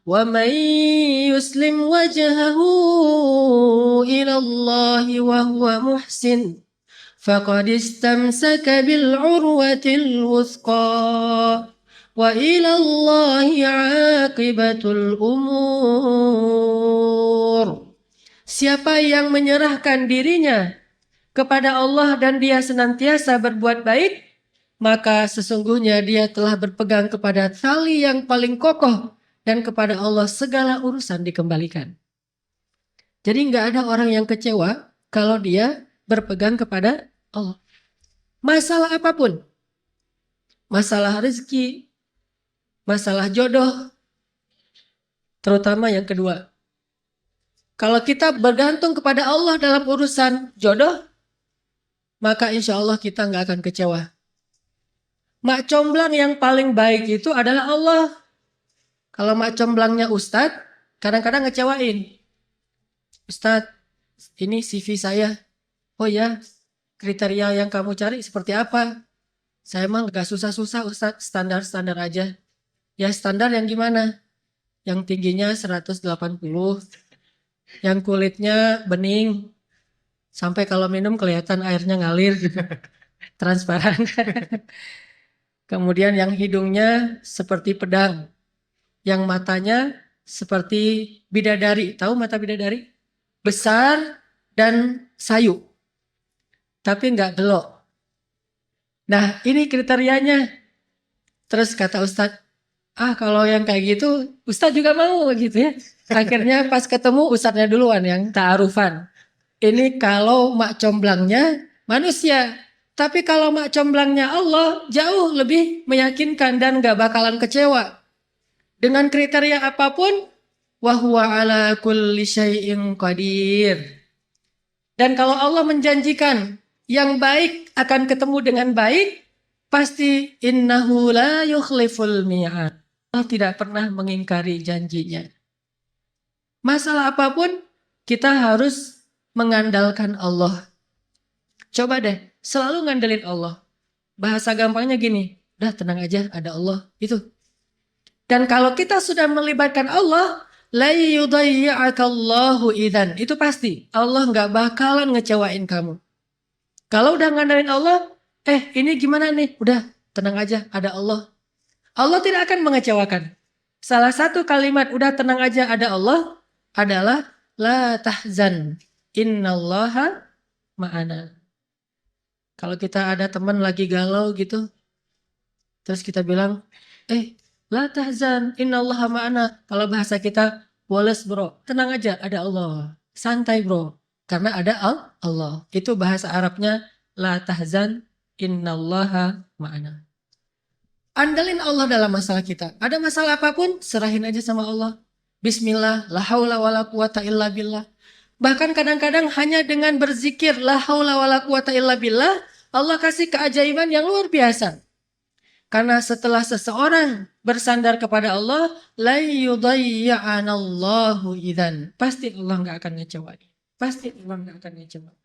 وَمَنْ يُسْلِمْ وَجْهَهُ إِلَى اللَّهِ وَهُوَ مُحْسِنٌ فَقَدِ اسْتَمْسَكَ بِالْعُرْوَةِ الْوُثْقَى وَإِلَى اللَّهِ عَاقِبَةُ الْأُمُورِ. Siapa yang menyerahkan dirinya kepada Allah dan dia senantiasa berbuat baik, maka sesungguhnya dia telah berpegang kepada tali yang paling kokoh, dan kepada Allah segala urusan dikembalikan. Jadi nggak ada orang yang kecewa kalau dia berpegang kepada Allah. Masalah apapun. Masalah rezeki, masalah jodoh, terutama yang kedua. Kalau kita bergantung kepada Allah dalam urusan jodoh, maka insya Allah kita nggak akan kecewa. Mak comblang yang paling baik itu adalah Allah. Kalau mak comblangnya Ustadz, kadang-kadang ngecewain. Ustadz, ini CV saya. Oh ya, kriteria yang kamu cari seperti apa? Saya emang gak susah-susah Ustadz, standar-standar aja. Ya standar yang gimana? Yang tingginya 180, yang kulitnya bening, sampai kalau minum kelihatan airnya ngalir, transparan. Kemudian yang hidungnya seperti pedang. Yang matanya seperti bidadari. Tahu mata bidadari? Besar dan sayu. Tapi enggak gelok. Nah ini kriterianya. Terus kata Ustadz, Ah kalau yang kayak gitu Ustadz juga mau gitu ya. Akhirnya pas ketemu Ustadznya duluan yang ta'arufan. Ini kalau mak comblangnya manusia. Tapi kalau mak comblangnya Allah jauh lebih meyakinkan dan gak bakalan kecewa. Dengan kriteria apapun, wahuwa ala kulli syai'in qadir. Dan kalau Allah menjanjikan yang baik akan ketemu dengan baik, pasti innahu la yukhliful mi'ad. Allah tidak pernah mengingkari janjinya. Masalah apapun, kita harus mengandalkan Allah. Coba deh, selalu ngandelin Allah. Bahasa gampangnya gini, udah tenang aja, ada Allah. Itu. Dan kalau kita sudah melibatkan Allah, la yudayya'akallahu idzan. Itu pasti. Allah nggak bakalan ngecewain kamu. Kalau udah ngandelin Allah, ini gimana nih? Udah tenang aja, ada Allah. Allah tidak akan mengecewakan. Salah satu kalimat udah tenang aja ada Allah adalah la tahzan. Innallaha ma'ana. Kalau kita ada teman lagi galau gitu, terus kita bilang, la tahzan, innallaha ma'ana. Kalau bahasa kita, woles bro, tenang aja, ada Allah. Santai bro, karena ada Allah. Itu bahasa Arabnya, la tahzan, innallaha ma'ana. Andalin Allah dalam masalah kita. Ada masalah apapun, serahin aja sama Allah. Bismillah, la haula wa la quwata illa billah. Bahkan kadang-kadang hanya dengan berzikir, la haula wa la quwata illa billah, Allah kasih keajaiban yang luar biasa. Karena setelah seseorang bersandar kepada Allah, la yudayya'anallahu idzan. Pasti Allah nggak akan ngecewain. Pasti Allah nggak akan ngecewain.